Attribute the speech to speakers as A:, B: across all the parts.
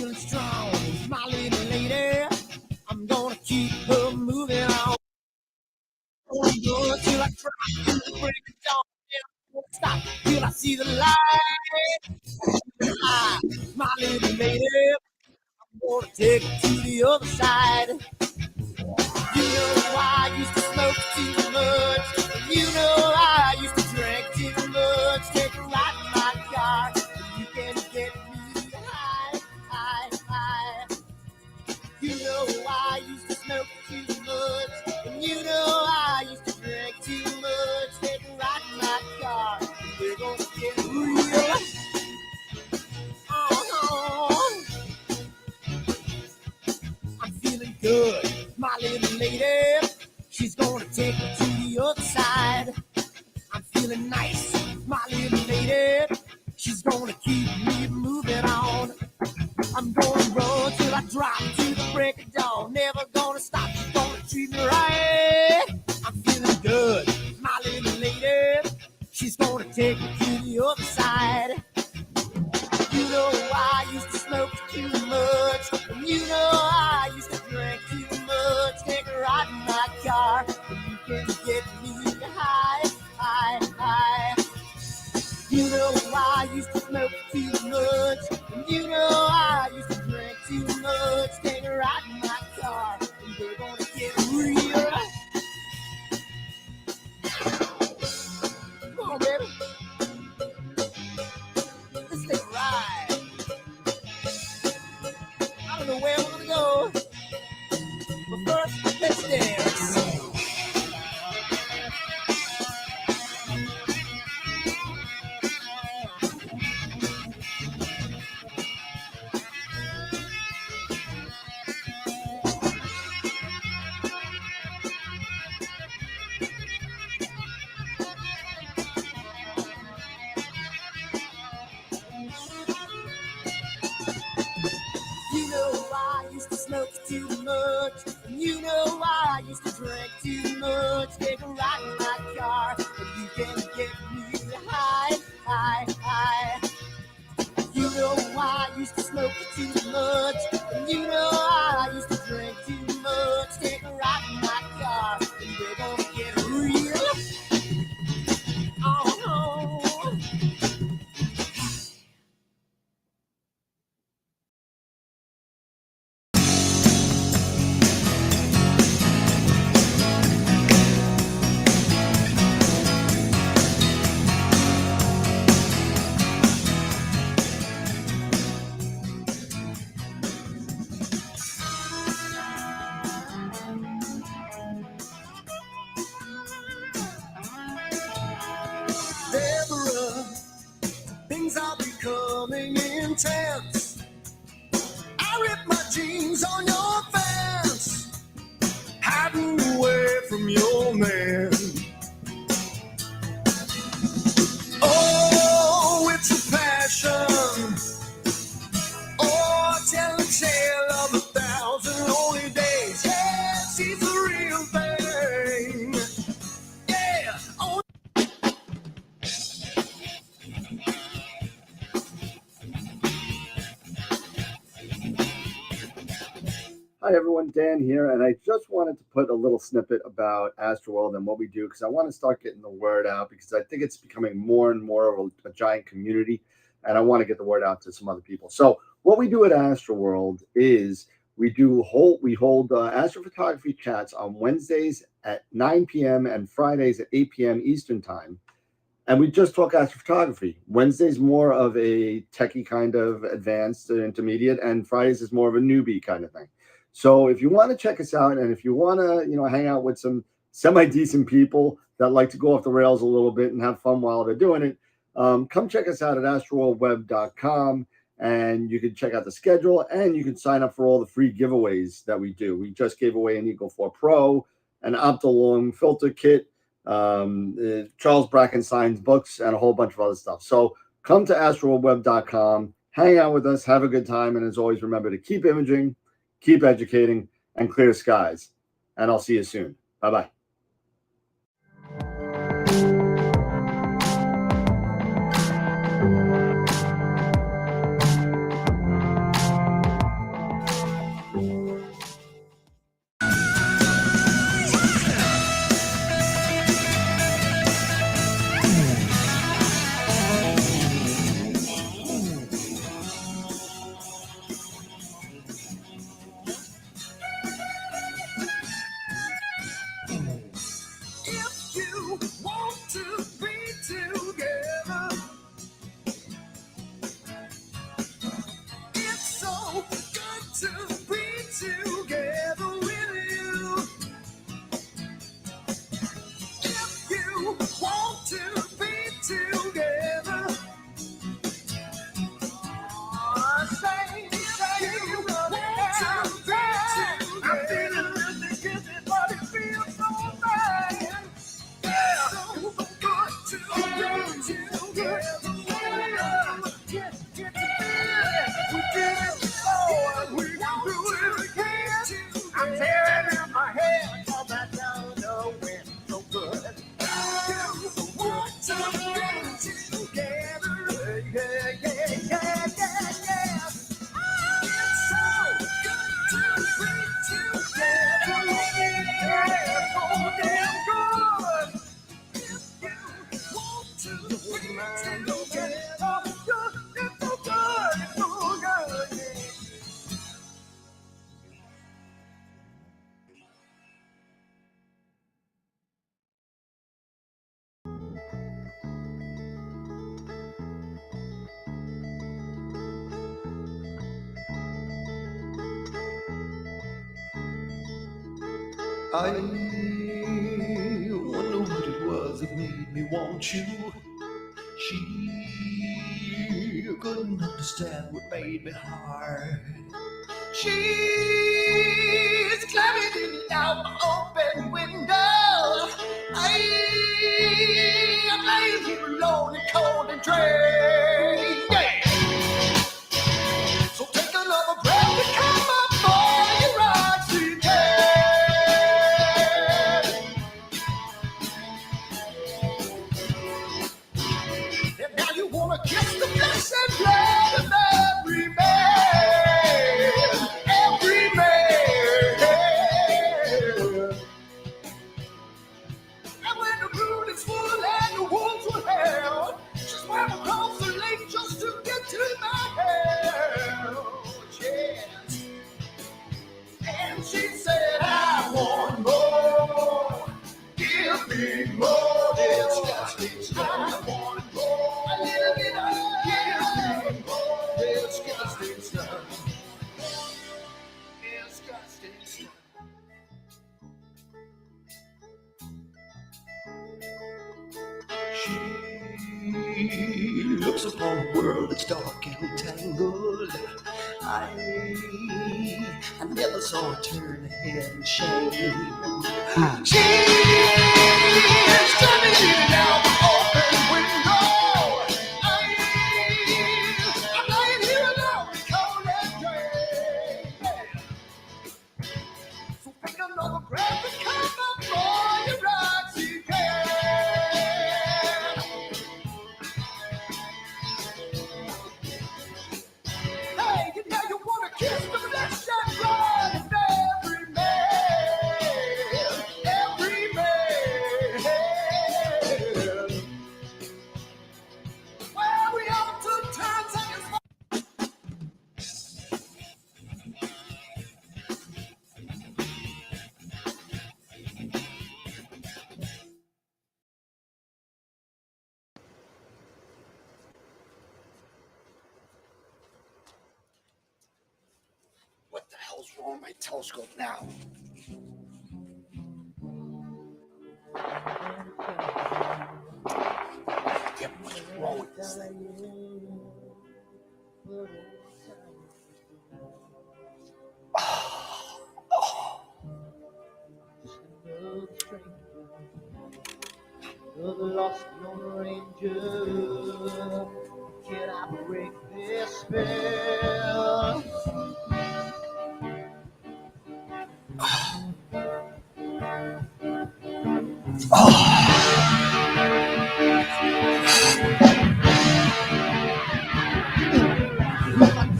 A: feeling strong. My little lady, I'm gonna keep her moving on. Gonna go till I drop to the break of dawn. Never gonna stop till I see the light. My little lady, I'm gonna take it to the other side. You know I used to smoke too much. You know I used to drink too much. Take a ride in my car. You can get me high, high, high. You know I used to smoke too much. And you know I used to drink too much. Take a ride in my car. We're gonna get real. Oh, I'm feeling good. My little lady, she's gonna take me to the other side. I'm feeling nice, my little lady, she's gonna keep me moving on. I'm gonna run till I drop to the break of dawn. Never gonna stop, she's gonna treat me right. I'm feeling good, my little lady, she's gonna take me to the other side. You know I used to smoke too much, and you know I used to drink too much. Take a ride in my car, and you can get me high, high, high. You know I used to smoke too much, and you know I used to drink too much. Take a ride in my car, and we're gonna get real. Come on, baby. Let's take a ride. I don't know where we're gonna go, but first, let's dance. You know I used to smoke too much, and you know I used to drink too much. Take a ride in my car, and you can get me high, high, high. You know I used to smoke too much, and you know I used to drink too much. Take a ride in my car, and we're gonna get real. Oh, Deborah, things are becoming intense. I ripped my jeans on your fence, hiding away from your man. Oh, it's a passion. Oh, tell a tale of 1,000 lonely days. Yeah, she's the real thing. Yeah. Oh. Hi everyone, Dan here, and I just wanted to put a little snippet about AstroWorld and what we do because I want to start getting the word out because I think it's becoming more and more of a giant community, and I want to get the word out to some other people. So what we do at AstroWorld is we hold astrophotography chats on Wednesdays at 9 p.m. and Fridays at 8 p.m. Eastern time. And we just talk astrophotography. Wednesday's more of a techie kind of advanced intermediate, and Fridays is more of a newbie kind of thing. So if you want to check us out, and if you want to, hang out with some semi-decent people that like to go off the rails a little bit and have fun while they're doing it, come check us out at AstroWorldWeb.com, and you can check out the schedule, and you can sign up for all the free giveaways that we do. We just gave away an Eagle 4 Pro, an Optolong filter kit, Charles Brackenstein's books, and a whole bunch of other stuff. So come to AstroWorldWeb.com, hang out with us, have a good time, and as always, remember to keep imaging, keep educating, and clear skies. And I'll see you soon. Bye-bye. good to be together with you. If you want to be together, say you want to be together. I'm feeling really guilty, but it feels so bad. Yeah, so good to be together. Get to feeling. We did it before, and we can do it again. I'm tearing out my head, all that down the wind, so good. You want to be together. Yeah, yeah, yeah, yeah, yeah. It's so good to be together. Yeah, so damn good. If you want to be together, it's so good, it's so good, yeah.
B: I wonder what it was that made me want you. She couldn't understand what made me hard. She's climbing in and out my open window. I'm laying here alone and cold and drained. Yeah. So take another breath and come up for your oxygen. And now you wanna kiss the flesh and blood of every man, every man. And when the moon is full and the wolves will howl, she swam across the lake just to get to my house. Yes. And she said, I want more. Give me more. It's just I want more. A little bit of give me more. It's just it's done. It's just it's done. She looks upon a world that's dark and tangled. I never saw her turn her head in shame. She's coming in and out the open window. I'm lying here alone, cold and drained. So pick another breath and come up for your oxygen. Hey, you know you wanna kiss the flesh and blood of every man, every man. Well, we all took turns hanging. What the hell's wrong with my telescope now? Damn, what's wrong with this thing?
C: You're the lost Lone Ranger. Can I break this spell?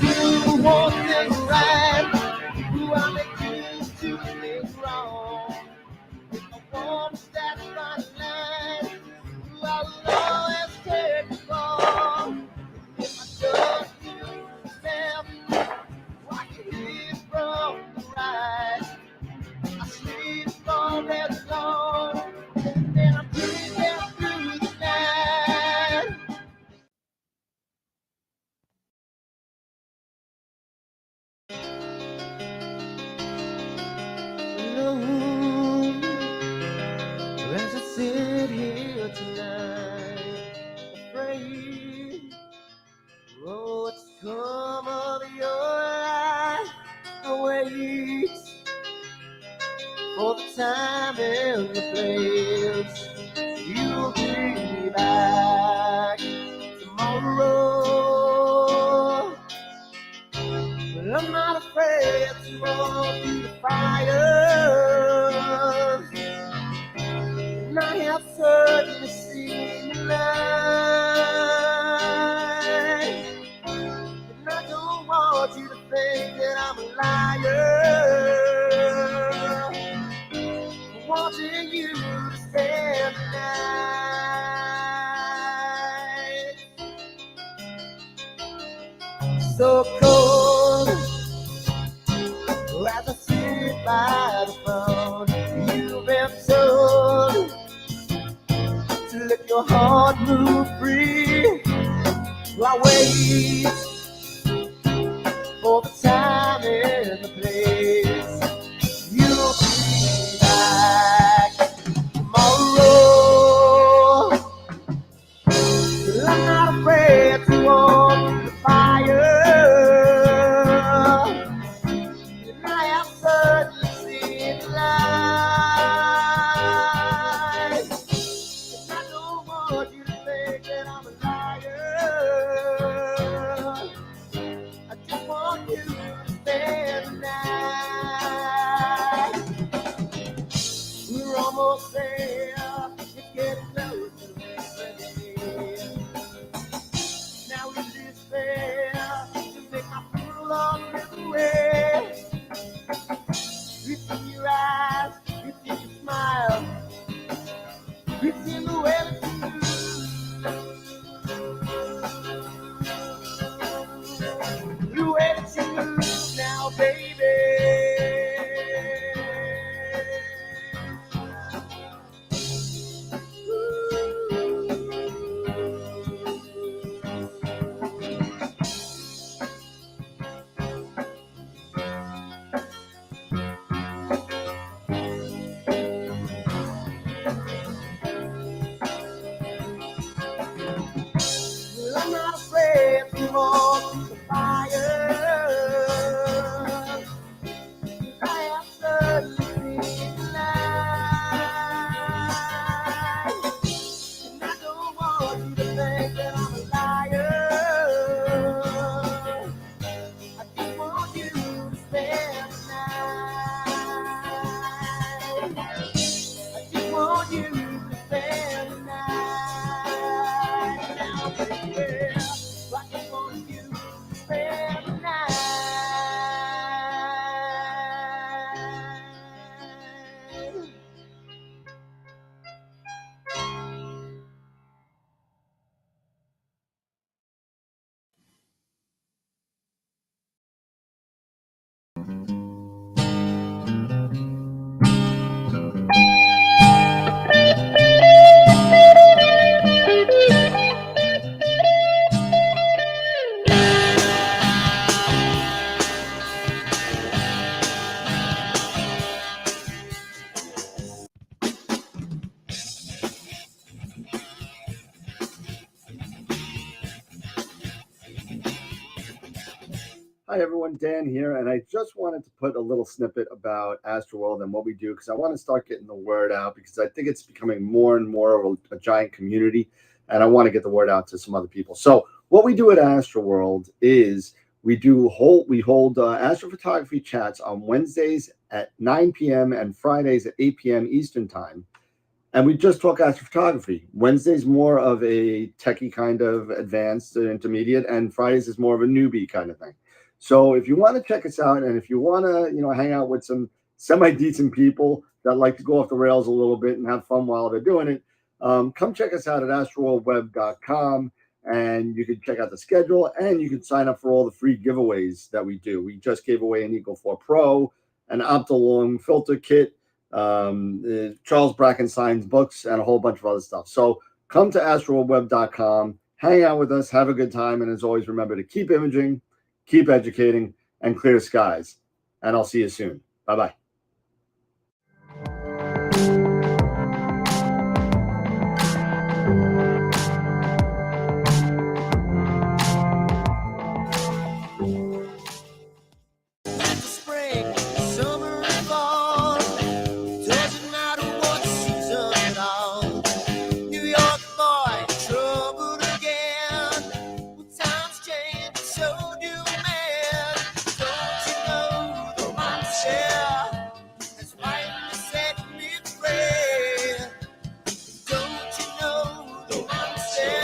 C: You want things right, do I make you do things wrong? If I want to stand my line, do I always take the fall? If I just do step, I can live from the right. I sleep all day long, and then for the time and the place. You'll be back tomorrow. But I'm not afraid to walk through the fire. And I have certainly seen the light. And I don't want you to think that I'm a liar. I'm wanting you to spend the night. So cold as I sit by the phone. You've been told to let your heart move free. I wait for the time and the place. You'll be back tomorrow. But I'm not afraid to walk through the fire. And I have certainly seen the light. And I don't want you to think that I'm a liar. I just want you to spend the night. We're almost there. It's getting closer every day. Now is this fair to make my fool of every way? It's in your eyes, it's in your smile, it's in the way that you move. The way that you move now, baby. Well, I'm not afraid to walk through the fire. I have certainly seen the light. And I don't want you to think that I'm a liar. I just want you to spend the night. I just want you to spend the night. Now, baby, I just want you to spend the night.
A: Hi everyone, Dan here, and I just wanted to put a little snippet about AstroWorld and what we do because I want to start getting the word out because I think it's becoming more and more of a giant community, and I want to get the word out to some other people. So what we do at AstroWorld is we hold astrophotography chats on Wednesdays at 9 p.m. and Fridays at 8 p.m. Eastern time. And we just talk astrophotography. Wednesday's more of a techie kind of advanced intermediate, and Fridays is more of a newbie kind of thing. So if you want to check us out, and if you want to, hang out with some semi-decent people that like to go off the rails a little bit and have fun while they're doing it, come check us out at astroworldweb.com, and you can check out the schedule, and you can sign up for all the free giveaways that we do. We just gave away an Eagle 4 Pro, an Optilong filter kit, Charles Brackenstein's books, and a whole bunch of other stuff. So come to astroworldweb.com, hang out with us, have a good time, and as always, remember to keep imaging, keep educating, and clear skies. And I'll see you soon. Bye-bye.
C: Spring, summer, and fall. share has finally set me free. Don't you know the monster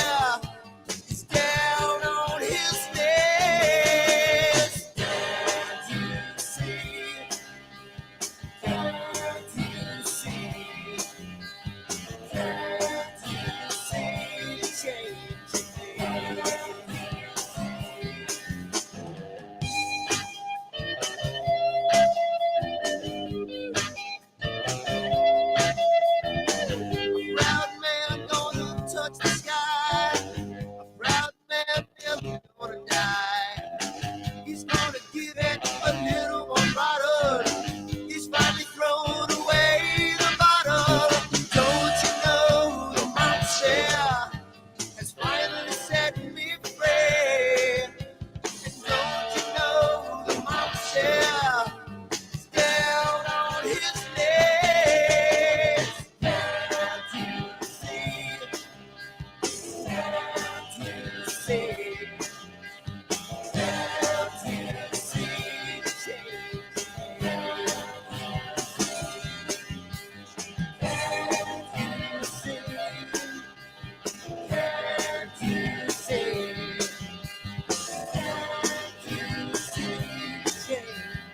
C: is down on his knees? Can't you see? Can't you see? Can't you see the change in me? Proud man gonna touch the sky. A proud man never gonna die. He's gonna give it a little more bottle. He's finally thrown away the bottle. Don't you know the monster has finally set me free? And don't you know the monster is down on his knees? Can't you see? Can't you see? Can't you see the change in me? Can't you see? Can't you see? Can't you see the change in me?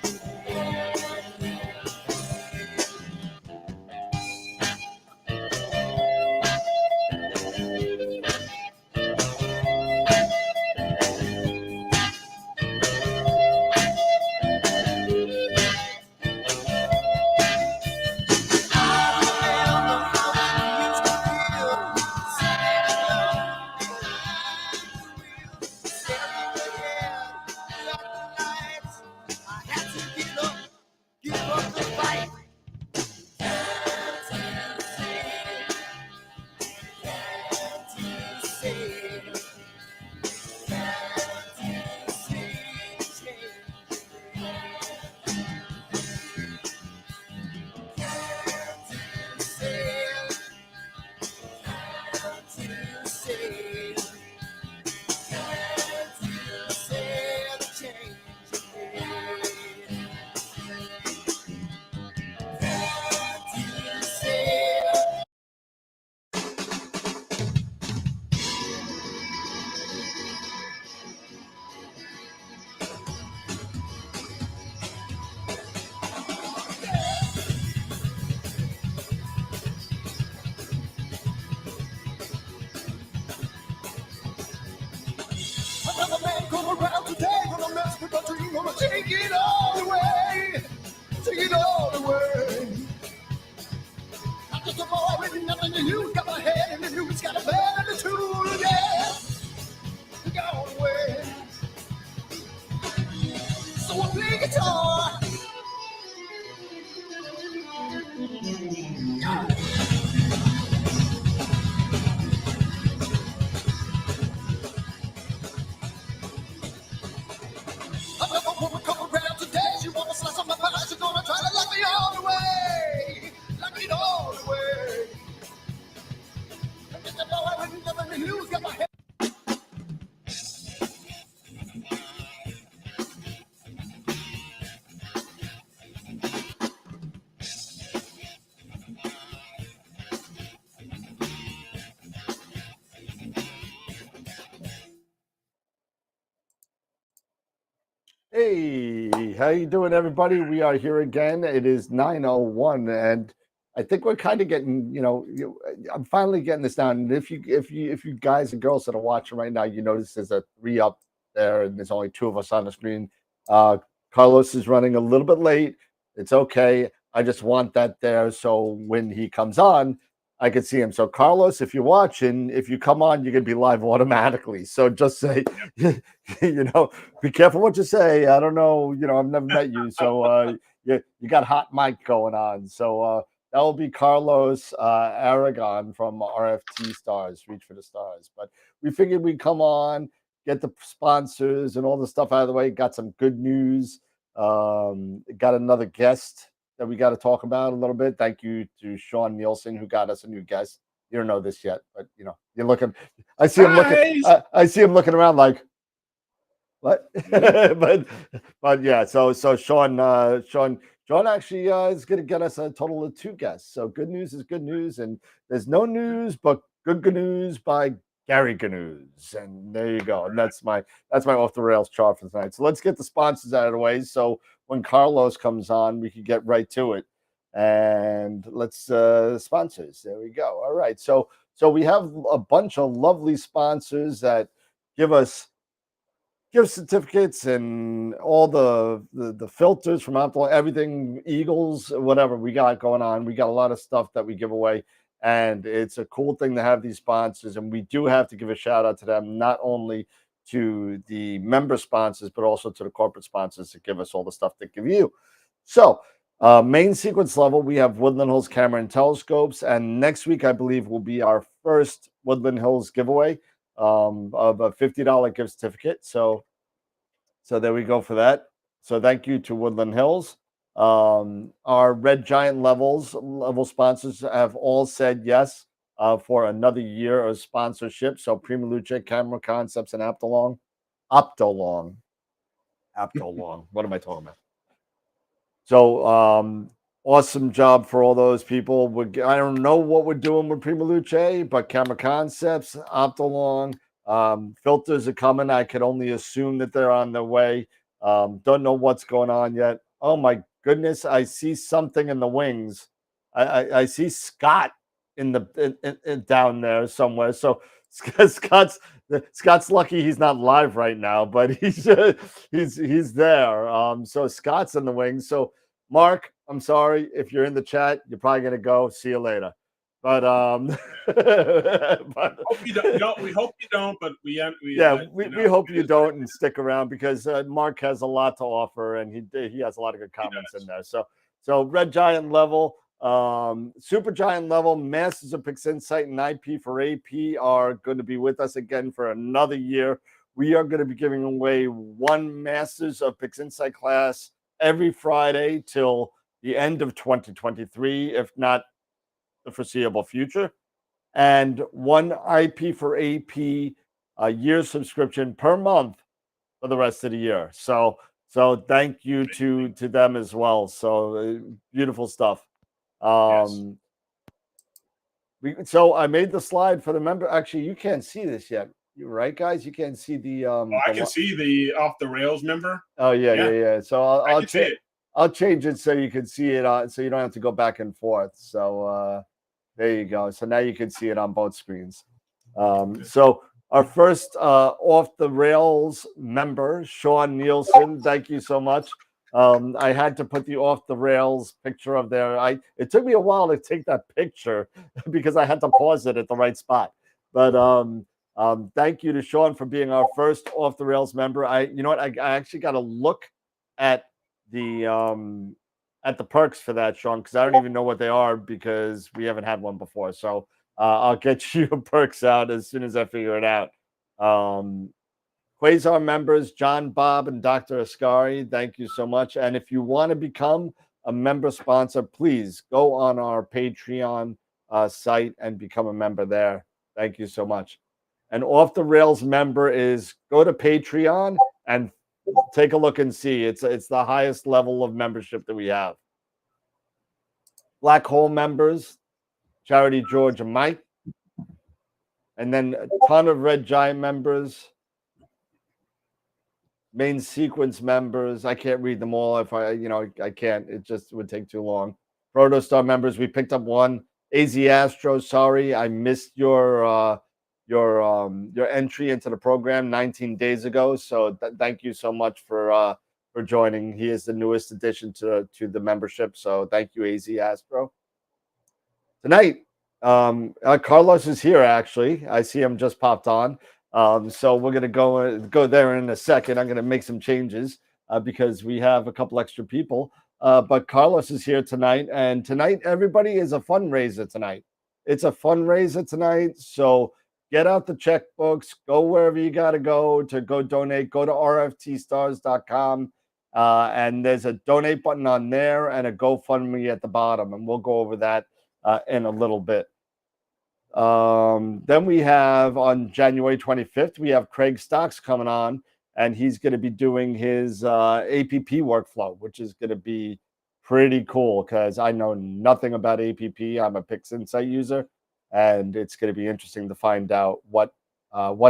C: Another man come around today, gonna mess with my dream, gonna take it all away, take it all away. I'm just a boy with nothing to use, got my head in the news, got a bad attitude, yeah, gone away. So I play guitar. Another woman come around today, she wanna slice on my pie, she's gonna try to lock me all the way, lock me all the way. I'm just a boy with nothing to lose, got my head.
A: Hey, how you doing, everybody? We are here again. It is 9:01, and I think we're kind of getting, I'm finally getting this down. And if you guys and girls that are watching right now, you notice there's a 3 up there, and there's only 2 of us on the screen. Carlos is running a little bit late. It's okay. I just want that there so when he comes on, I can see him. So Carlos, if you're watching, if you come on, you're gonna be live automatically. So just say, be careful what you say. I don't know, I've never met you, so you got hot mic going on. So that will be Carlos Aragon from RFT Stars, Reach for the Stars. But we figured we'd come on, get the sponsors and all the stuff out of the way. Got some good news. Got another guest that we got to talk about a little bit. Thank you to Sean Nielsen, who got us a new guest. You don't know this yet, but you're looking. I see him looking. I see him looking around like, what? but yeah. So Sean Sean actually is going to get us a total of 2 guests. So good news is good news, and there's no news but good news by Gary Gnews. And there you go. And that's my off the rails chart for tonight. So let's get the sponsors out of the way. So when Carlos comes on, we can get right to it. And let's sponsors. There we go. All right. So we have a bunch of lovely sponsors that give us gift certificates and all the filters from Apple, everything, Eagles, whatever we got going on. We got a lot of stuff that we give away, and it's a cool thing to have these sponsors. And we do have to give a shout out to them, not only to the member sponsors, but also to the corporate sponsors that give us all the stuff they give you. So main sequence level, we have Woodland Hills camera and telescopes, and next week I believe will be our first Woodland Hills giveaway of a $50 gift certificate. So there we go for that. So thank you to Woodland Hills. Our Red Giant level sponsors have all said yes for another year of sponsorship. So Prima Luce, Camera Concepts, and Optolong. What am I talking about? So awesome job for all those people. I don't know what we're doing with Prima Luce, but Camera Concepts, Optolong, filters are coming. I could only assume that they're on their way. Don't know what's going on yet. Oh my goodness, I see something in the wings. I see Scott in down there somewhere. So Scott's lucky he's not live right now, but he's there. So Scott's in the wings. So Mark, I'm sorry if you're in the chat. You're probably gonna go. See you later. But
D: hope you don't. We hope you don't. But we
A: hope you don't and stick around because Mark has a lot to offer and he has a lot of good comments in there. So Red Giant level, Super Giant level, Masters of PixInsight and IP for AP are going to be with us again for another year. We are going to be giving away one Masters of PixInsight class every Friday till the end of 2023, if not the foreseeable future, and one IP for AP a year subscription per month for the rest of the year. So thank you to them as well. So beautiful stuff. So I made the slide for the member. Actually, you can't see this yet. You're right, guys. You can't see the.
D: I can see the off the rails member.
A: Oh yeah. So I'll change it so you can see it. So you don't have to go back and forth. So there you go. So now you can see it on both screens. So our first off the rails member, Sean Nielsen. Thank you so much. I had to put the off the rails picture of there. It took me a while to take that picture because I had to pause it at the right spot. But thank you to Sean for being our first off the rails member. I actually got to look at the perks for that, Sean, because I don't even know what they are because we haven't had one before. So I'll get you perks out as soon as I figure it out. Quasar members, John, Bob, and Dr. Ascari, thank you so much. And if you want to become a member sponsor, please go on our Patreon site and become a member there. Thank you so much. An off the rails member is go to Patreon and take a look and see. It's the highest level of membership that we have. Black Hole members, Charity George and Mike. And then a ton of Red Giant members. Main sequence members. I can't read them all if I can't. It just would take too long. Protostar members, we picked up one. AZ Astro, sorry, I missed your entry into the program 19 days ago. So thank you so much for joining. He is the newest addition to the membership. So thank you, AZ Astro. Tonight, Carlos is here. Actually, I see him just popped on. So we're gonna go there in a second. I'm gonna make some changes because we have a couple extra people. But Carlos is here tonight, and tonight everybody is a fundraiser tonight. It's a fundraiser tonight, so get out the checkbooks, go wherever you got to go donate. Go to rftstars.com, and there's a donate button on there and a GoFundMe at the bottom, and we'll go over that in a little bit. Then we have on January 25th, we have Craig Stocks coming on, and he's going to be doing his APP workflow, which is going to be pretty cool because I know nothing about APP. I'm a PixInsight user, and it's going to be interesting to find out what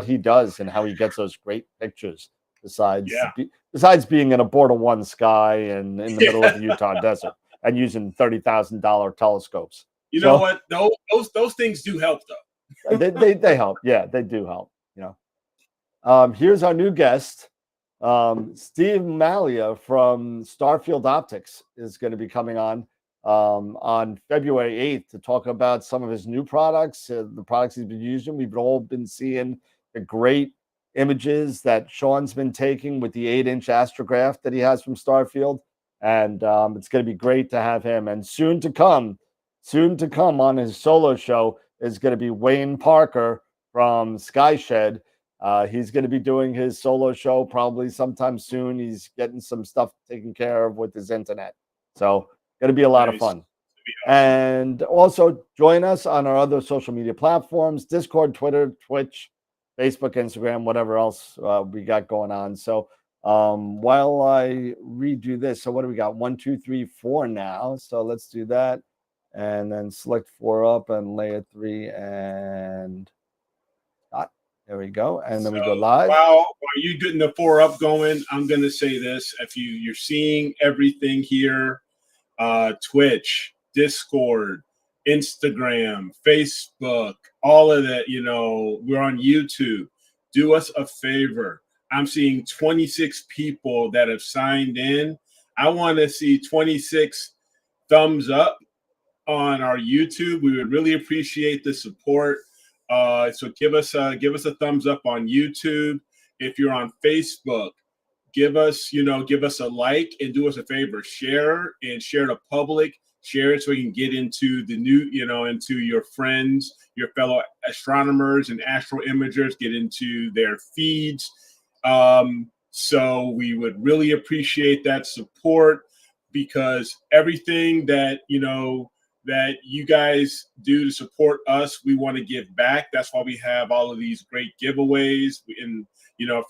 A: he does and how he gets those great pictures. Besides being in a Border 1 sky and in the middle of the Utah desert and using $30,000 telescopes.
D: You know what? Those things do help, though.
A: they help. Yeah, they do help. Here's our new guest. Steve Malia from Starfield Optics is going to be coming on February 8th to talk about some of his new products, the products he's been using. We've all been seeing the great images that Sean's been taking with the 8-inch astrograph that he has from Starfield. And it's going to be great to have him. And soon to come on his solo show is going to be Wayne Parker from Skyshed. He's going to be doing his solo show probably sometime soon. He's getting some stuff taken care of with his internet. So going to be a lot of fun. Awesome. And also join us on our other social media platforms, Discord, Twitter, Twitch, Facebook, Instagram, whatever else we got going on. So while I redo this, so what do we got? 1, 2, 3, 4 now. So let's do that. And then select 4 up and layer 3 and there we go. And then we go live.
D: While you getting the 4 up going, I'm going to say this. If you're seeing everything here, Twitch, Discord, Instagram, Facebook, all of that, we're on YouTube. Do us a favor. I'm seeing 26 people that have signed in. I want to see 26 thumbs up on our YouTube. We would really appreciate the support. So give us a thumbs up on YouTube. If you're on Facebook, give us a like and do us a favor, share to public, share it so we can get into the new, into your friends, your fellow astronomers and astro imagers, get into their feeds. So we would really appreciate that support because everything that you guys do to support us, we want to give back. That's why we have all of these great giveaways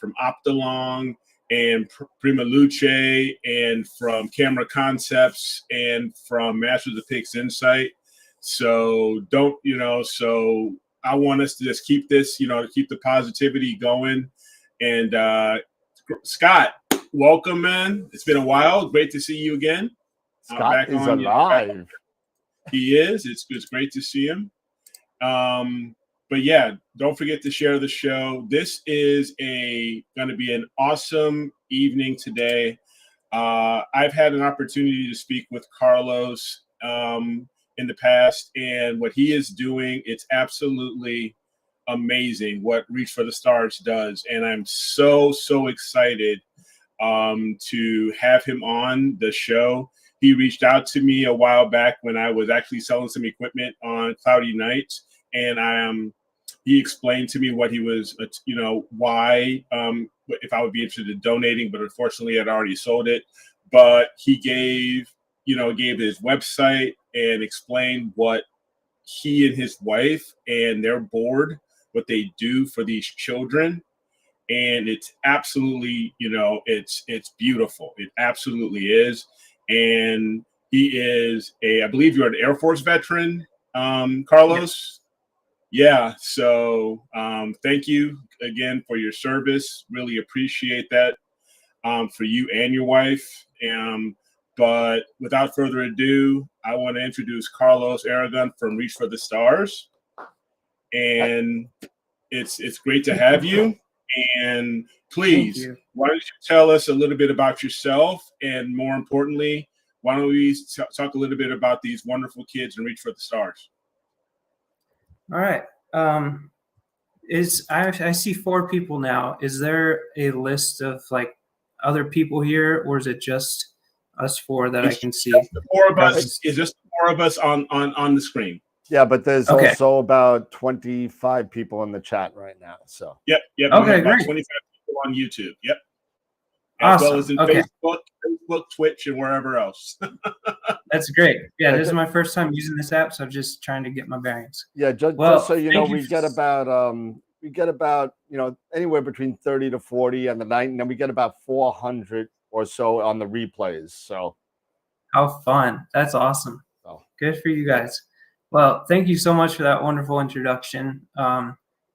D: from Optilong and Prima Luce and from Camera Concepts and from Masters of PixInsight. So so I want us to just keep this, to keep the positivity going. And Scott, welcome, man. It's been a while. Great to see you again.
A: Scott is alive.
D: He is. It's great to see him. But yeah, don't forget to share the show. This is going to be an awesome evening today. I've had an opportunity to speak with Carlos in the past, and what he is doing, it's absolutely amazing what Reach for the Stars does. And I'm so excited to have him on the show. He reached out to me a while back when I was actually selling some equipment on cloudy nights, and he explained to me what he was, why, if I would be interested in donating, but unfortunately I'd already sold it. But he gave his website and explained what he and his wife and their board, what they do for these children. And it's absolutely, it's beautiful. It absolutely is. And he is I believe you're an Air Force veteran, Carlos. Yeah. So thank you again for your service. Really appreciate that for you and your wife. But without further ado, I want to introduce Carlos Aragon from Reach for the Stars. And it's great to have you. And please, why don't you tell us a little bit about yourself, and more importantly, why don't we talk a little bit about these wonderful kids and Reach for the Stars?
E: All right. I see 4 people now. Is there a list of like other people here, or is it just us 4 that I can see?
D: The 4 of us. Is just the 4 of us on the screen.
A: Yeah, but there's also about 25 people in the chat right now. So
D: yep.
E: Okay, great.
D: 25 people on YouTube. Yep.
E: Awesome.
D: As well as in Facebook, Twitch, and wherever else.
E: That's great. Yeah, this is my first time using this app, so I'm just trying to get my bearings.
A: Yeah, just so you know, we get about anywhere between 30 to 40 on the night, and then we get about 400 or so on the replays. So
E: How fun. That's awesome.
A: Oh.
E: Good for you guys. Well, thank you so much for that wonderful introduction.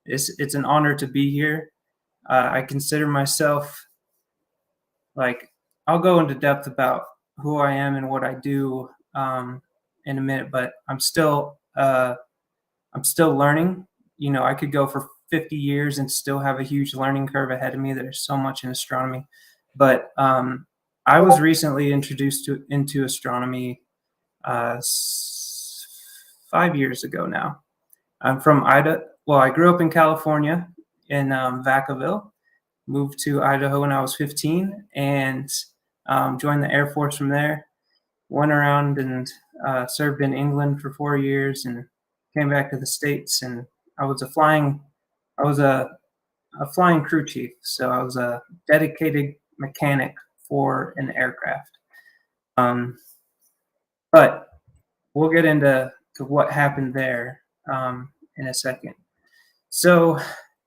E: It's an honor to be here. I consider myself, like, I'll go into depth about who I am and what I do in a minute, but I'm still learning. You know, I could go for 50 years and still have a huge learning curve ahead of me. There's so much in astronomy, but I was recently introduced into astronomy 5 years ago now. I'm from Idaho. Well, I grew up in California in Vacaville, moved to Idaho when I was 15, and joined the Air Force from there. Went around and served in England for 4 years, and came back to the States. And I was a flying crew chief, so I was a dedicated mechanic for an aircraft. But we'll get into what happened there in a second. So,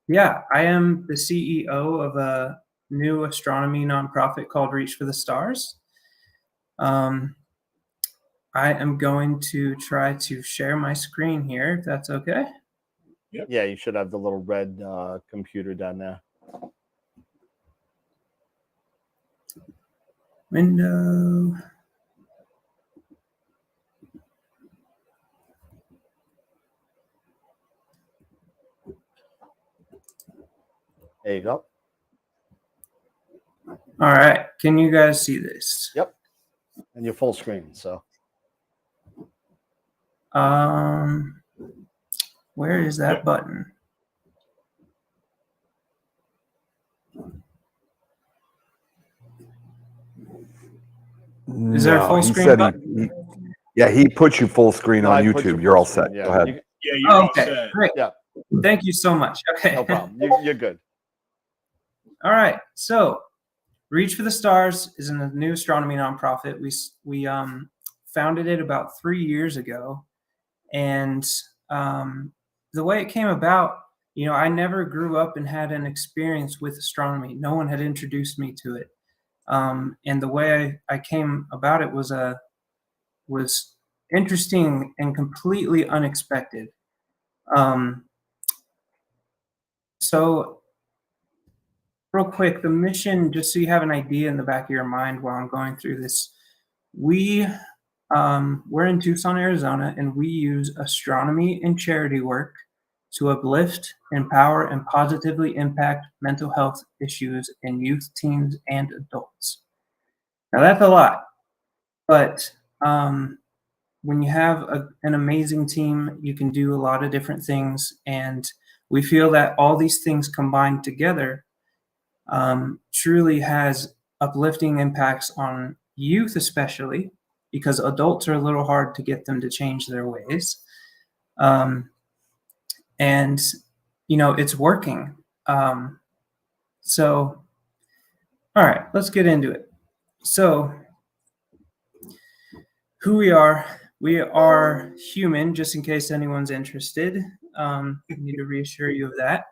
E: yeah, I am the CEO of a new astronomy nonprofit called Reach for the Stars. I am going to try to share my screen here, if that's okay.
A: Yeah, you should have the little red computer down there.
E: Window.
A: There you go.
E: All right. Can you guys see this?
A: Yep. And your full screen. So.
E: Where is that button? Is there a full screen button?
F: He put you full screen on
A: I put you
F: YouTube. You're all
A: full
F: set.
A: screen,
F: Go ahead.
D: Yeah, you're all
E: Okay,
D: set.
E: great.
A: Yeah.
E: Thank you so much. Okay.
A: No problem. You're good.
E: All right. So, Reach for the Stars is a new astronomy nonprofit. We founded it about 3 years ago, and the way it came about, you know, I never grew up and had an experience with astronomy. No one had introduced me to it, and the way I came about it was interesting and completely unexpected. So, real quick, the mission, just so you have an idea in the back of your mind while I'm going through this, we're in Tucson, Arizona, and we use astronomy and charity work to uplift, empower, and positively impact mental health issues in youth, teens, and adults. Now, that's a lot, but when you have an amazing team, you can do a lot of different things, and we feel that all these things combined together truly has uplifting impacts on youth, especially because adults are a little hard to get them to change their ways. And, you know, it's working. So, all right, let's get into it. So, who we are human, just in case anyone's interested. I need to reassure you of that.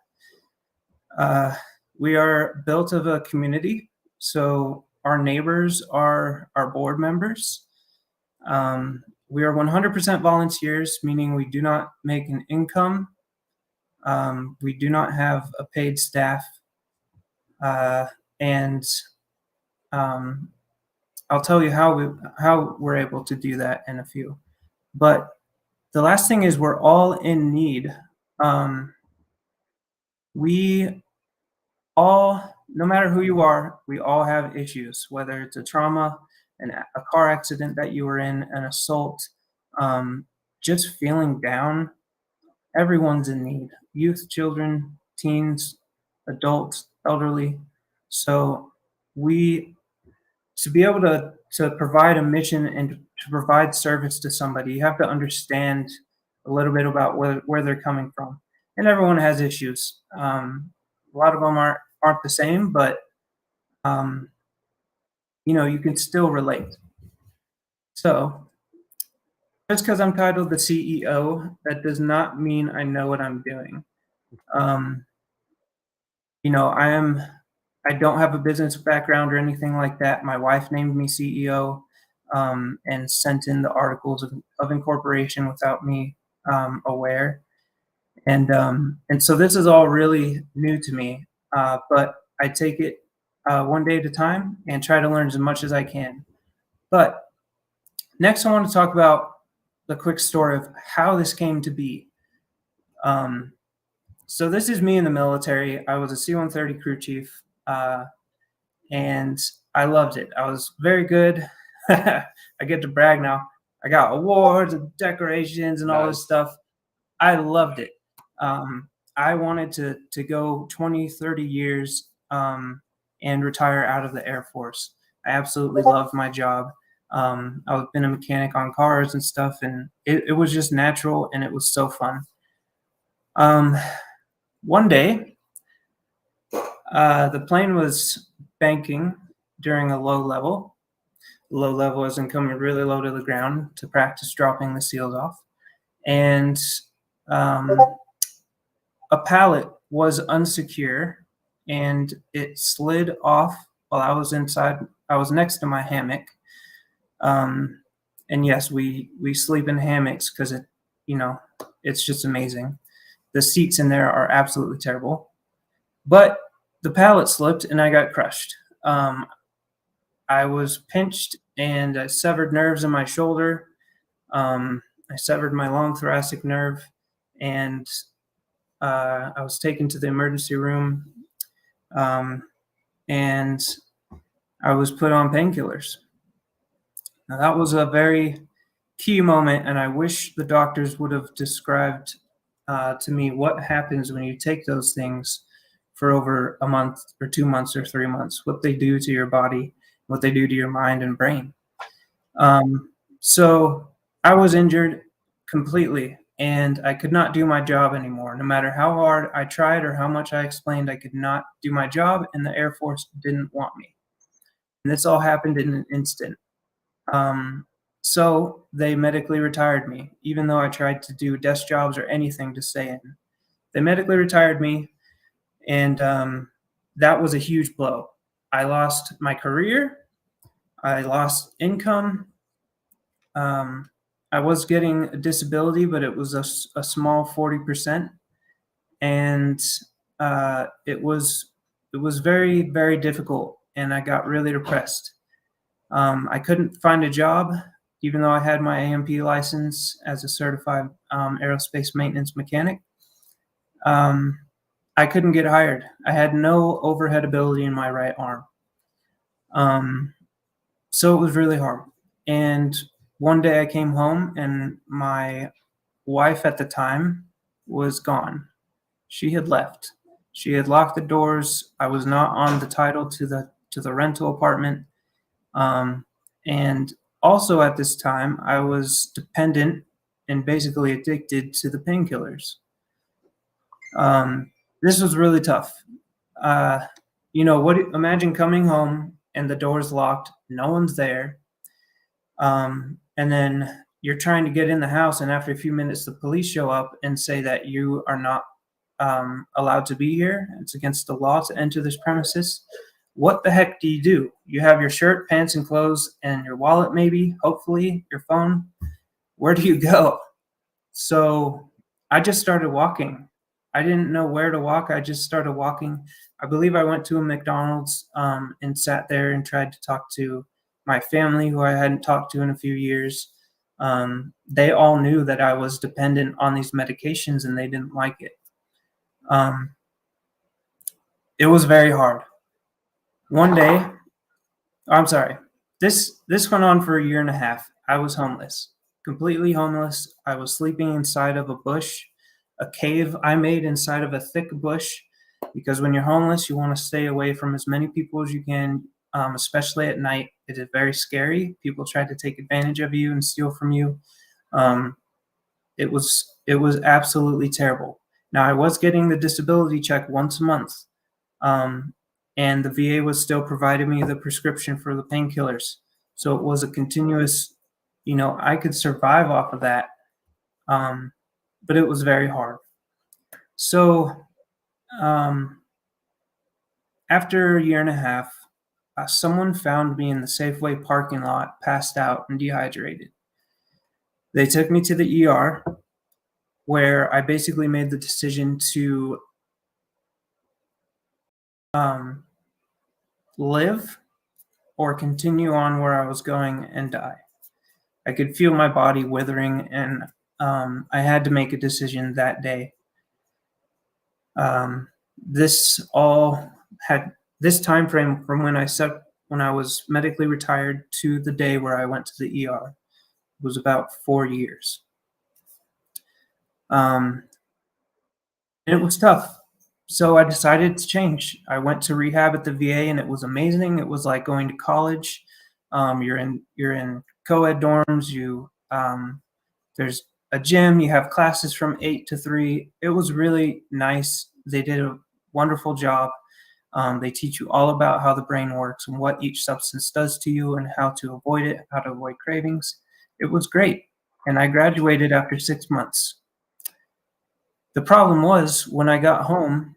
E: We are built of a community, so our neighbors are our board members. We are 100% volunteers, meaning we do not make an income. We do not have a paid staff. And I'll tell you how we're able to do that in a few. But the last thing is we're all in need. We all, no matter who you are, we all have issues, whether it's a trauma, a car accident that you were in, an assault, just feeling down. Everyone's in need. Youth, children, teens, adults, elderly. So to be able to provide a mission and to provide service to somebody, you have to understand a little bit about where they're coming from. And everyone has issues. A lot of them aren't the same, but you know, you can still relate. So just because I'm titled the CEO, that does not mean I know what I'm doing. You know, I don't have a business background or anything like that. My wife named me CEO. and sent in the articles of incorporation without me aware. And so this is all really new to me, but I take it one day at a time and try to learn as much as I can. But next, I want to talk about the quick story of how this came to be. So this is me in the military. I was a C-130 crew chief, and I loved it. I was very good. I get to brag now. I got awards and decorations and all this stuff. I loved it. I wanted to go 20, 30 years and retire out of the Air Force. I absolutely loved my job. I've been a mechanic on cars and stuff, and it was just natural, and it was so fun. One day, the plane was banking during a low level. Low level as in coming really low to the ground to practice dropping the seals off. And a pallet was unsecure, and it slid off while I was inside. I was next to my hammock. And yes, we sleep in hammocks because it's just amazing. The seats in there are absolutely terrible. But the pallet slipped and I got crushed. I was pinched and I severed nerves in my shoulder. I severed my long thoracic nerve, and I was taken to the emergency room, and I was put on painkillers. Now, that was a very key moment, and I wish the doctors would have described to me what happens when you take those things for over a month or 2 months or 3 months, what they do to your body, what they do to your mind and brain. So I was injured completely, and I could not do my job anymore. No matter how hard I tried or how much I explained, I could not do my job, and the Air Force didn't want me. And this all happened in an instant. So they medically retired me, even though I tried to do desk jobs or anything to stay in. They medically retired me, and that was a huge blow. I lost my career. I lost income. I was getting a disability, but it was a small 40%, and it was very, very difficult, and I got really depressed. I couldn't find a job, even though I had my AMP license as a certified aerospace maintenance mechanic. I couldn't get hired. I had no overhead ability in my right arm. So it was really hard. And one day I came home and my wife at the time was gone. She had left. She had locked the doors. I was not on the title to the rental apartment. And also at this time, I was dependent and basically addicted to the painkillers. This was really tough. Imagine coming home and the door's locked, no one's there. And then you're trying to get in the house, and after a few minutes, the police show up and say that you are not allowed to be here. It's against the law to enter this premises. What the heck do you do? You have your shirt, pants, and clothes, and your wallet, maybe, hopefully, your phone. Where do you go? So I just started walking. I didn't know where to walk. I just started walking. I believe I went to a McDonald's and sat there and tried to talk to my family, who I hadn't talked to in a few years. They all knew that I was dependent on these medications, and they didn't like it. It was very hard. One day, this went on for a year and a half. I was homeless, completely homeless. I was sleeping inside of a bush, a cave I made inside of a thick bush, because when you're homeless, you want to stay away from as many people as you can, especially at night. It is very scary. People try to take advantage of you and steal from you. It was absolutely terrible. Now, I was getting the disability check once a month, and the VA was still providing me the prescription for the painkillers. So it was a continuous, I could survive off of that, but it was very hard. So after a year and a half, someone found me in the Safeway parking lot, passed out and dehydrated. They took me to the ER, where I basically made the decision to live or continue on where I was going and die. I could feel my body withering, and I had to make a decision that day. This time frame from when I was medically retired to the day where I went to the ER was about 4 years. And it was tough. So I decided to change. I went to rehab at the VA, and it was amazing. It was like going to college. You're in co-ed dorms. There's a gym. You have classes from 8 to 3. It was really nice. They did a wonderful job. They teach you all about how the brain works and what each substance does to you and how to avoid it, how to avoid cravings. It was great. And I graduated after 6 months. The problem was, when I got home,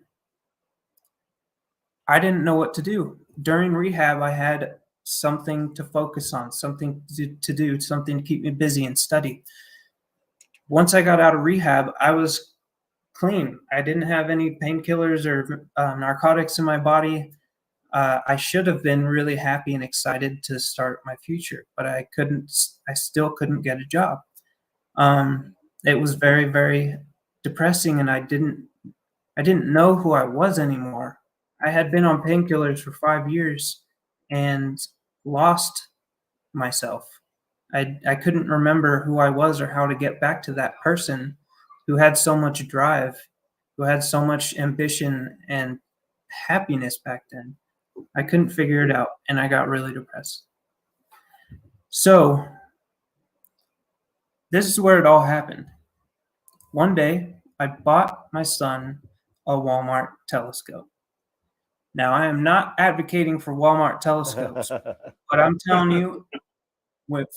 E: I didn't know what to do. During rehab, I had something to focus on, something to do, something to keep me busy and study. Once I got out of rehab, I was clean. I didn't have any painkillers or narcotics in my body. I should have been really happy and excited to start my future, but I still couldn't get a job. It was very, very depressing, and I didn't know who I was anymore. I had been on painkillers for 5 years and lost myself. I couldn't remember who I was or how to get back to that person who had so much drive, who had so much ambition and happiness back then. I couldn't figure it out, and I got really depressed. So this is where it all happened. One day, I bought my son a Walmart telescope. Now, I am not advocating for Walmart telescopes, but I'm telling you,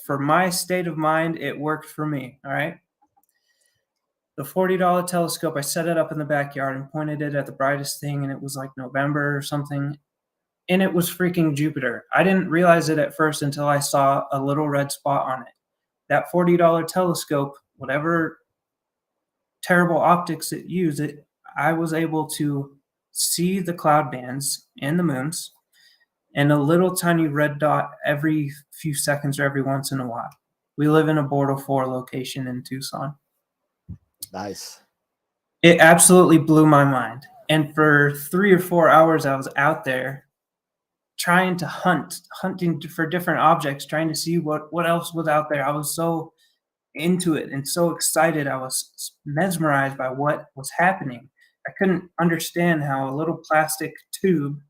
E: for my state of mind, it worked for me, all right? The $40 telescope, I set it up in the backyard and pointed it at the brightest thing, and it was like November or something, and it was freaking Jupiter. I didn't realize it at first until I saw a little red spot on it. That $40 telescope, whatever terrible optics it used, I was able to see the cloud bands and the moons and a little tiny red dot every few seconds or every once in a while. We live in a Bortle 4 location in Tucson.
B: Nice.
E: It absolutely blew my mind. And for 3 or 4 hours, I was out there trying to hunting for different objects, trying to see what else was out there. I was so into it and so excited. I was mesmerized by what was happening. I couldn't understand how a little plastic tube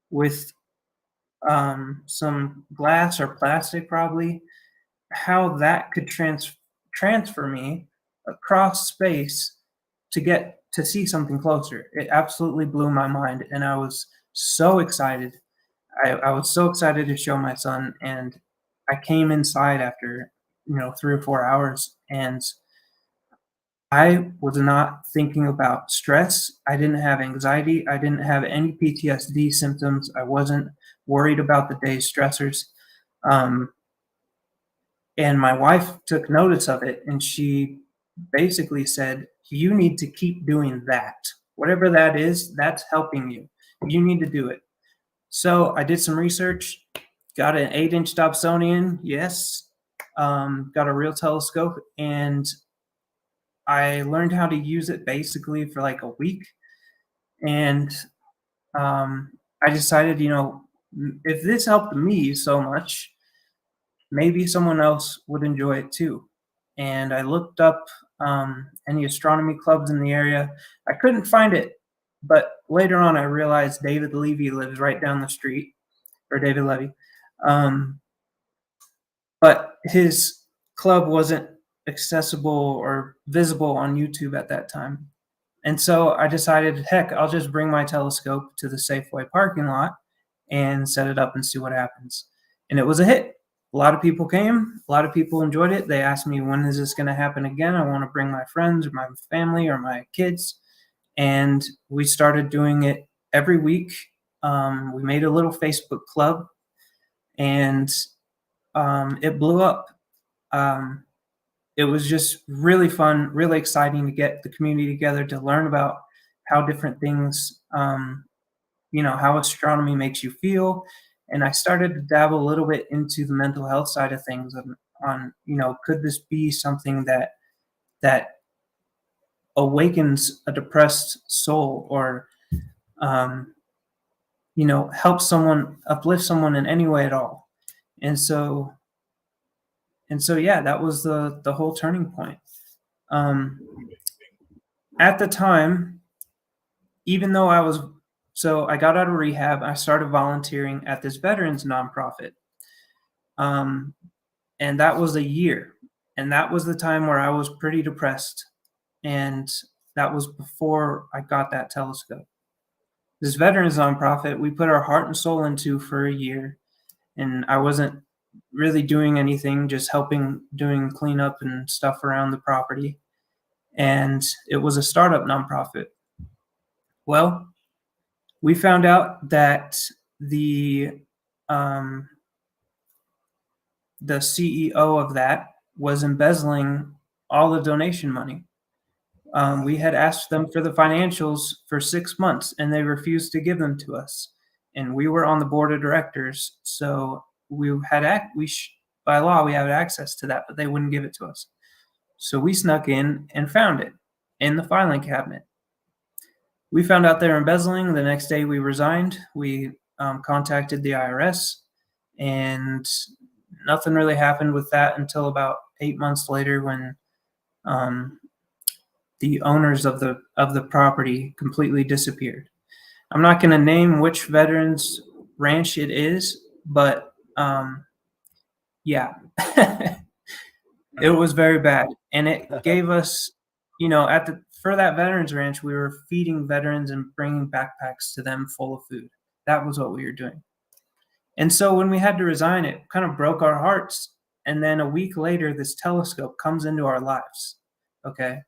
E: with some glass or plastic probably, how that could transfer me across space to get to see something closer. It absolutely blew my mind, and I was so excited. I was so excited to show my son, and I came inside after 3 or 4 hours, and I was not thinking about stress. I didn't have anxiety. I didn't have any PTSD symptoms. I wasn't worried about the day's stressors. And my wife took notice of it, and she basically said, you need to keep doing that. Whatever that is, that's helping you. You need to do it. So I did some research, got an 8-inch Dobsonian, yes, got a real telescope, and I learned how to use it basically for like a week. And I decided, if this helped me so much, maybe someone else would enjoy it too. And I looked up any astronomy clubs in the area. I couldn't find it, but later on I realized David Levy lives right down the street, or David Levy. But his club wasn't accessible or visible on YouTube at that time. And so I decided, heck, I'll just bring my telescope to the Safeway parking lot and set it up and see what happens. And it was a hit. A lot of people came. A lot of people enjoyed it. They asked me, when is this going to happen again? I want to bring my friends or my family or my kids. And we started doing it every week. We made a little Facebook club and it blew up. It was just really fun, really exciting to get the community together to learn about how different things, how astronomy makes you feel. And I started to dabble a little bit into the mental health side of things on could this be something that awakens a depressed soul, or help someone, uplift someone in any way at all. And so yeah, that was the whole turning point. At the time, even though I got out of rehab, I started volunteering at this veterans nonprofit. And that was a year. And that was the time where I was pretty depressed. And that was before I got that telescope. This veterans nonprofit, we put our heart and soul into for a year. And I wasn't really doing anything, just helping doing cleanup and stuff around the property. And it was a startup nonprofit. Well, we found out that the CEO of that was embezzling all the donation money. We had asked them for the financials for 6 months, and they refused to give them to us. And we were on the board of directors, so by law we had access to that, but they wouldn't give it to us. So we snuck in and found it in the filing cabinet. We found out they were embezzling. The next day we resigned. We contacted the IRS, and nothing really happened with that until about 8 months later, when the owners of the property completely disappeared. I'm not going to name which veterans ranch it is, but yeah, it was very bad, and it gave us, for that veterans ranch, we were feeding veterans and bringing backpacks to them full of food. That was what we were doing. And so when we had to resign, it kind of broke our hearts. And then a week later, this telescope comes into our lives. Okay.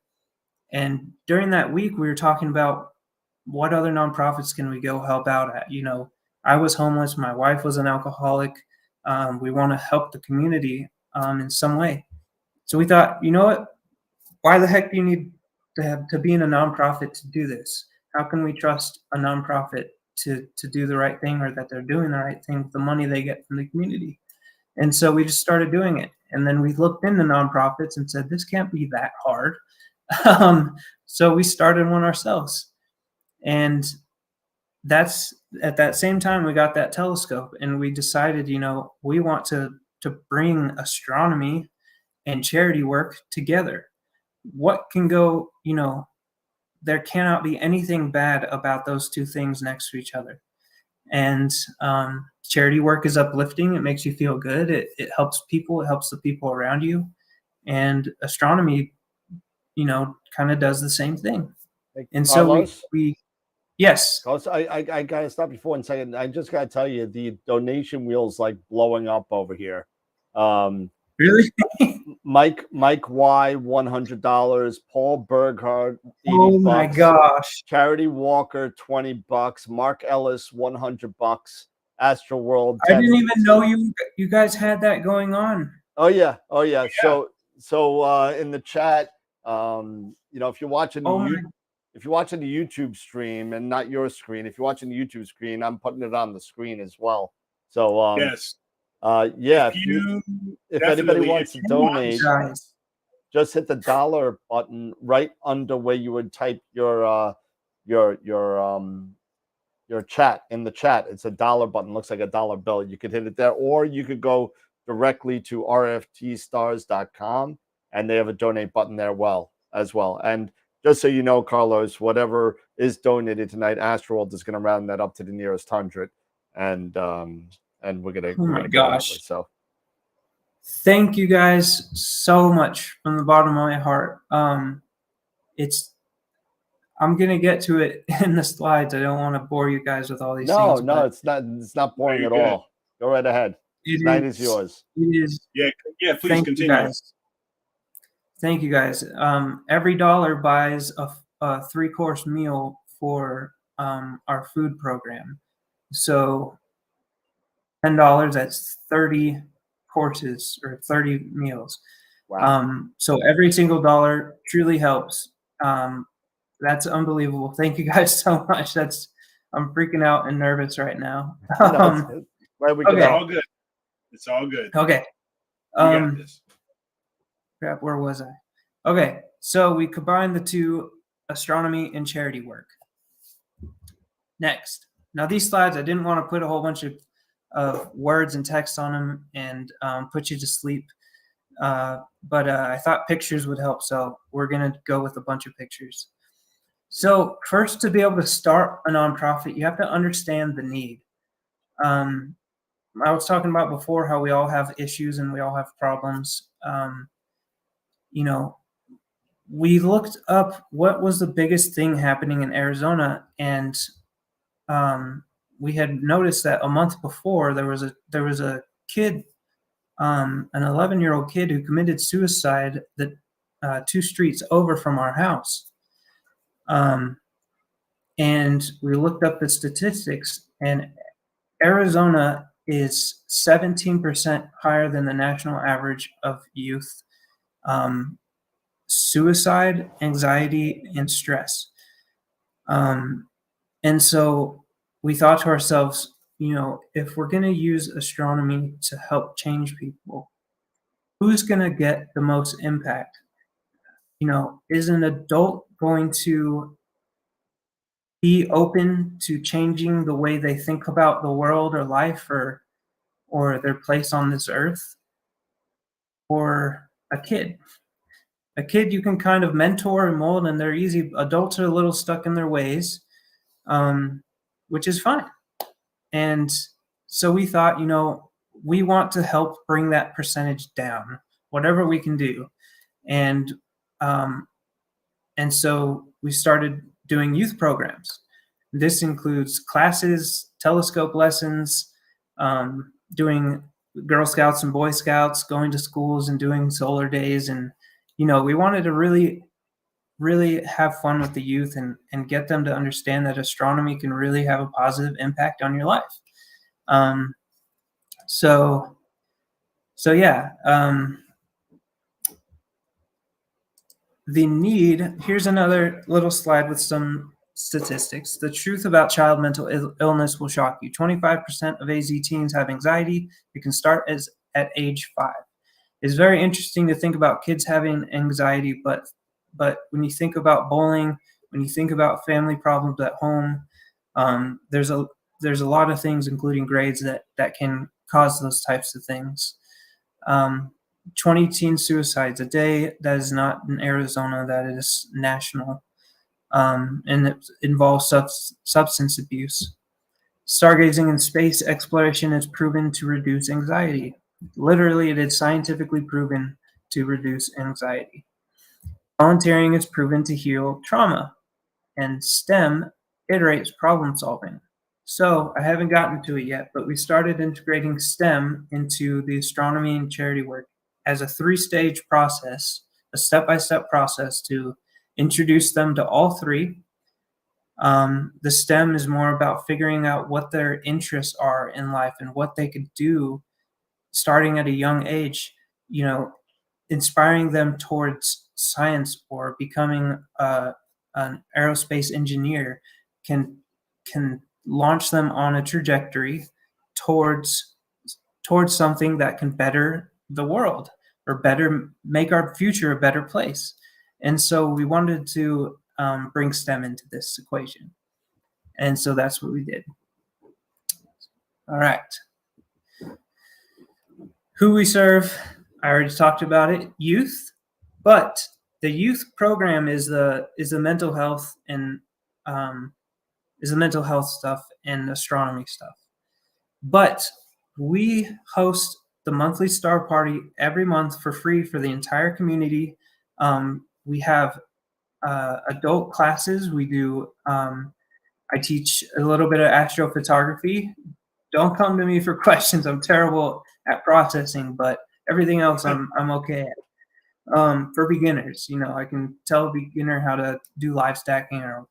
E: And during that week, we were talking about what other nonprofits can we go help out at? I was homeless. My wife was an alcoholic. We want to help the community in some way. So we thought, you know what? Why the heck do you need to be in a nonprofit to do this? How can we trust a nonprofit to do the right thing, or that they're doing the right thing with the money they get from the community? And so we just started doing it. And then we looked into nonprofits and said, this can't be that hard. So we started one ourselves. And that's at that same time we got that telescope, and we decided, we want to bring astronomy and charity work together. What can go, there cannot be anything bad about those two things next to each other. And charity work is uplifting. It makes you feel good. It helps people. It helps the people around you. And astronomy, kind of does the same thing. And
A: Carlos?
E: so we yes.
A: Carlos, I got to stop you for 1 second. I just got to tell you, the donation wheel's like blowing up over here.
E: Really?
A: Mike Y, $100. Paul Berghardt, $80.
E: Oh my gosh.
A: Charity Walker, $20. Mark Ellis, $100. AstroWorld.
E: I didn't even know you guys had that going on.
A: Oh yeah. So in the chat, if you're watching if you're watching the YouTube stream and not your screen, if you're watching the YouTube screen, I'm putting it on the screen as well. So
D: yes.
A: If anybody wants to donate, just hit the dollar button right under where you would type your chat in the chat. It's a dollar button, looks like a dollar bill. You could hit it there, or you could go directly to rftstars.com, and they have a donate button there as well. And just so you know, Carlos, whatever is donated tonight, AstroWorld is going to round that up to the nearest 100, and we're gonna.
E: Oh my gosh!
A: So,
E: thank you guys so much from the bottom of my heart. I'm gonna get to it in the slides. I don't want to bore you guys with all these things.
A: No, it's not boring at all. Go right ahead. Tonight is yours.
E: It is.
D: Yeah. Please continue.
E: Thank you guys. Every dollar buys a 3-course meal for our food program. So $10, that's 30 courses or 30 meals.
F: Wow.
E: So every single dollar truly helps. That's unbelievable. Thank you guys so much. I'm freaking out and nervous right now.
F: No, it's glad we could
E: okay.
D: It's
F: help.
D: all good. It's all good.
E: Okay.
D: You got this.
E: Crap, where was I? Okay, so we combine the two, astronomy and charity work. Next. Now these slides, I didn't want to put a whole bunch of words and text on them and put you to sleep. But I thought pictures would help, so we're going to go with a bunch of pictures. So first, to be able to start a nonprofit, you have to understand the need. I was talking about before how we all have issues and we all have problems. You know, we looked up what was the biggest thing happening in Arizona, and we had noticed that a month before there was a kid, an 11-year-old kid who committed suicide that 2 streets over from our house. And we looked up the statistics, and Arizona is 17% higher than the national average of youth suicide, anxiety, and stress. And so we thought to ourselves, if we're going to use astronomy to help change people, who's going to get the most impact? Is an adult going to be open to changing the way they think about the world or life or their place on this earth? Or a kid? A kid you can kind of mentor and mold, and they're easy. Adults are a little stuck in their ways, which is fine. And so we thought, we want to help bring that percentage down, whatever we can do. And so we started doing youth programs. This includes classes, telescope lessons, doing Girl Scouts and Boy Scouts, going to schools and doing solar days. And, we wanted to really, really have fun with the youth and get them to understand that astronomy can really have a positive impact on your life. So yeah. The need, here's another little slide with some statistics. The truth about child mental illness will shock you. 25% of AZ teens have anxiety. It can start at age 5. It's very interesting to think about kids having anxiety, but when you think about bullying, when you think about family problems at home, there's a lot of things, including grades, that can cause those types of things. 20 teen suicides a day. That is not in Arizona, that is national. And it involves substance abuse. Stargazing and space exploration is proven to reduce anxiety. Literally, it is scientifically proven to reduce anxiety. Volunteering is proven to heal trauma. And STEM iterates problem solving. So I haven't gotten to it yet, but we started integrating STEM into the astronomy and charity work as a 3-stage process, a step-by-step process to introduce them to all 3. The STEM is more about figuring out what their interests are in life and what they could do starting at a young age, inspiring them towards science or becoming an aerospace engineer can launch them on a trajectory towards something that can better the world or make our future a better place. And so we wanted to bring STEM into this equation. And so that's what we did. All right. Who we serve, I already talked about it, youth, but the youth program is the mental health and stuff and astronomy stuff. But we host the monthly star party every month for free for the entire community. We have adult classes. We do. I teach a little bit of astrophotography. Don't come to me for questions. I'm terrible at processing, but everything else I'm okay at. For beginners, I can tell a beginner how to do live stacking or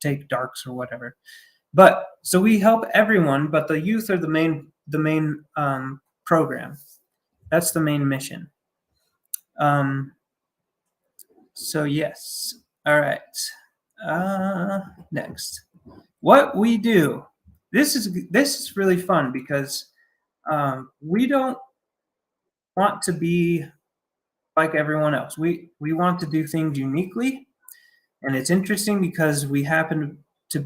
E: take darks or whatever. But so we help everyone, but the youth are the main program. That's the main mission. So yes. All right. Next, what we do. This is really fun because we don't want to be like everyone else. We want to do things uniquely, and it's interesting because we happen to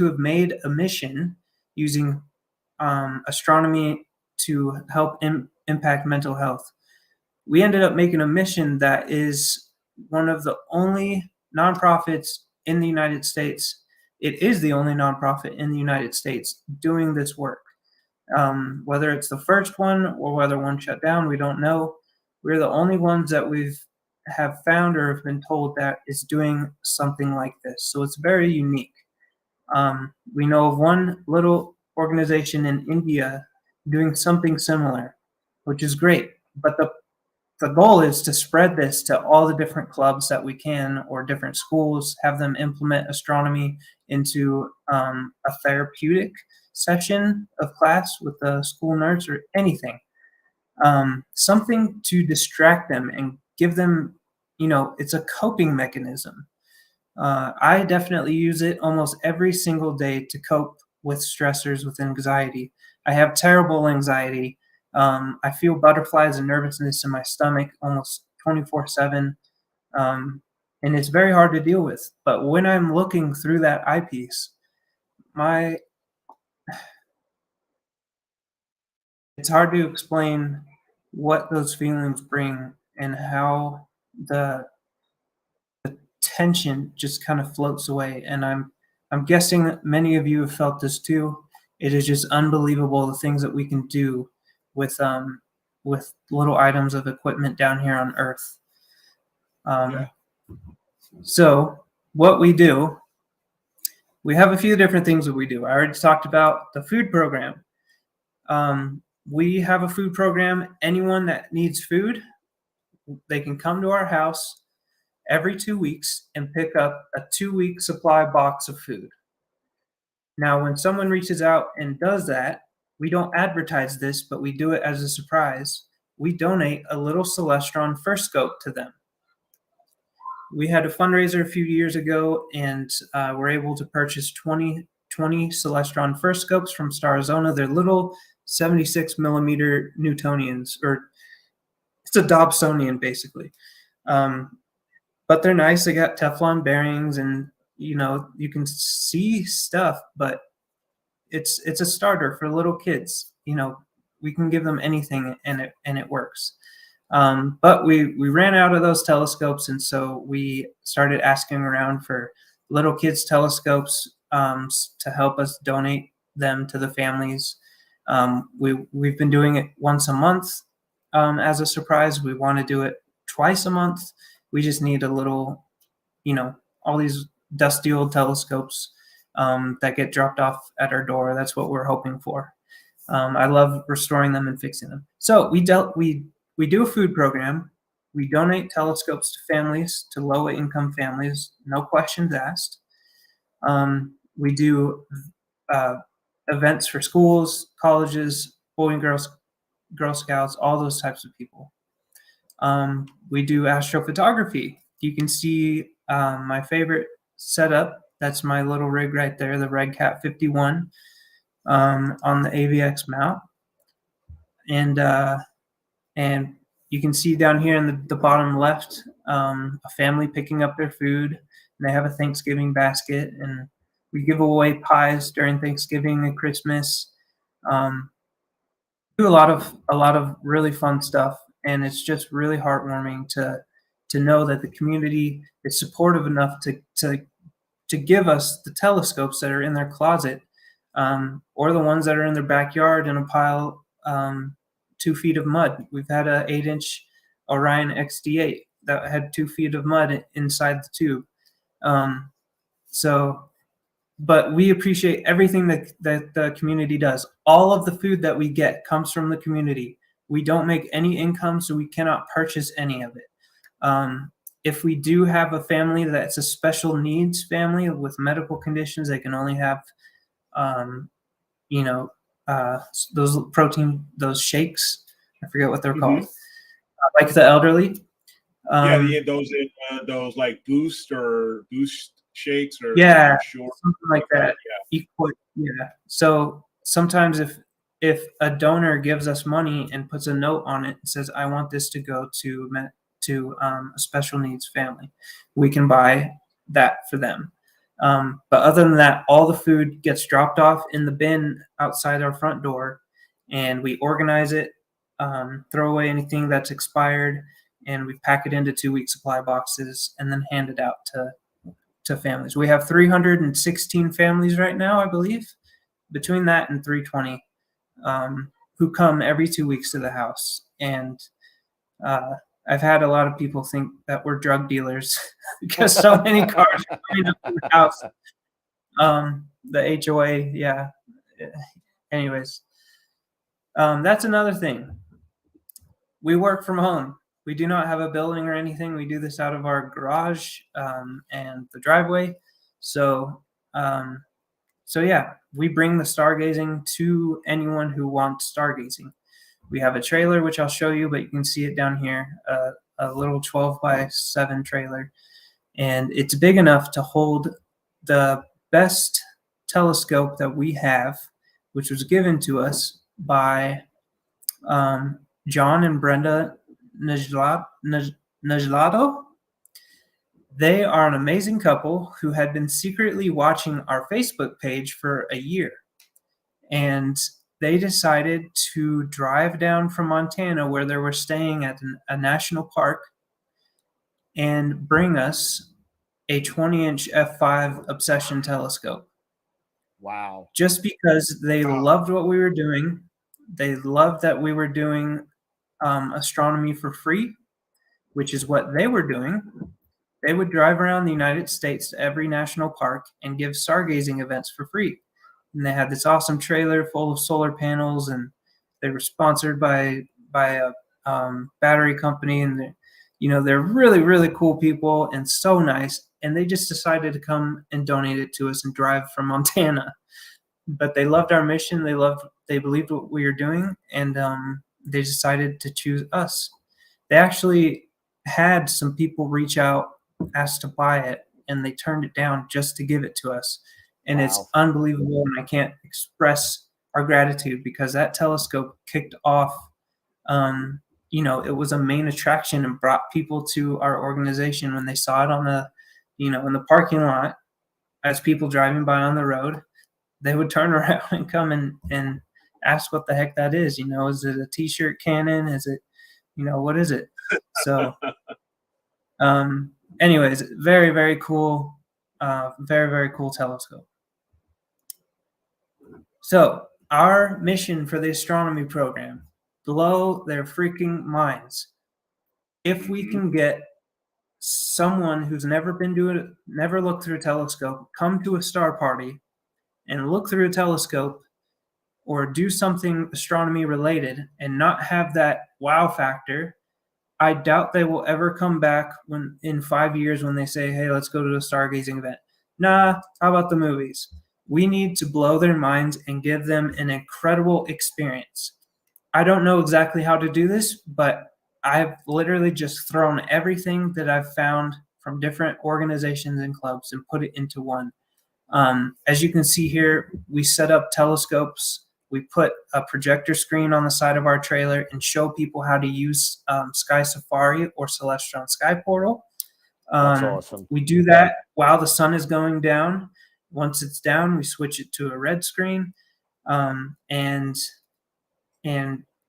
E: have made a mission using astronomy to help impact mental health. We ended up making a mission that is one of the only nonprofits in the United States. It is the only nonprofit in the United States doing this work. Whether it's the first one or whether one shut down, we don't know. We're the only ones that have found or have been told that is doing something like this. So it's very unique. We know of one little organization in India doing something similar, which is great. But the goal is to spread this to all the different clubs that we can, or different schools, have them implement astronomy into a therapeutic session of class with the school nurse or anything. Something to distract them and give them, it's a coping mechanism. I definitely use it almost every single day to cope with stressors, with anxiety. I have terrible anxiety. I feel butterflies and nervousness in my stomach almost 24/7. And it's very hard to deal with. But when I'm looking through that eyepiece, it's hard to explain what those feelings bring and how the tension just kind of floats away. And I'm guessing that many of you have felt this too. It is just unbelievable the things that we can do with little items of equipment down here on Earth. So what we do, we have a few different things that we do. I already talked about the food program. We have a food program. Anyone that needs food, they can come to our house every 2 weeks and pick up a 2-week supply box of food. Now, when someone reaches out and does that, we don't advertise this, but we do it as a surprise. We donate a little Celestron first scope to them. We had a fundraiser a few years ago, and we're able to purchase 20 Celestron first scopes from Starizona. They're little 76 millimeter Newtonians, or it's a Dobsonian basically. But they're nice. They got Teflon bearings, and you can see stuff, but it's a starter for little kids. We can give them anything, and it works. But we ran out of those telescopes, and so we started asking around for little kids telescopes to help us donate them to the families. We've been doing it once a month as a surprise. We want to do it twice a month. We just need a little, all these dusty old telescopes that get dropped off at our door. That's what we're hoping for. I love restoring them and fixing them. So we do a food program. We donate telescopes to families, to low-income families, no questions asked. We do events for schools, colleges, Boy and Girl Scouts, all those types of people. We do astrophotography. You can see my favorite setup. That's my little rig right there, the Red Cat 51 on the AVX mount. And you can see down here in the bottom left, a family picking up their food, and they have a Thanksgiving basket, and we give away pies during Thanksgiving and Christmas. Do a lot of really fun stuff, and it's just really heartwarming to know that the community is supportive enough to give us the telescopes that are in their closet, or the ones that are in their backyard in a pile 2 feet of mud. We've had a 8-inch Orion XD8 that had 2 feet of mud inside the tube. But we appreciate everything that the community does. All of the food that we get comes from the community. We don't make any income, so we cannot purchase any of it. if we do have a family that's a special needs family with medical conditions, they can only have, those shakes. I forget what they're called. Like the elderly.
D: Those like boost shakes or
E: Yeah,
D: short,
E: something like that. Yeah. So sometimes if a donor gives us money and puts a note on it and says, I want this to go to a special needs family, we can buy that for them. But other than that, all the food gets dropped off in the bin outside our front door, and we organize it, throw away anything that's expired, and we pack it into 2-week supply boxes and then hand it out to families. We have 316 families right now, I believe, between that and 320, who come every 2 weeks to the house. And I've had a lot of people think that we're drug dealers because so many cars are coming up to the house. The HOA, yeah. Anyways, that's another thing. We work from home. We do not have a building or anything. We do this out of our garage and the driveway. So yeah, we bring the stargazing to anyone who wants stargazing. We have a trailer, which I'll show you, but you can see it down here, a little 12x7 trailer. And it's big enough to hold the best telescope that we have, which was given to us by John and Brenda Najlado. They are an amazing couple who had been secretly watching our Facebook page for a year. And they decided to drive down from Montana, where they were staying at a national park, and bring us a 20-inch f5 Obsession telescope.
F: Wow.
E: Just because they loved what we were doing. They loved that we were doing astronomy for free, which is what they were doing. They would drive around the United States to every national park and give stargazing events for free. And they had this awesome trailer full of solar panels, and they were sponsored by a battery company. And they're really, really cool people and so nice. And they just decided to come and donate it to us and drive from Montana. But they loved our mission. They believed what we were doing, and they decided to choose us. They actually had some people reach out, asked to buy it, and they turned it down just to give it to us. And It's unbelievable, and I can't express our gratitude, because that telescope kicked off, it was a main attraction and brought people to our organization when they saw it on in the parking lot as people driving by on the road. They would turn around and come and ask what the heck that is. Is it a t-shirt cannon? Is it, what is it? So, anyways, very, very cool. Very, very cool telescope. So our mission for the astronomy program, blow their freaking minds. If we can get someone who's never looked through a telescope, come to a star party and look through a telescope or do something astronomy related and not have that wow factor, I doubt they will ever come back in 5 years when they say, hey, let's go to a stargazing event. Nah, how about the movies? We need to blow their minds and give them an incredible experience. I don't know exactly how to do this, but I've literally just thrown everything that I've found from different organizations and clubs and put it into one. As you can see here, we set up telescopes. We put a projector screen on the side of our trailer and show people how to use Sky Safari or Celestron Sky Portal.
F: That's awesome.
E: We do that while the sun is going down. Once it's down, we switch it to a red screen. And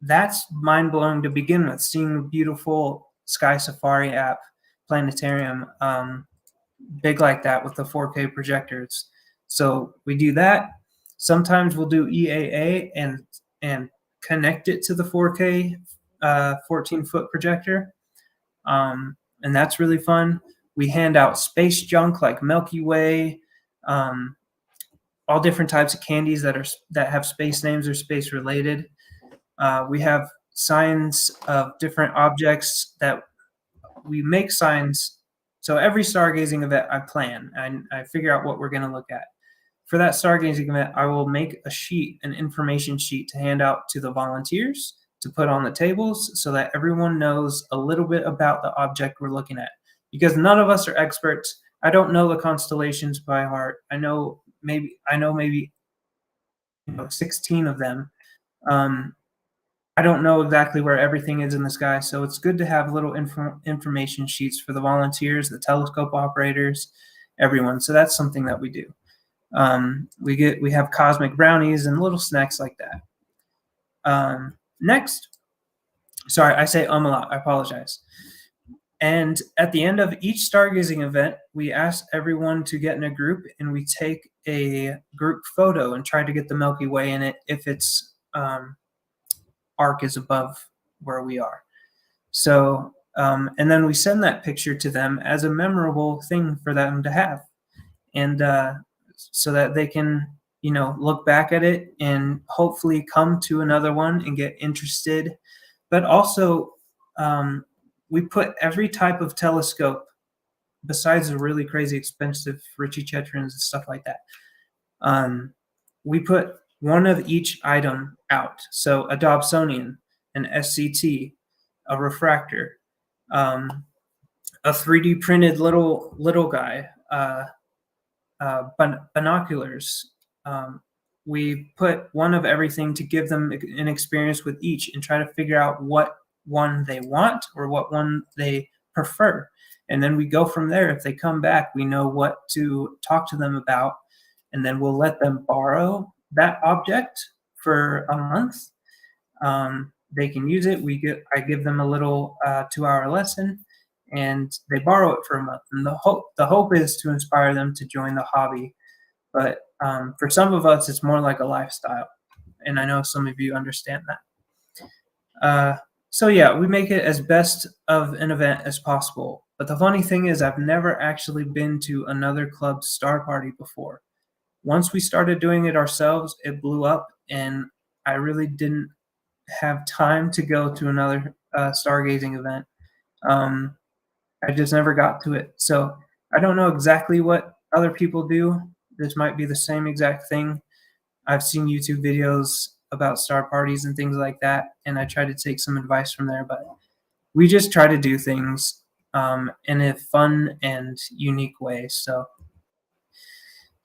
E: that's mind-blowing to begin with, seeing the beautiful Sky Safari app, planetarium, big like that with the 4K projectors. So we do that. Sometimes we'll do EAA and connect it to the 4K 14-foot projector. And that's really fun. We hand out space junk like Milky Way, all different types of candies that have space names or space related. We have signs of different objects that we make signs So every stargazing event I plan, and I figure out what we're going to look at. For that stargazing event, I will make a sheet, an information sheet to hand out to the volunteers to put on the tables so that everyone knows a little bit about the object we're looking at. Because none of us are experts. I don't know the constellations by heart. I know maybe 16 of them. I don't know exactly where everything is in the sky, so it's good to have little information sheets for the volunteers, the telescope operators, everyone. So that's something that we do. We have cosmic brownies and little snacks like that. Next, sorry, I say a lot. I apologize. And at the end of each stargazing event, we ask everyone to get in a group, and we take a group photo and try to get the Milky Way in it if its arc is above where we are. So, and then we send that picture to them as a memorable thing for them to have, and so that they can, look back at it and hopefully come to another one and get interested. But also, we put every type of telescope, besides the really crazy expensive Ritchie Chetrins and stuff like that. We put one of each item out. So a Dobsonian, an SCT, a refractor, a 3D printed little guy, binoculars. We put one of everything to give them an experience with each and try to figure out what one they want or what one they prefer. And then we go from there. If they come back, we know what to talk to them about, and then we'll let them borrow that object for a month. They can use it. I give them a little 2-hour lesson, and they borrow it for a month. And the hope is to inspire them to join the hobby. But for some of us, it's more like a lifestyle, and I know some of you understand that. So yeah, we make it as best of an event as possible. But the funny thing is, I've never actually been to another club's star party before. Once we started doing it ourselves, it blew up, and I really didn't have time to go to another stargazing event. I just never got to it. So I don't know exactly what other people do. This might be the same exact thing. I've seen YouTube videos about star parties and things like that, and I try to take some advice from there, but we just try to do things in a fun and unique way. So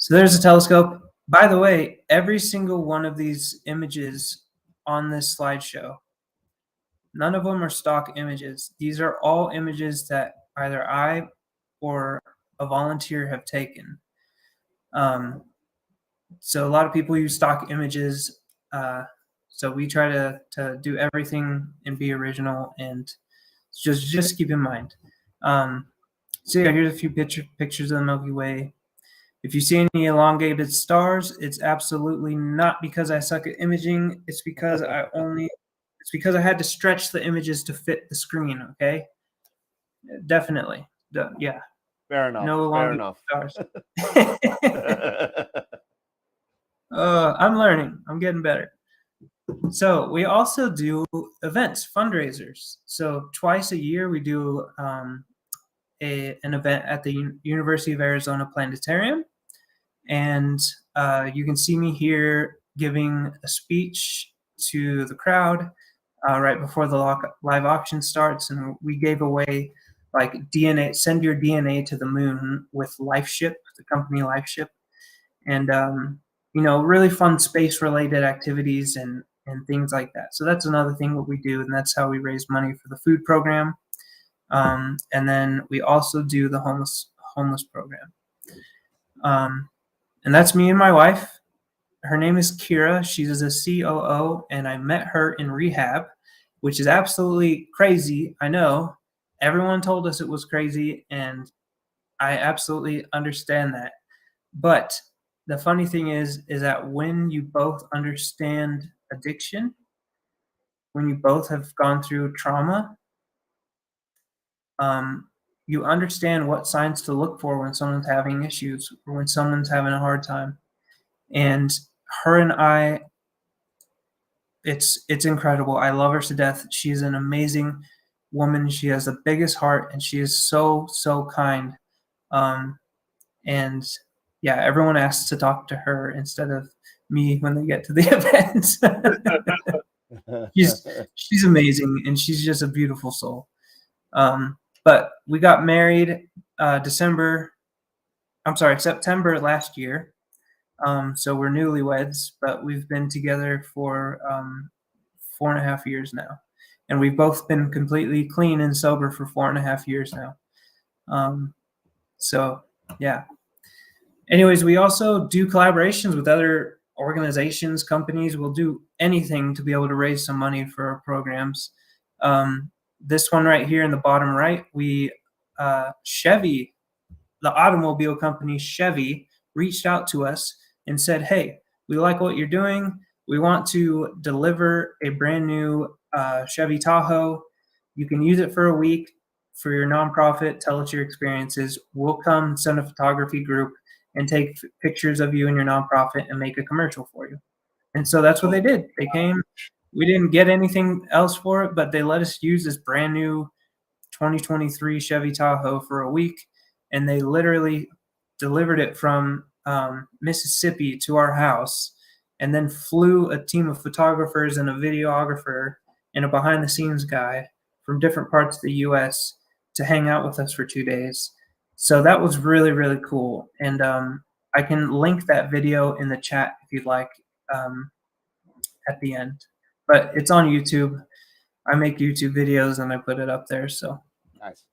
E: there's a telescope. By the way, every single one of these images on this slideshow, none of them are stock images. These are all images that either I or a volunteer have taken. So a lot of people use stock images. So we try to do everything and be original, and just keep in mind. So yeah, here's a few pictures of the Milky Way. If you see any elongated stars, it's absolutely not because I suck at imaging. It's because I had to stretch the images to fit the screen. Okay, definitely. Yeah.
F: Fair enough.
E: No
F: Fair
E: elongated
F: enough.
E: stars. I'm learning. I'm getting better. So we also do events, fundraisers. So twice a year we do an event at the University of Arizona Planetarium. And you can see me here giving a speech to the crowd right before the live auction starts. And we gave away like DNA, send your DNA to the moon with LifeShip, the company LifeShip. And, really fun space-related activities and things like that. So that's another thing that we do, and that's how we raise money for the food program. And then we also do the homeless program. And that's me and my wife. Her name is Kira. She's a COO, and I met her in rehab, which is absolutely crazy. I know. Everyone told us it was crazy, and I absolutely understand that. But the funny thing is that when you both understand addiction, when you both have gone through trauma, you understand what signs to look for when someone's having issues or when someone's having a hard time. And her and I, it's incredible. I love her to death. She's an amazing woman. She has the biggest heart, and she is so, so kind. And yeah, everyone asks to talk to her instead of me when they get to the event. She's amazing, and she's just a beautiful soul. But we got married September last year. So we're newlyweds, but we've been together for 4.5 years now. And we've both been completely clean and sober for 4.5 years now. So yeah. Anyways, we also do collaborations with other organizations, companies. We'll do anything to be able to raise some money for our programs. This one right here in the bottom right, Chevy, the automobile company Chevy, reached out to us and said, hey, we like what you're doing. We want to deliver a brand new Chevy Tahoe. You can use it for a week for your nonprofit. Tell us your experiences. We'll come send a photography group and take pictures of you and your nonprofit and make a commercial for you. And so that's what they did. They came. We didn't get anything else for it, but they let us use this brand new 2023 Chevy Tahoe for a week. And they literally delivered it from Mississippi to our house, and then flew a team of photographers and a videographer and a behind-the-scenes guy from different parts of the U.S. to hang out with us for 2 days. So that was really, really cool. And I can link that video in the chat if you'd like at the end. But it's on YouTube. I make YouTube videos and I put it up there. So
F: Nice.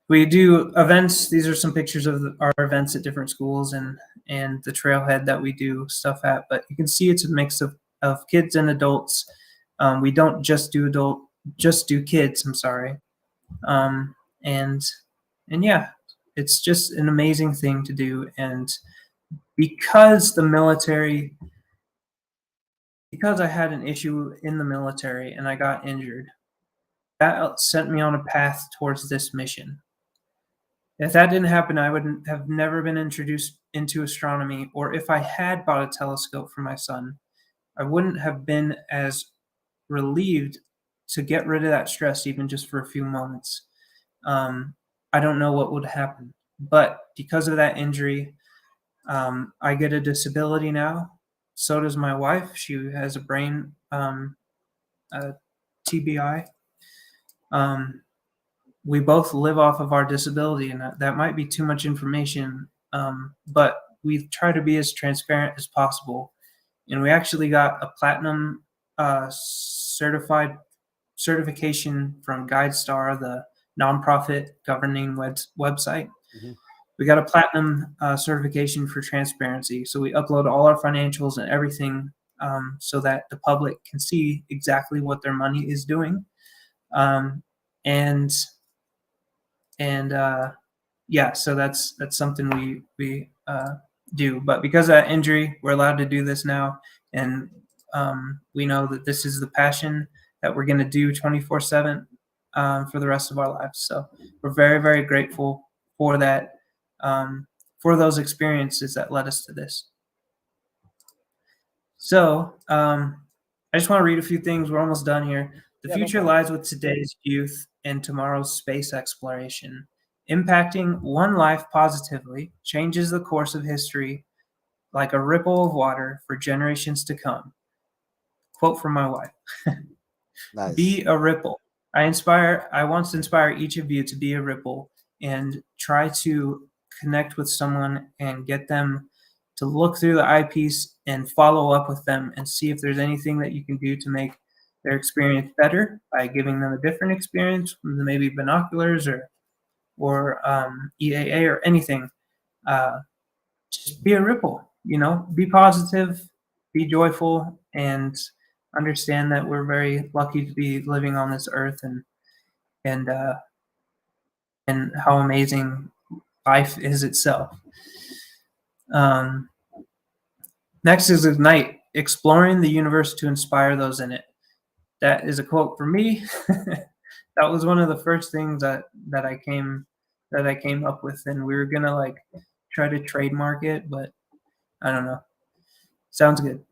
E: We do events. These are some pictures of our events at different schools and the trailhead that we do stuff at. But you can see it's a mix of kids and adults. We don't just do kids. I'm sorry. And yeah, it's just an amazing thing to do. And because I had an issue in the military and I got injured, that sent me on a path towards this mission. If that didn't happen, I would have never been introduced into astronomy, or if I had bought a telescope for my son, I wouldn't have been as relieved to get rid of that stress even just for a few moments. I don't know what would happen, but because of that injury, I get a disability now. So does my wife. She has a brain TBI. We both live off of our disability, and that might be too much information, but we try to be as transparent as possible. And we actually got a platinum certification from GuideStar, the nonprofit governing website. Mm-hmm. We got a platinum certification for transparency. So we upload all our financials and everything so that the public can see exactly what their money is doing. Yeah, so that's something we do. But because of that injury, we're allowed to do this now, and we know that this is the passion that we're going to do 24/7 for the rest of our lives. So we're very, very grateful for that, for those experiences that led us to this. So I just want to read a few things. We're almost done here. The future lies with today's youth and tomorrow's space exploration. Impacting one life positively changes the course of history like a ripple of water for generations to come. Quote from my wife. Nice. Be a ripple. I want to inspire each of you to be a ripple and try to connect with someone and get them to look through the eyepiece and follow up with them and see if there's anything that you can do to make their experience better by giving them a different experience, maybe binoculars or EAA or anything. Just be a ripple, be positive, be joyful, and understand that we're very lucky to be living on this earth and how amazing life is itself. Next is Ignite, exploring the universe to inspire those in it. That is a quote from me. That was one of the first things that I came up with, and we were gonna try to trademark it, but I don't know. Sounds good.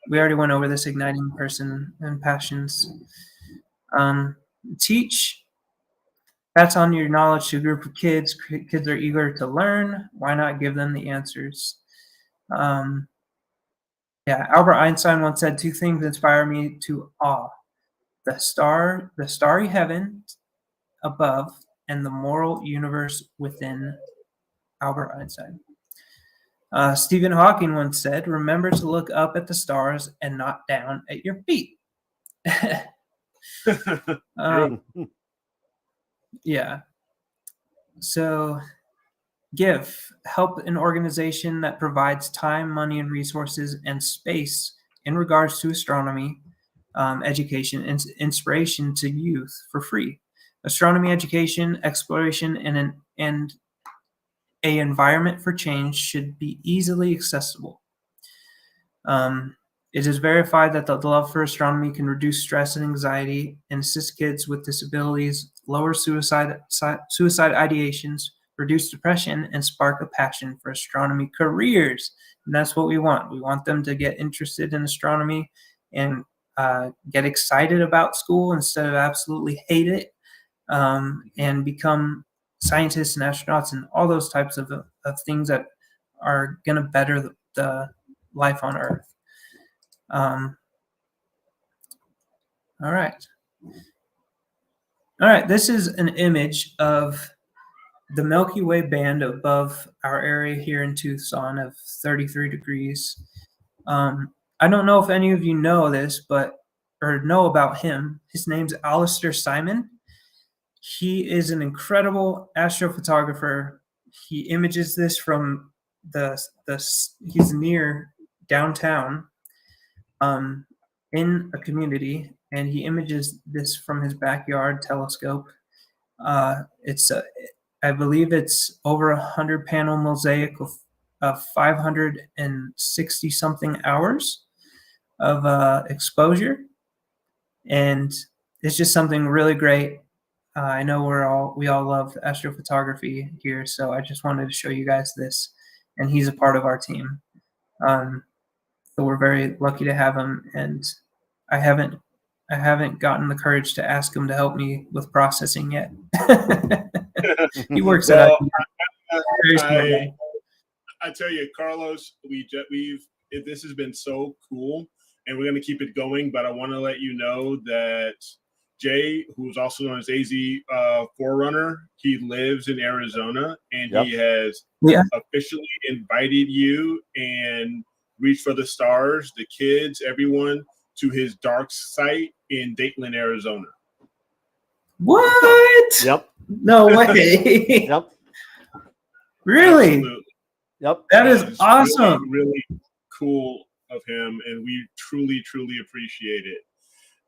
E: we already went over this, igniting person and passions. Teach. Pass on your knowledge to a group of kids. Kids are eager to learn. Why not give them the answers? Albert Einstein once said, 2 things inspire me to awe: the starry heaven above, and the moral universe within. Albert Einstein. Stephen Hawking once said, remember to look up at the stars and not down at your feet. Yeah. So help an organization that provides time, money, and resources and space in regards to astronomy, education, and inspiration to youth for free. Astronomy education, exploration, and an environment for change should be easily accessible. It is verified that the love for astronomy can reduce stress and anxiety and assist kids with disabilities, lower suicide ideations, reduce depression, and spark a passion for astronomy careers. And that's what we want. We want them to get interested in astronomy and get excited about school instead of absolutely hate it, and become scientists and astronauts and all those types of things that are going to better the life on Earth. All right. This is an image of the Milky Way band above our area here in Tucson of 33 degrees. I don't know if any of you know this, or know about him. His name's Alistair Simon. He is an incredible astrophotographer. He images this from he's near downtown, in a community, and he images this from his backyard telescope. I believe it's over 100-panel mosaic of 560 something hours of exposure, and it's just something really great. I know we all love astrophotography here, so I just wanted to show you guys this, and he's a part of our team. So we're very lucky to have him, and I haven't gotten the courage to ask him to help me with processing yet. He works at
D: I tell you, Carlos, this has been so cool, and we're going to keep it going. But I want to let you know that Jay, who's also known as AZ Forerunner, he lives in Arizona, and he has officially invited you and Reach for the Stars, the kids, everyone, to his dark site in Dayton, Arizona.
E: What?
F: Yep.
E: No way.
F: Yep.
E: Really?
D: Absolutely.
F: Yep.
E: That is awesome.
D: Really, really cool of him, and we truly, truly appreciate it.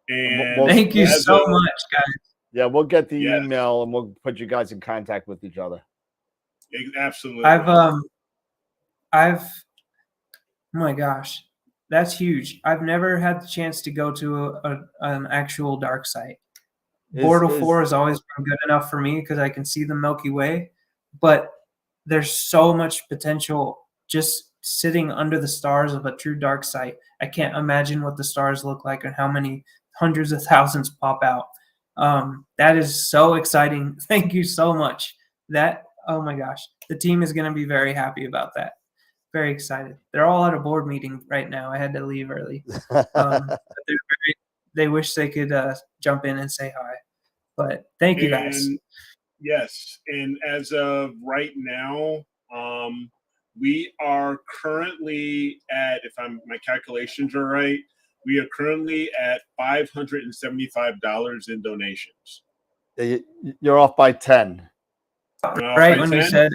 D: And
E: thank you so much, guys.
F: Yeah, we'll get the email and we'll put you guys in contact with each other.
D: Absolutely.
E: Oh my gosh, that's huge. I've never had the chance to go to an actual dark site. Bortle 4 has always been good enough for me because I can see the Milky Way, but there's so much potential just sitting under the stars of a true dark site. I can't imagine what the stars look like and how many hundreds of thousands pop out. That is so exciting. Thank you so much. Oh my gosh, the team is going to be very happy about that. Very excited. They're all at a board meeting right now. I had to leave early. They wish they could jump in and say hi. But thank you guys.
D: Yes, and as of right now, we are currently at, my calculations are right, we are currently at $575 in donations.
F: You're off by 10.
E: Right when 10? You said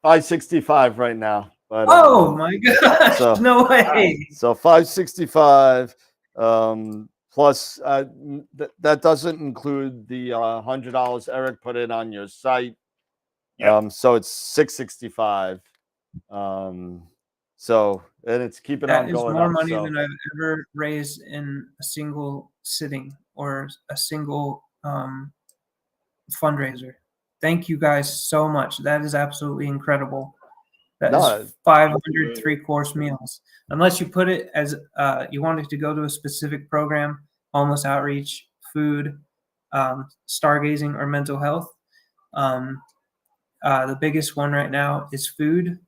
F: 565 right now. But,
E: oh my gosh! So, no way.
F: So 565 plus that doesn't include the $100 Eric put in on your site. Yep. So it's 665. So and it's keeping on going.
E: That is more money than I've ever raised in a single sitting or a single fundraiser. Thank you guys so much. That is absolutely incredible. That
F: No,
E: is 500 3-course meals. Unless you put it as you want it to go to a specific program, homeless outreach, food, stargazing, or mental health. The biggest one right now is food.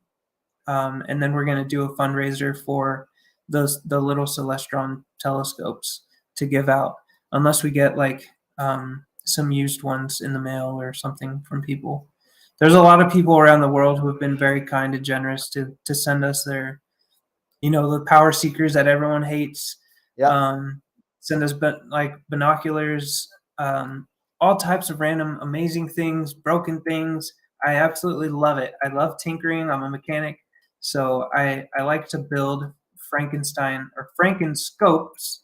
E: And then we're going to do a fundraiser for the little Celestron telescopes to give out, unless we get like some used ones in the mail or something from people. There's a lot of people around the world who have been very kind and generous to send us their, the power seekers that everyone hates.
F: yeah,
E: Send us like binoculars, all types of random amazing things, broken things. I absolutely love it. I love tinkering. I'm a mechanic. So I like to build Frankenstein or Frankenscopes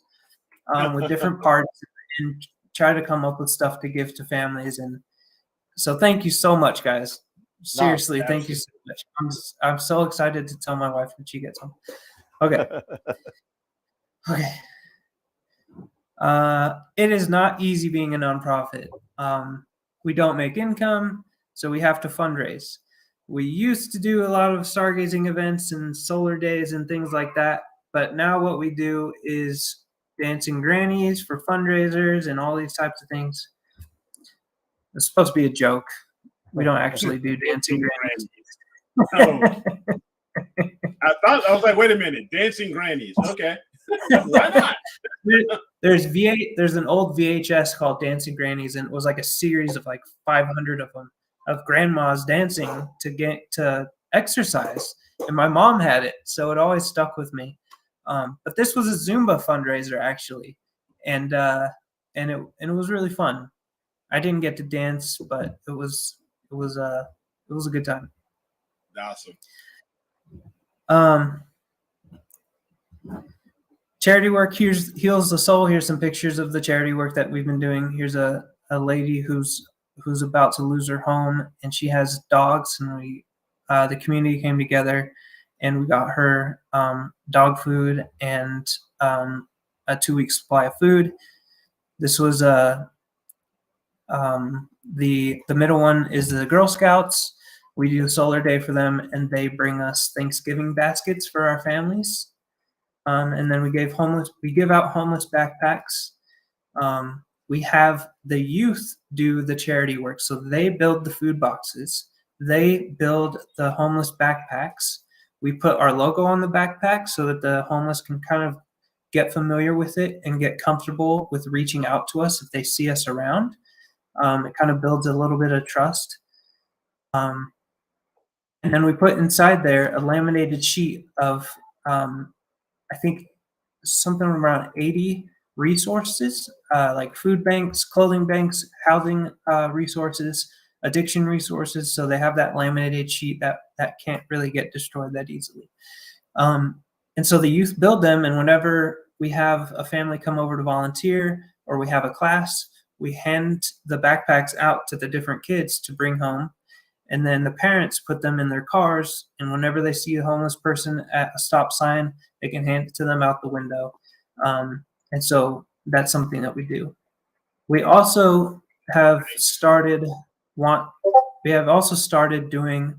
E: with different parts and try to come up with stuff to give to families. And so thank you so much, guys. Seriously, thank you so much. I'm so excited to tell my wife when she gets home. Okay. Okay. It is not easy being a nonprofit. We don't make income, so we have to fundraise. We used to do a lot of stargazing events and solar days and things like that, but now what we do is dancing grannies for fundraisers and all these types of things. It's supposed to be a joke. We don't actually do dancing grannies.
D: Oh. I was like, wait a minute, dancing grannies. Okay. Why not?
E: There's an old VHS called Dancing Grannies, and it was like a series of like 500 of them of grandmas dancing to exercise. And my mom had it, so it always stuck with me. But this was a Zumba fundraiser actually, and it was really fun. I didn't get to dance, but it was a good time.
D: Awesome.
E: Charity work heals the soul. Here's some pictures of the charity work that we've been doing. Here's a lady who's about to lose her home, and she has dogs, and the community came together and we got her dog food and a 2-week supply of food. This was the middle one is the Girl Scouts. We do a solar day for them, and they bring us Thanksgiving baskets for our families. And then we give out homeless backpacks. We have the youth do the charity work. So they build the food boxes. They build the homeless backpacks. We put our logo on the backpack so that the homeless can kind of get familiar with it and get comfortable with reaching out to us if they see us around. It kind of builds a little bit of trust. And then we put inside there a laminated sheet of, I think, something around 80 resources, like food banks, clothing banks, housing resources, addiction resources. So they have that laminated sheet that can't really get destroyed that easily. And so the youth build them, and whenever we have a family come over to volunteer or we have a class, we hand the backpacks out to the different kids to bring home. And then the parents put them in their cars, and whenever they see a homeless person at a stop sign, they can hand it to them out the window. And so that's something that we do. We also have started doing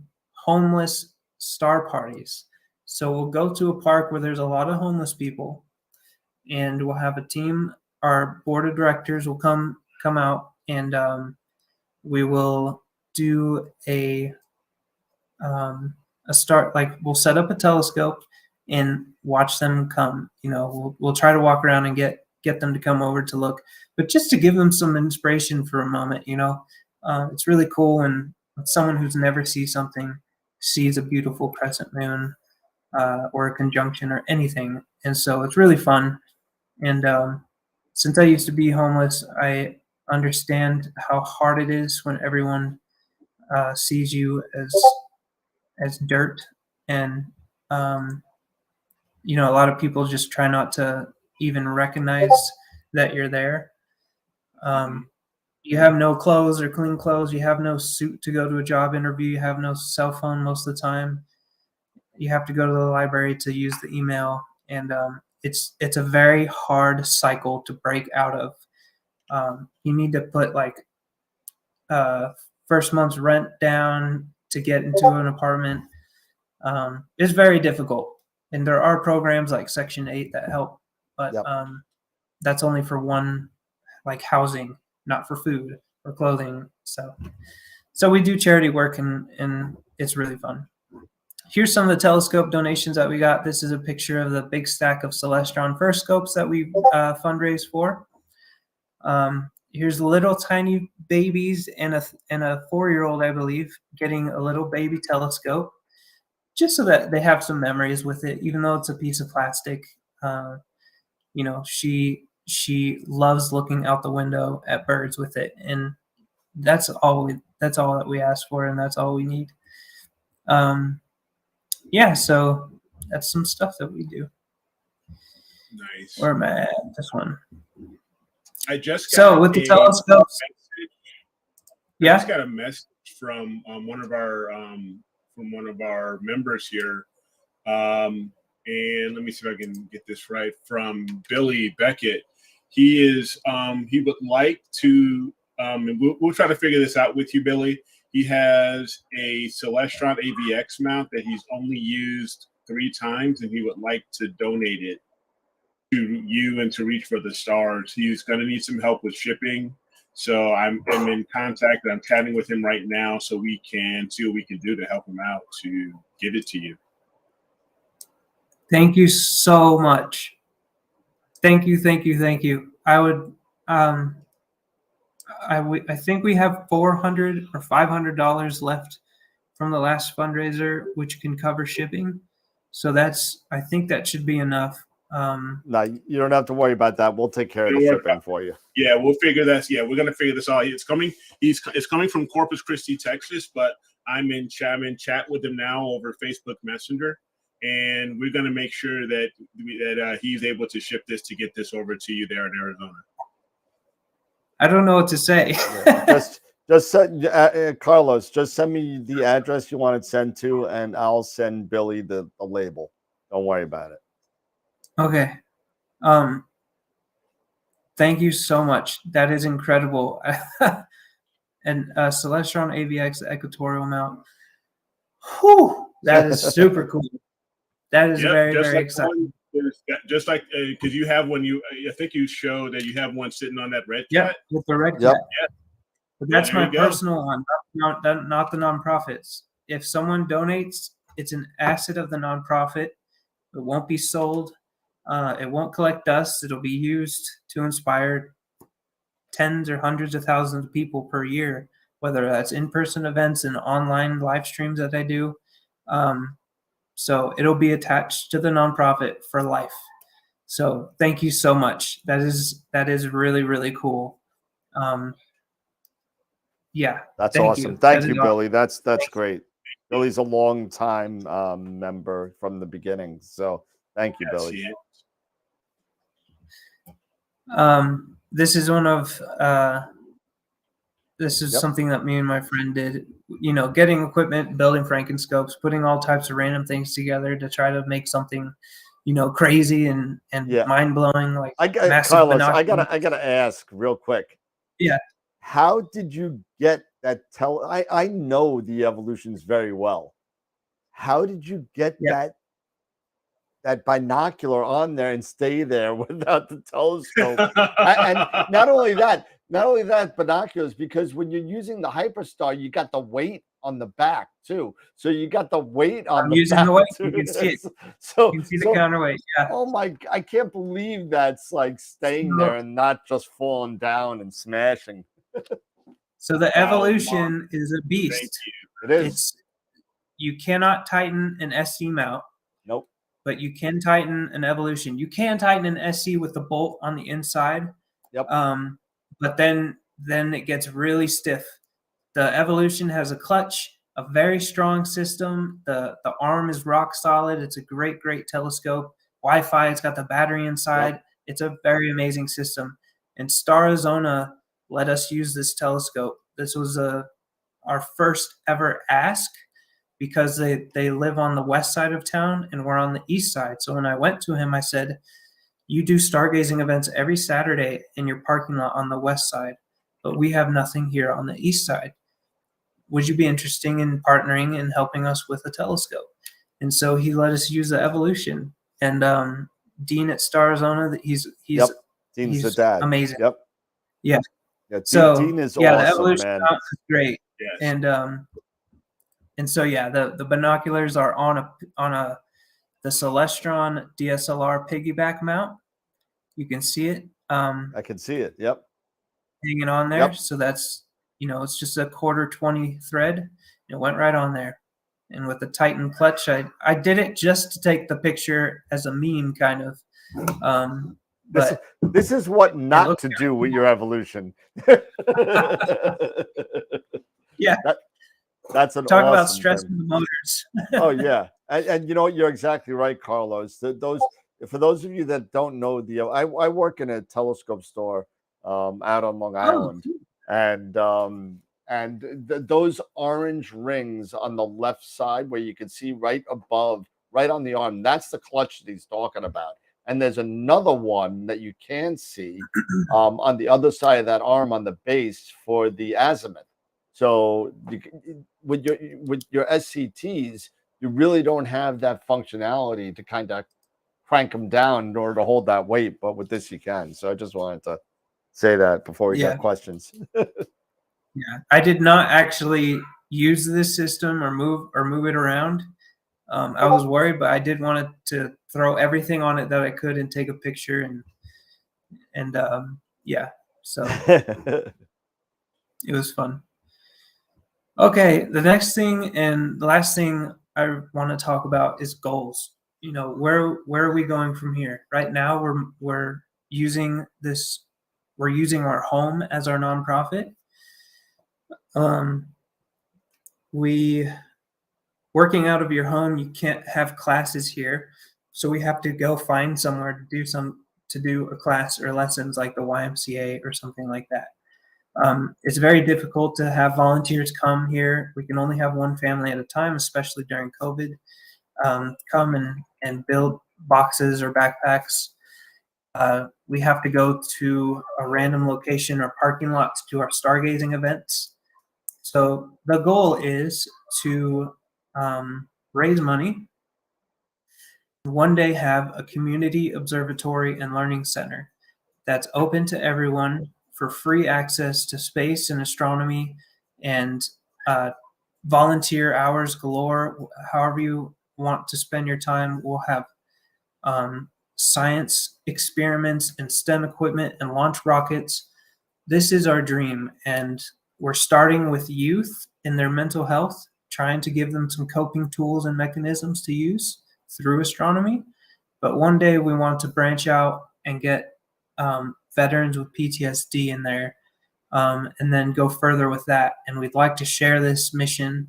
E: homeless star parties. So we'll go to a park where there's a lot of homeless people, and we'll have a team. Our board of directors will come out, and we will do a start, like we'll set up a telescope and watch them come. We'll try to walk around and get them to come over to look, but just to give them some inspiration for a moment. It's really cool when someone who's never seen something sees a beautiful crescent moon or a conjunction or anything. And so it's really fun. And since I used to be homeless, I understand how hard it is when everyone sees you as dirt, and a lot of people just try not to even recognize that you're there. You have no clothes or clean clothes. You have no suit to go to a job interview. You have no cell phone most of the time. You have to go to the library to use the email, and it's a very hard cycle to break out of. You need to put like first month's rent down to get into an apartment. It's very difficult. And there are programs like Section 8 that help, but
F: Yep.
E: that's only for one, like housing, not for food or clothing. So we do charity work, and it's really fun. Here's some of the telescope donations that we got. This is a picture of the big stack of Celestron first scopes that we fundraised for. Here's little tiny babies and a 4-year-old, I believe, getting a little baby telescope, just so that they have some memories with it, even though it's a piece of plastic. You know, she loves looking out the window at birds with it, and that's all that we ask for, and that's all we need. Yeah, so that's some stuff that we do.
D: Nice.
E: Where am I at? This one.
D: I just got
E: So with the telescopes,
D: I just got a message from one of our members here, and let me see if I can get this right. From Billy Beckett, he would like to, and we'll try to figure this out with you, Billy. He has a Celestron AVX mount that he's only used 3 times, and he would like to donate it to you and to Reach for the Stars. He's going to need some help with shipping. So I'm in contact. I'm chatting with him right now so we can see what we can do to help him out to get it to you.
E: Thank you so much. Thank you. I would, I think we have $400 or $500 left from the last fundraiser, which can cover shipping. So I think that should be enough.
F: No, you don't have to worry about that. We'll take care of the shipping for you.
D: Yeah, we'll figure this. Yeah, we're gonna figure this out. It's coming. It's coming from Corpus Christi, Texas, but I'm in chat with him now over Facebook Messenger, and we're gonna make sure that he's able to ship this to get this over to you there in Arizona.
E: I don't know what to say.
F: Just send, Carlos, just send me the address you want it sent to, and I'll send Billy the label. Don't worry about it.
E: Okay. Thank you so much. That is incredible. And Celestron AVX equatorial mount. Whew, that is super cool. That is very exciting.
D: Just like because you have one, I think you showed that you have one sitting on that red cat.
E: Yeah, with the red cat.
D: Yeah.
E: But that's my personal one, not the nonprofits. If someone donates, it's an asset of the nonprofit. It won't be sold. It won't collect dust. It'll be used to inspire tens or hundreds of thousands of people per year, whether that's in-person events and online live streams that I do. So it'll be attached to the nonprofit for life. So thank you so much. That is really, really cool. Yeah.
F: That's awesome. Thank you, Billy. That's great. Billy's a long time member from the beginning. So thank you, Billy.
E: This is one of this is something that me and my friend did, you know, getting equipment, building Frankenscopes, putting all types of random things together to try to make something, you know, crazy and mind blowing. Like
F: Carlos, I gotta ask real quick.
E: Yeah.
F: How did you get that I know the evolutions very well. How did you get that binocular on there and stay there without the telescope? And not only that, binoculars, because when you're using the Hyperstar, you got the weight on the back too. So you got the weight on the back.
E: The weight,
F: too.
E: you can see it.
F: So
E: you can see the counterweight. Yeah.
F: Oh my! I can't believe that's like staying there and not just falling down and smashing.
E: So the evolution is a beast.
F: It is.
E: You cannot tighten an SC mount.
F: Nope.
E: But you can tighten an evolution. You can tighten an SC with the bolt on the inside.
F: Yep.
E: But then it gets really stiff. The evolution has a clutch, a very strong system. The arm is rock solid. It's a great telescope. Wi-Fi. It's got the battery inside. Yep. It's a very amazing system. And Starizona let us use this telescope. This was our first ever ask, because they live on the west side of town and we're on the east side. So when I went to him, I said, you do stargazing events every Saturday in your parking lot on the west side, but we have nothing here on the east side. Would you be interested in partnering and helping us with a telescope? And so he let us use the evolution. And Dean at Star Arizona, he's
F: Yep. Dean's the dad.
E: amazing.
F: Yep.
E: Yeah.
F: Yeah.
E: So
F: Dean is
E: yeah, the
F: awesome,
E: evolution
F: man.
E: mount is great.
D: Yes.
E: And so yeah, the binoculars are on the Celestron DSLR piggyback mount. You can see it.
F: I can see it. Yep.
E: Hanging on there.
F: Yep.
E: So that's, it's just a 1/4 thread. It went right on there. And with the Titan clutch, I did it just to take the picture as a meme, kind of. But
F: this is what not to do with your evolution.
E: Yeah.
F: That's an
E: talk
F: awesome
E: about stressing
F: thing.
E: the motors.
F: Oh yeah, and you know what? You're exactly right, Carlos. For those of you that don't know, I work in a telescope store out on Long Island, and those orange rings on the left side where you can see right above, right on the arm, that's the clutch that he's talking about. And there's another one that you can see on the other side of that arm on the base for the azimuth. So with your SCTs, you really don't have that functionality to kind of crank them down in order to hold that weight. But with this, you can. So I just wanted to say that before we got questions.
E: Yeah, I did not actually use this system or move it around. I was worried, but I did want to throw everything on it that I could and take a picture and yeah. So it was fun. Okay, the next thing and the last thing I want to talk about is goals. Where are we going from here? Right now, we're using our home as our nonprofit. Working out of your home, you can't have classes here, so we have to go find somewhere to do a class or lessons like the YMCA or something like that. It's very difficult to have volunteers come here. We can only have one family at a time, especially during COVID. Come and build boxes or backpacks. We have to go to a random location or parking lot to do our stargazing events. So the goal is to raise money, one day have a community observatory and learning center that's open to everyone for free access to space and astronomy and volunteer hours galore. However you want to spend your time, we'll have science experiments and STEM equipment and launch rockets. This is our dream, and we're starting with youth in their mental health, trying to give them some coping tools and mechanisms to use through astronomy. But one day we want to branch out and get veterans with PTSD in there, and then go further with that. And we'd like to share this mission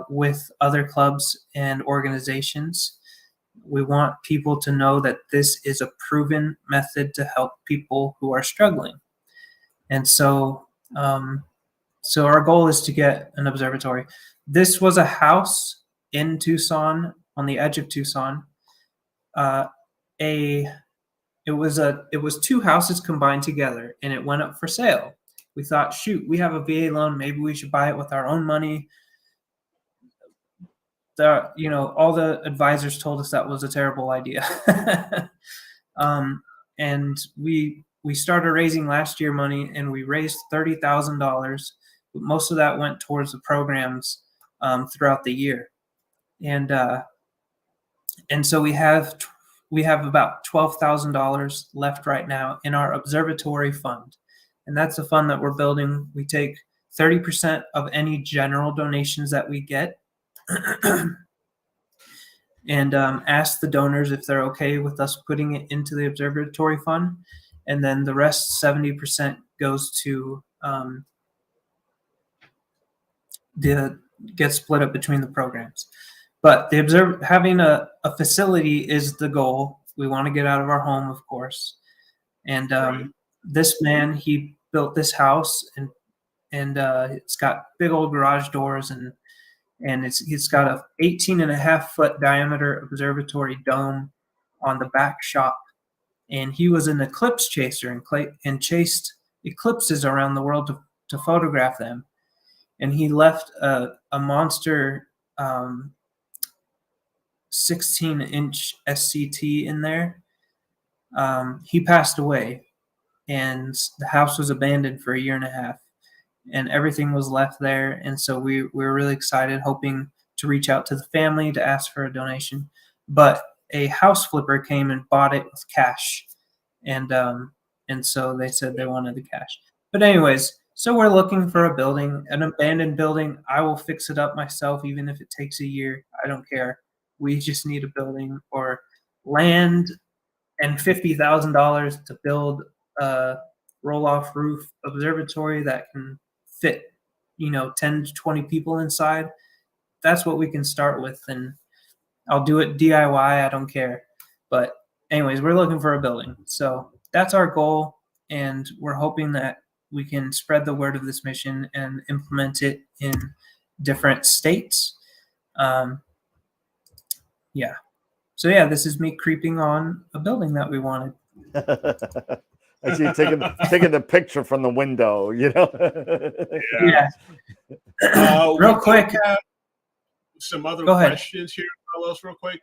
E: with other clubs and organizations. We want people to know that this is a proven method to help people who are struggling. And so our goal is to get an observatory. This was a house in Tucson, on the edge of Tucson. It was two houses combined together, and it went up for sale. We thought, shoot, we have a VA loan. Maybe we should buy it with our own money. All the advisors told us that was a terrible idea. And we started raising last year money, and we raised $30,000. Most of that went towards the programs throughout the year, and so we have about $12,000 left right now in our observatory fund, and that's a fund that we're building. We take 30% of any general donations that we get, and ask the donors if they're okay with us putting it into the observatory fund, and then the rest 70% goes to gets split up between the programs. But having a facility is the goal. We want to get out of our home, of course. And this man, he built this house, and it's got big old garage doors, and it's got a 18.5-foot diameter observatory dome on the back shop. And he was an eclipse chaser and chased eclipses around the world to photograph them. And he left a monster 16-inch SCT in there. He passed away, and the house was abandoned for a year and a half, and everything was left there. And so we were really excited, hoping to reach out to the family to ask for a donation. But a house flipper came and bought it with cash, and so they said they wanted the cash. But anyways, so we're looking for a building, an abandoned building. I will fix it up myself, even if it takes a year. I don't care. We just need a building or land and $50,000 to build a roll-off roof observatory that can fit, 10 to 20 people inside. That's what we can start with, and I'll do it DIY. I don't care. But anyways, we're looking for a building. So that's our goal, and we're hoping that we can spread the word of this mission and implement it in different states. Yeah. So yeah, this is me creeping on a building that we wanted.
F: I see you taking the picture from the window,
E: Yeah. Real quick.
D: Some other
E: Go ahead.
D: questions here, Carlos, real quick.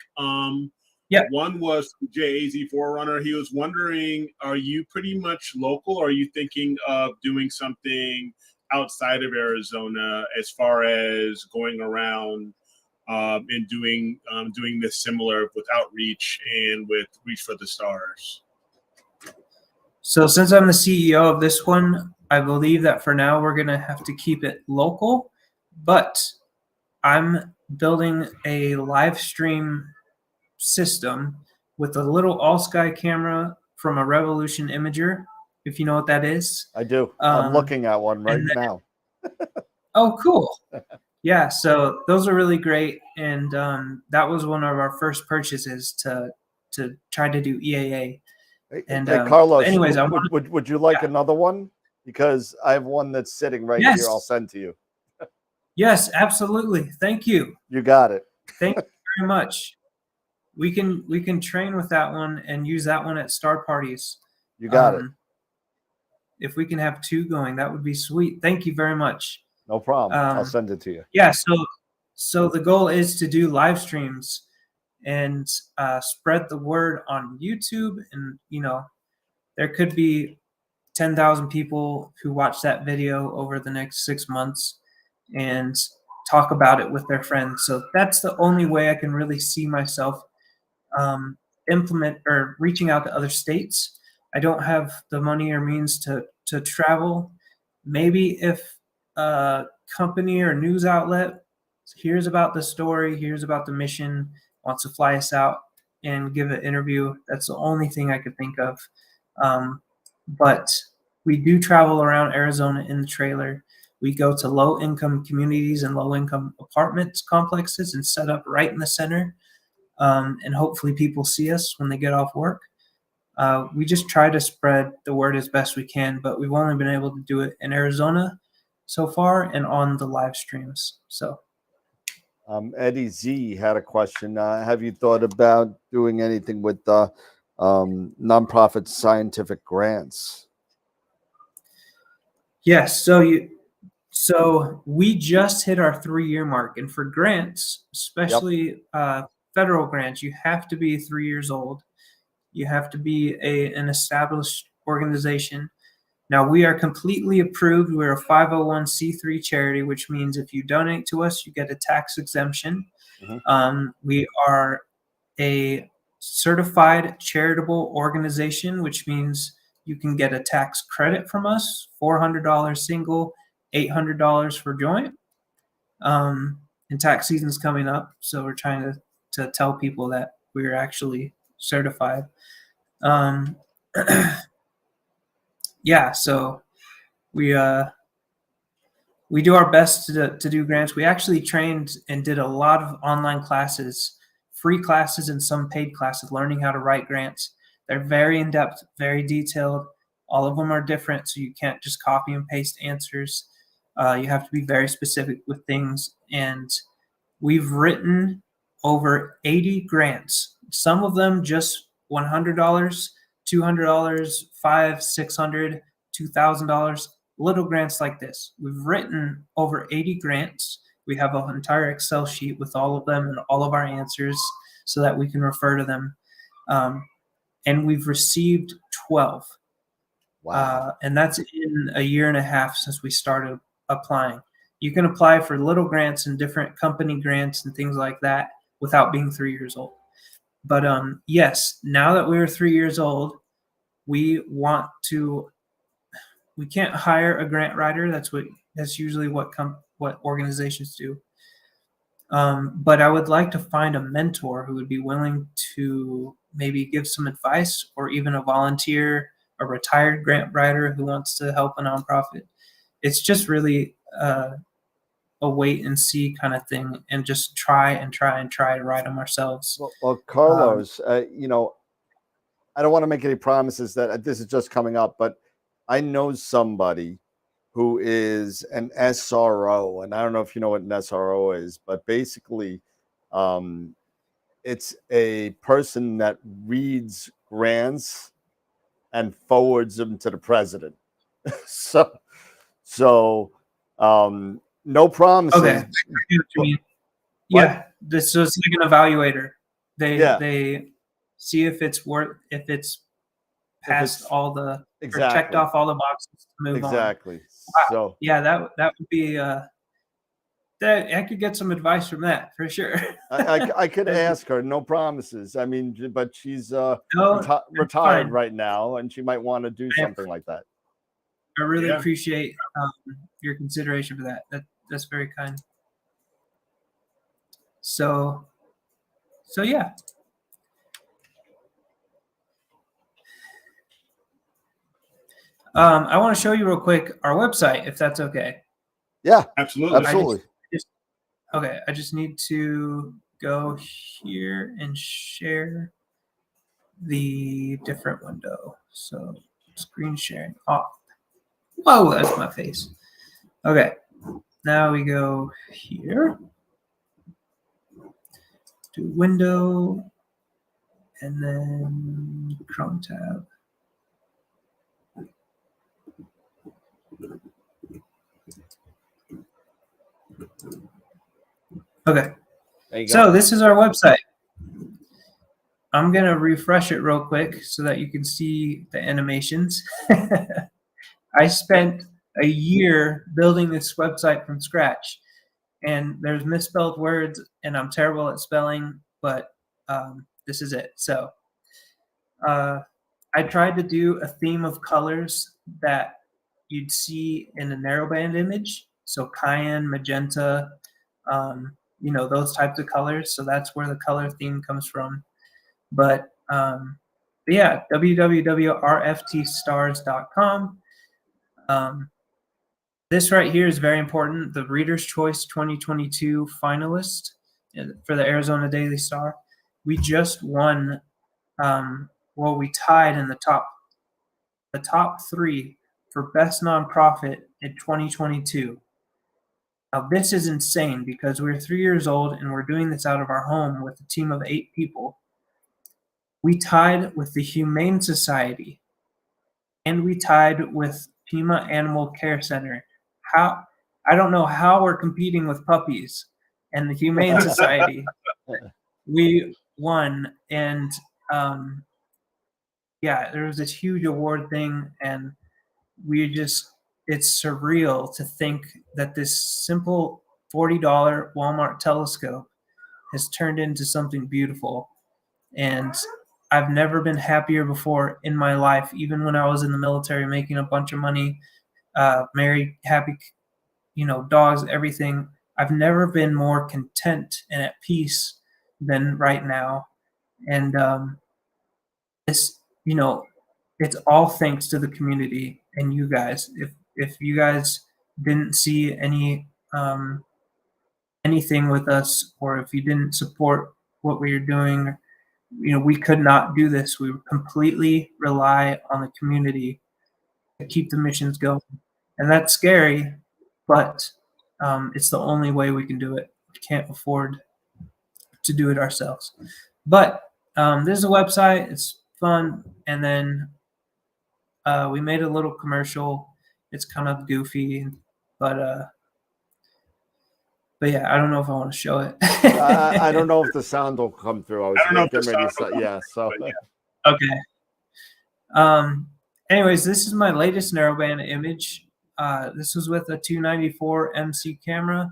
E: Yeah.
D: One was from JAZ Forerunner. He was wondering, are you pretty much local, or are you thinking of doing something outside of Arizona as far as going around and doing this similar with outreach and with Reach for the Stars?
E: So since I'm the CEO of this one, I believe that for now we're going to have to keep it local, but I'm building a live stream system with a little all-sky camera from a Revolution Imager, if you know what that is.
F: I do. I'm looking at one right now.
E: Oh, cool. Yeah, so those are really great, and that was one of our first purchases to try to do EAA. And
F: hey, Carlos,
E: anyways,
F: would you like another one? Because I have one that's sitting right here. I'll send to you.
E: Yes, absolutely. Thank you.
F: You got it.
E: Thank you very much. We can train with that one and use that one at star parties.
F: You got it.
E: If we can have two going, that would be sweet. Thank you very much.
F: No problem. I'll send it to you.
E: Yeah. So the goal is to do live streams and spread the word on YouTube, and there could be 10,000 people who watch that video over the next 6 months and talk about it with their friends. So that's the only way I can really see myself implement or reaching out to other states. I don't have the money or means to travel. Maybe if a company or news outlet hears about the story, hears about the mission, wants to fly us out and give an interview, that's the only thing I could think of. But we do travel around Arizona in the trailer. We go to low-income communities and low-income apartment complexes and set up right in the center. And hopefully people see us when they get off work. We just try to spread the word as best we can, but we've only been able to do it in Arizona so far and on the live streams. So
F: Eddie Z had a question. Have you thought about doing anything with nonprofit scientific grants?
E: Yes. So we just hit our 3-year mark, and for grants, especially federal grants, you have to be 3 years old. You have to be an established organization. Now, we are completely approved. We're a 501c3 charity, which means if you donate to us, you get a tax exemption. Mm-hmm. We are a certified charitable organization, which means you can get a tax credit from us, $400 single, $800 for joint. And tax season's coming up, so we're trying to tell people that we're actually certified. Yeah, so we do our best to do grants. We actually trained and did a lot of online classes, free classes and some paid classes, learning how to write grants. They're very in-depth, very detailed. All of them are different, so you can't just copy and paste answers. You have to be very specific with things. And we've written over 80 grants, some of them just $100, $200, $500, $600, $2,000, little grants like this. We've written over 80 grants. We have an entire Excel sheet with all of them and all of our answers. so that we can refer to them. And we've received 12.
F: Wow.
E: And that's in a year and a half since we started applying. You can apply for little grants and different company grants and things like that without being 3 years old. But yes, now that we're 3 years old, we can't hire a grant writer. That's usually what organizations do. But I would like to find a mentor who would be willing to maybe give some advice, or even a volunteer, a retired grant writer who wants to help a nonprofit. It's just really a wait and see kind of thing, and just try to write them ourselves.
F: Well, Carlos, you know, I don't want to make any promises that this is just coming up, but I know somebody who is an SRO, and I don't know if you know what an SRO is, but basically, it's a person that reads grants and forwards them to the president. so, no promises.
E: Okay. Yeah, this is like an evaluator. They see if it's passed all the or checked off all the boxes to move on.
F: Exactly.
E: Wow.
F: So
E: yeah, that would be that I could get some advice from that for sure.
F: I could ask her. No promises. I mean, but she's retired right now, and she might want to do something like that.
E: I really appreciate your consideration for that. That's very kind. So yeah. I want to show you real quick our website, if that's okay.
F: Yeah,
D: absolutely.
E: I just need to go here and share the different window. So screen sharing off. Whoa, that's my face. Okay, now we go here to window, and then Chrome tab. Okay, so this is our website. I'm going to refresh it real quick so that you can see the animations. I spent a year building this website from scratch, and there's misspelled words, and I'm terrible at spelling, but this is it. So I tried to do a theme of colors that you'd see in a narrowband image. So cayenne, magenta, you know, those types of colors. So that's where the color theme comes from. But yeah, www.rftstars.com. This right here is very important. The Reader's Choice 2022 finalist for the Arizona Daily Star. We just won. We tied in the top 3 for best nonprofit in 2022. Now this is insane because we're 3 years old and we're doing this out of our home with a team of 8 people. We tied with the Humane Society, and we tied with Pima Animal Care Center. I don't know how we're competing with puppies and the Humane Society. We won, and yeah, there was this huge award thing, and it's surreal to think that this simple $40 Walmart telescope has turned into something beautiful. And I've never been happier before in my life, even when I was in the military making a bunch of money, married, happy, you know, dogs, everything. I've never been more content and at peace than right now. And this, you know, it's all thanks to the community and you guys. If you guys didn't see anything with us, or if you didn't support what we were doing, you know, we could not do this. We completely rely on the community to keep the missions going. And that's scary, but it's the only way we can do it. We can't afford to do it ourselves. But this is a website. It's fun. And then we made a little commercial. It's kind of goofy, but But yeah, I don't know if I want to show it.
F: I don't know if the sound will come through. I was
D: I don't know if the
F: getting ready
D: sound
F: to
D: will
F: yeah. So
D: but yeah.
E: Okay. Anyways, this is my latest narrowband image. This was with a 294 MC camera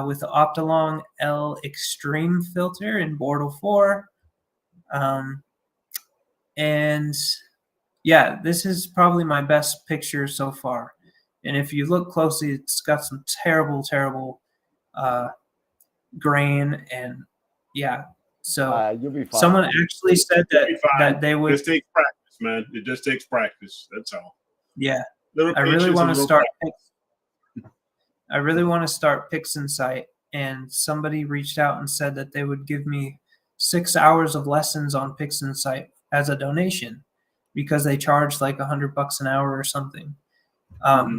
E: with the Optolong L Extreme filter in Bortle 4. And yeah, this is probably my best picture so far. And if you look closely, it's got some terrible, terrible grain, and yeah. So
F: you'll be fine.
E: someone actually said
D: You'll be fine.
E: that they would.
D: Just takes practice, man. It just takes practice. That's all.
E: Yeah,
D: Little
E: I really
D: patience
E: want
D: and
E: to
D: little
E: start.
D: practice.
E: I really want to start PixInsight, and somebody reached out and said that they would give me 6 hours of lessons on PixInsight as a donation, because they charge like $100 an hour or something.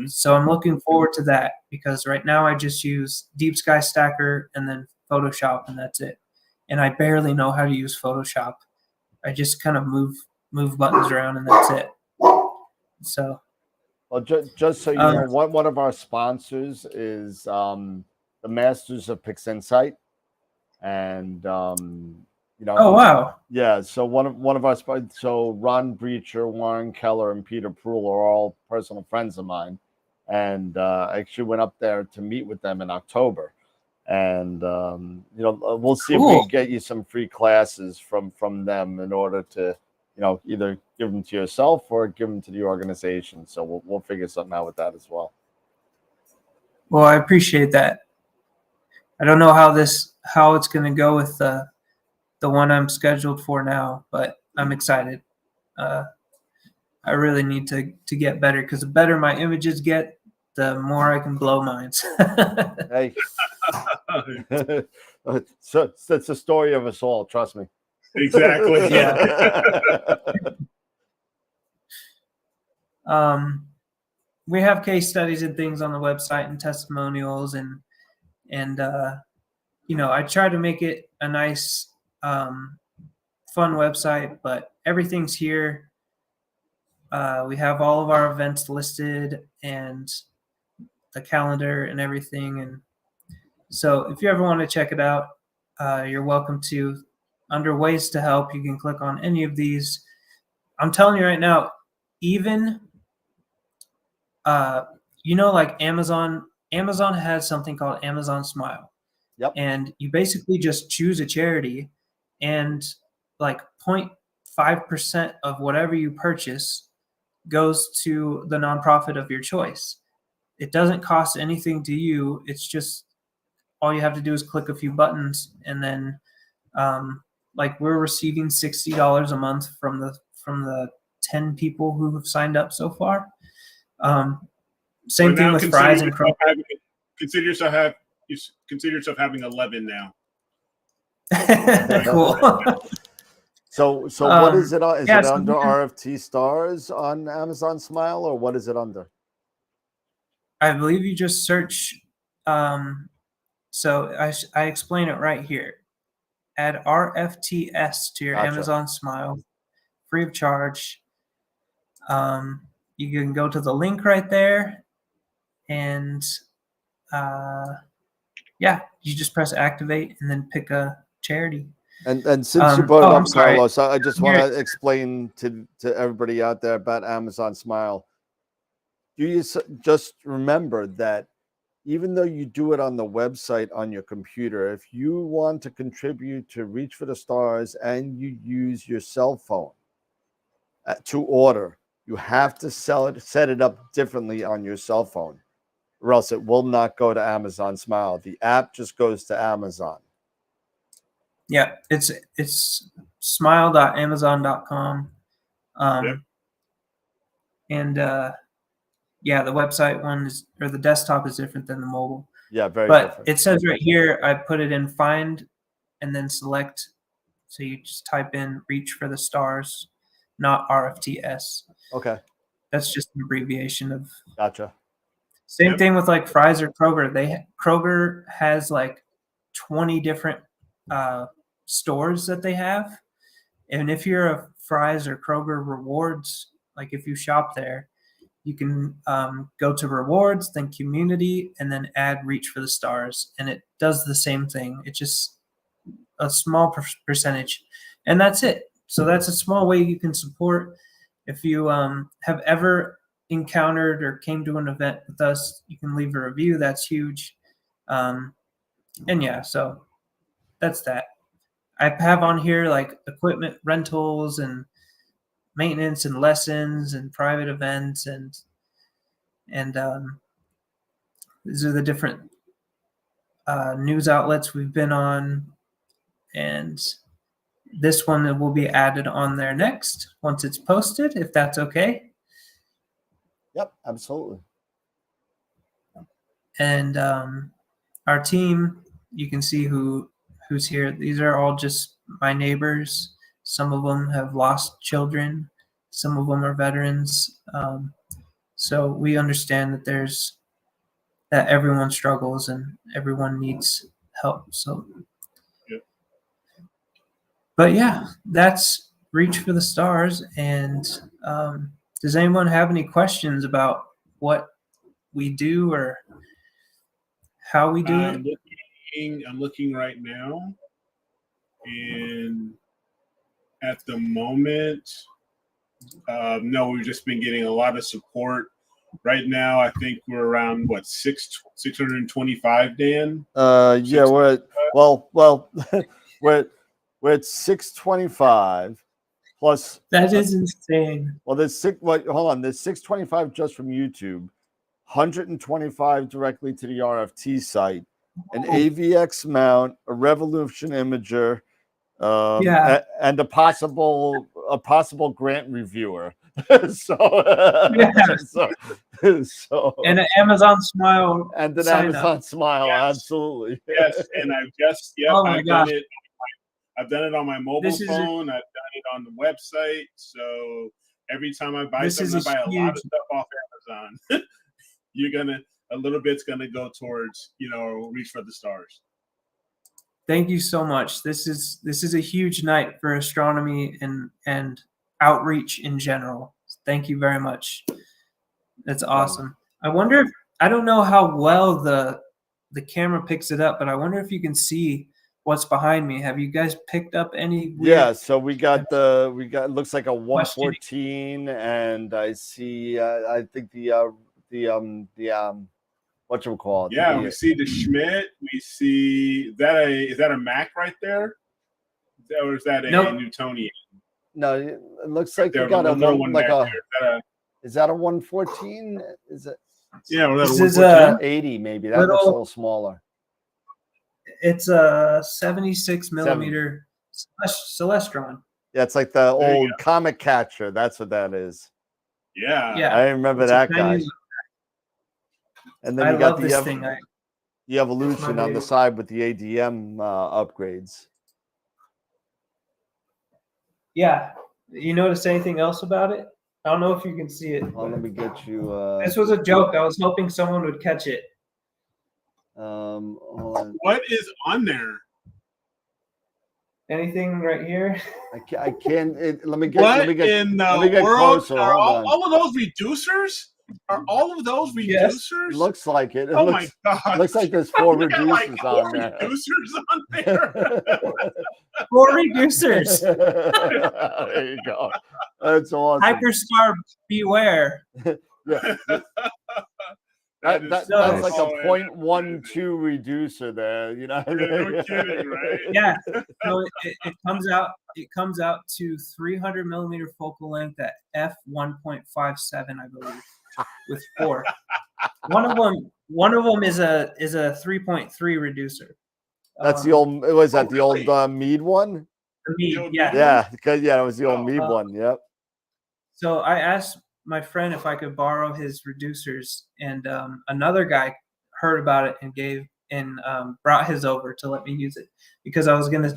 E: So I'm looking forward to that, because right now I just use Deep Sky Stacker and then Photoshop, and that's it. And I barely know how to use Photoshop. I just kind of move buttons around, and that's it. So,
F: well, just so you know, one of our sponsors is the Masters of PixInsight, and you know.
E: Oh wow!
F: Yeah, so one of our so Ron Breacher, Warren Keller, and Peter Pruhl are all personal friends of mine, and I actually went up there to meet with them in October, and you know, we'll see if we can get you some free classes from them in order to, you know, either give them to yourself or give them to the organization. So we'll figure something out with that as well.
E: Well, I appreciate that. I don't know how it's going to go with the one I'm scheduled for now, but I'm excited. I really need to get better, because the better my images get, the more I can blow minds.
F: Hey, so that's the story of us all. Trust me.
D: Exactly.
E: Yeah. We have case studies and things on the website and testimonials, and you know, I try to make it a nice, fun website, but everything's here. We have all of our events listed and the calendar and everything. And so if you ever want to check it out, you're welcome to. Under ways to help, you can click on any of these. I'm telling you right now, even, you know, like Amazon has something called Amazon Smile.
F: Yep.
E: And you basically just choose a charity, and like 0.5% of whatever you purchase goes to the nonprofit of your choice. It doesn't cost anything to you. It's just, all you have to do is click a few buttons, and then like we're receiving $60 a month from the 10 people who have signed up so far. Same thing with fries and Kroger.
D: Consider yourself having 11 now.
E: Cool.
F: So what is it? Is
E: yeah,
F: it
E: so
F: under RFT Stars on Amazon Smile, or what is it under?
E: I believe you just search. So I explain it right here. Add RFTS to your
F: Gotcha.
E: Amazon Smile, free of charge. You can go to the link right there, and yeah, you just press activate and then pick a charity.
F: And since you brought it up,
E: sorry.
F: Carlos, I just want to explain to everybody out there about Amazon Smile. You just remember that even though you do it on the website on your computer, if you want to contribute to Reach for the Stars and you use your cell phone to order, you have to set it up differently on your cell phone, or else it will not go to Amazon Smile. The app just goes to Amazon.
E: Yeah, it's smile.amazon.com.
D: Yep.
E: And yeah, the website one is, or the desktop is different than the mobile.
F: Yeah, very
E: but
F: different.
E: It says right here, I put it in find and then select. So you just type in Reach for the Stars, not RFTS.
F: Okay.
E: That's just an abbreviation of.
F: Gotcha.
E: Same thing with like fries or Kroger. Kroger has like 20 different stores that they have. And if you're a fries or Kroger rewards, like if you shop there, you can go to rewards, then community, and then add reach for the stars. And it does the same thing. It's just a small percentage, and that's it. So that's a small way you can support. If you have ever encountered or came to an event with us, you can leave a review. That's huge. And yeah, so that's that. I have on here like equipment rentals and maintenance and lessons and private events, and these are the different news outlets we've been on, and this one will be added on there next once it's posted, if that's okay.
F: Yep, absolutely.
E: And our team, you can see who's here. These are all just my neighbors. Some of them have lost children. Some of them are veterans. So we understand that everyone struggles and everyone needs help. So, but yeah, that's Reach for the Stars. And does anyone have any questions about what we do or how we do it?
D: I'm looking right now, and at the moment, no, we've just been getting a lot of support. Right now, I think we're around 625, Dan.
F: Yeah, we're at we're at 625 plus.
E: That is insane.
F: Well, there's hold on. There's 625 just from YouTube, 125 directly to the RFT site, an AVX mount, a Revolution imager, and a possible grant reviewer. so
E: and an Amazon Smile
F: and an Amazon Smile,
D: yes.
F: Absolutely.
D: Yes, and I've just I've done it. I've done it on my mobile phone. I've done it on the website. So every time I buy something, I buy a lot of stuff off Amazon. A little bit's gonna go towards Reach for the Stars.
E: Thank you so much. This is a huge night for astronomy and outreach in general. Thank you very much. That's awesome. I wonder if, I don't know how well the camera picks it up, but I wonder if you can see what's behind me. Have you guys picked up any?
F: Yeah, so we got it looks like a 114, and I see I think the whatchamacallit?
D: Yeah, we see the Schmidt. We see that is that a Mac right there? Or is that a Newtonian?
F: No, it looks like we got a one like is that a 114? Is it?
D: Yeah, well,
E: this is a
F: 80 maybe. That looks a little smaller.
E: It's a 76 millimeter Celestron.
F: Yeah, it's like the old comic catcher. That's what that is.
D: Yeah.
F: I remember that guy. And then you got the Evolution on the side with the ADM upgrades.
E: Yeah. You notice anything else about it? I don't know if you can see it.
F: Well, let me get you.
E: This was a joke. I was hoping someone would catch it.
D: What is on there?
E: Anything right here?
F: I can't. Let me get.
D: What
F: let me get,
D: in the
F: let me get
D: world
F: closer.
D: are all of those reducers? Are all of those reducers?
F: Yes, looks like it.
D: My God!
F: Looks like there's 4 reducers on there.
D: Reducers on there.
E: 4 reducers.
F: There you go. That's awesome.
E: Hyperstar beware.
F: Yeah. That's like a 0.12 reducer there,
D: No kidding, right?
E: Yeah. So it comes out to 300 millimeter focal length at f1.57, I believe, with 4. One of them is a 3.3 reducer.
F: That's the old. Was that the old Mead one?
E: The Mead, yeah.
F: Yeah, because it was the old Mead one. Yep.
E: So I asked my friend if I could borrow his reducers, and another guy heard about it and brought his over to let me use it, because I was gonna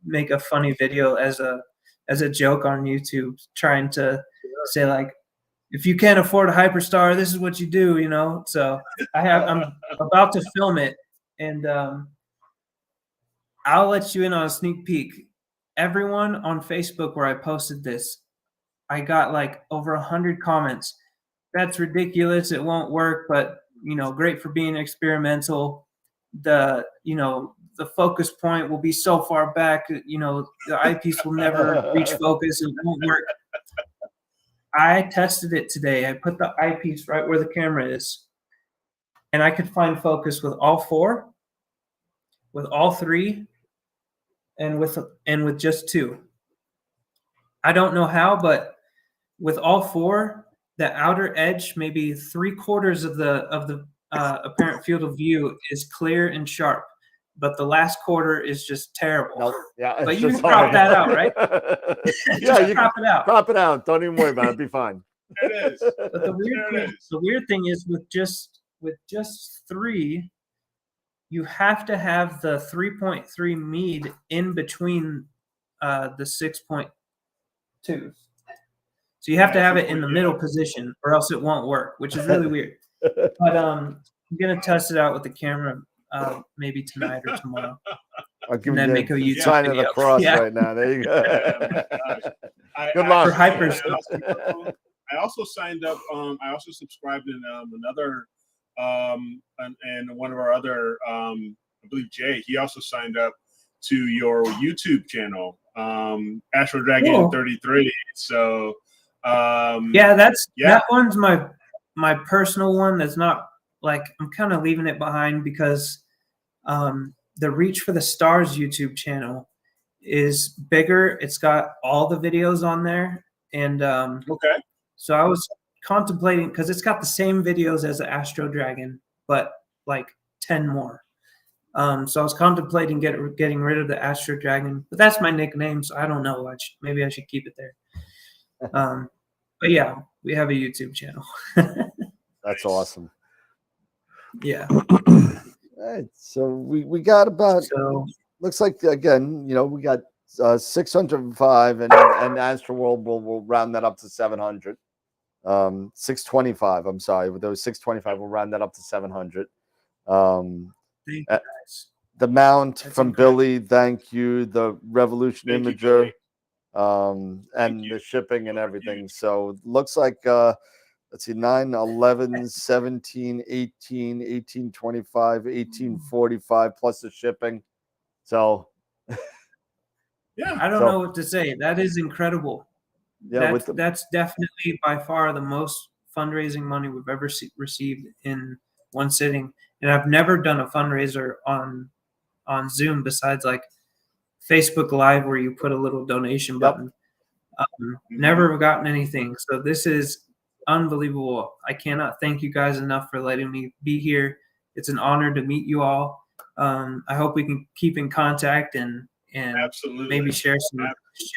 E: make a funny video as a joke on YouTube, trying to say like, if you can't afford a Hyperstar, this is what you do, So I'm about to film it, and I'll let you in on a sneak peek. Everyone on Facebook where I posted this, I got like over 100 comments. that's ridiculous. It won't work, but great for being experimental. The focus point will be so far back, the eyepiece will never reach focus and it won't work. I tested it today. I put the eyepiece right where the camera is, and I could find focus with all 4, with all 3, and with just 2. I don't know how, but with all 4, the outer edge, maybe 3/4 of the apparent field of view is clear and sharp, but the last quarter is just terrible.
F: Nope. Yeah,
E: but you can crop that out, right?
F: Yeah, you
E: crop it out.
F: Crop it out. Don't even worry about it. It'll be fine.
D: There it is.
E: But the weird thing is with just 3, you have to have the 3.3 mead in between the 6.2. So you have to have it in the middle position, or else it won't work, which is really weird. But I'm gonna test it out with the camera, maybe tonight or tomorrow.
F: I'll give
E: then
F: you
E: make a YouTube
F: sign of the
E: video.
F: cross
E: Yeah.
F: right now. There you go. Good
E: For
F: luck.
E: hypers.
D: I also signed up. I also subscribed in another, and one of our other, I believe Jay. He also signed up to your YouTube channel, Astro Dragon 33. So, that one's my personal one. That's not like I'm kind of leaving it behind because the Reach for the Stars YouTube channel is bigger. It's got all the videos on there, and okay.
E: So I was contemplating, because it's got the same videos as the Astro Dragon, but like 10 more. So I was contemplating getting rid of the Astro Dragon, but that's my nickname, so I don't know. Maybe I should keep it there. But yeah, we have a YouTube channel.
F: That's awesome.
E: Yeah.
F: All right, so we got about. Looks like again, we got 605, and AstroWorld will round that up to 700. 625. I'm sorry, with those 625, we'll round that up to 700. The mount from Billy, thank you. The Revolution Imager, and the shipping and everything. So looks like let's see, 9, 11, 17, 18, 18, 25, 18, 45 plus the shipping. So
D: yeah,
E: I don't know what to say. That is incredible.
F: Yeah,
E: that's definitely by far the most fundraising money we've ever received in one sitting. And I've never done a fundraiser on Zoom besides like Facebook Live, where you put a little donation button. Never gotten anything. So this is unbelievable. I cannot thank you guys enough for letting me be here. It's an honor to meet you all. I hope we can keep in contact and
D: absolutely
E: maybe share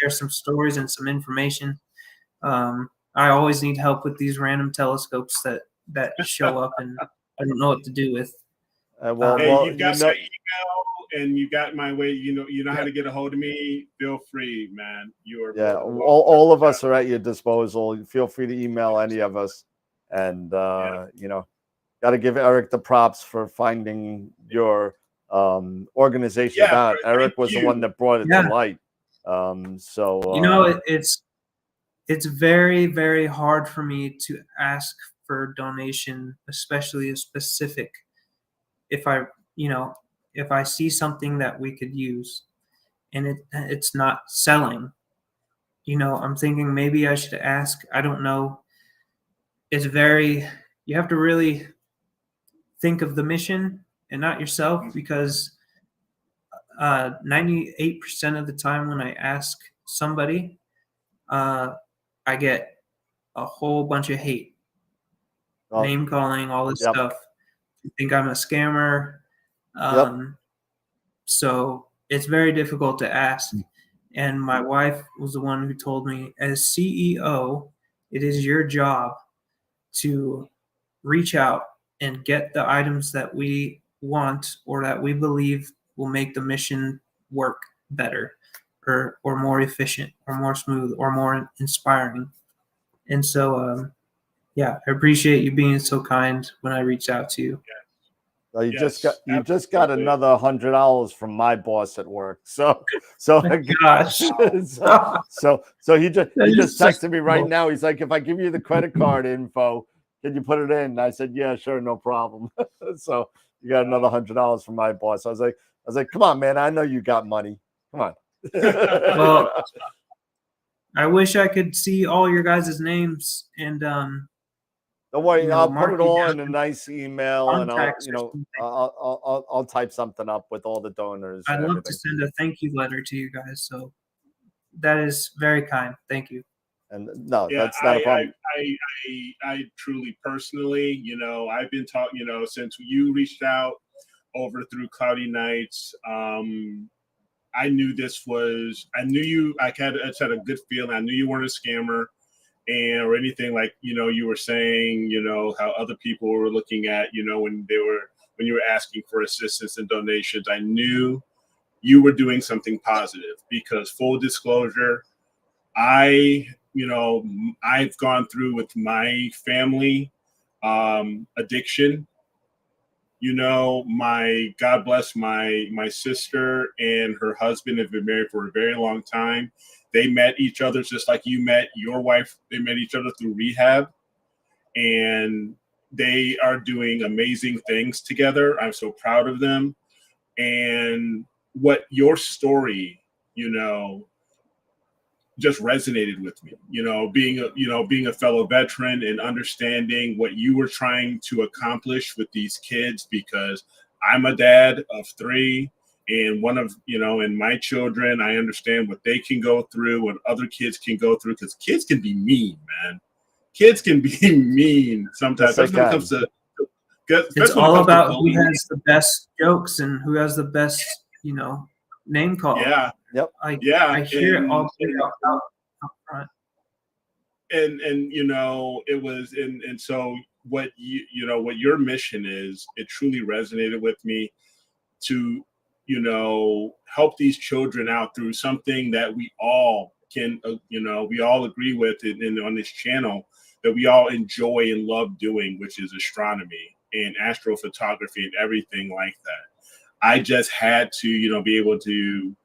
E: some stories and some information. I always need help with these random telescopes that show up and I don't know what to do with.
D: Hey, you've got my email and you got my way. You know how to get a hold of me. Feel free, man.
F: All of us are at your disposal. Feel free to email any of us, and got to give Eric the props for finding your organization out. Eric was the one that brought it to light.
E: It's very, very hard for me to ask for donation, especially a specific. If I see something that we could use, and it's not selling, I'm thinking maybe I should ask. I don't know. You have to really think of the mission and not yourself, because 98% of the time when I ask somebody, I get a whole bunch of hate, name calling, all this stuff. You think I'm a scammer. So it's very difficult to ask. And my wife was the one who told me, as CEO, it is your job to reach out and get the items that we want or that we believe will make the mission work better or more efficient or more smooth or more inspiring. And so, I appreciate you being so kind when I reached out to you.
F: Well, you just got another $100 from my boss at work. So so he just texted me right now. He's like, if I give you the credit card info, can you put it in? And I said, yeah, sure, no problem. So you got another $100 from my boss. I was like, come on, man, I know you got money. Come on.
E: Well, I wish I could see all your guys' names and
F: don't worry,
E: you know,
F: I'll put
E: mark
F: it
E: you
F: all
E: down
F: in a nice email, and
E: contacts or something.
F: I'll type something up with all the donors.
E: I'd
F: and
E: love to
F: everything.
E: send a thank you letter to you guys. So that is very kind. Thank you.
F: And no,
D: Yeah,
F: that's not a problem.
D: I truly, personally, you know, I've been talking, you know, since you reached out over through Cloudy Nights. I knew I had a good feeling. I knew you weren't a scammer or anything like, you know, you were saying, you know, how other people were looking at, you know, when you were asking for assistance and donations. I knew you were doing something positive because, full disclosure, I've gone through with my family addiction. You know, God bless my sister and her husband have been married for a very long time. They met each other just like you met your wife. They met each other through rehab, and they are doing amazing things together. I'm so proud of them. And what your story, you know, just resonated with me, you know, being a fellow veteran and understanding what you were trying to accomplish with these kids, because I'm a dad of 3 and and my children, I understand what they can go through, what other kids can go through, because kids can be mean, man. Kids can be mean sometimes.
F: Yes,
D: Especially when it comes to
E: It's all about who has the best jokes and who has the best, you know, name call.
D: Yeah.
F: Yep.
E: I hear it all out front.
D: And you know, it was and so what what your mission is, it truly resonated with me to, you know, help these children out through something that we all can, we all agree with in on this channel, that we all enjoy and love doing, which is astronomy and astrophotography and everything like that. I just had to, you know, be able to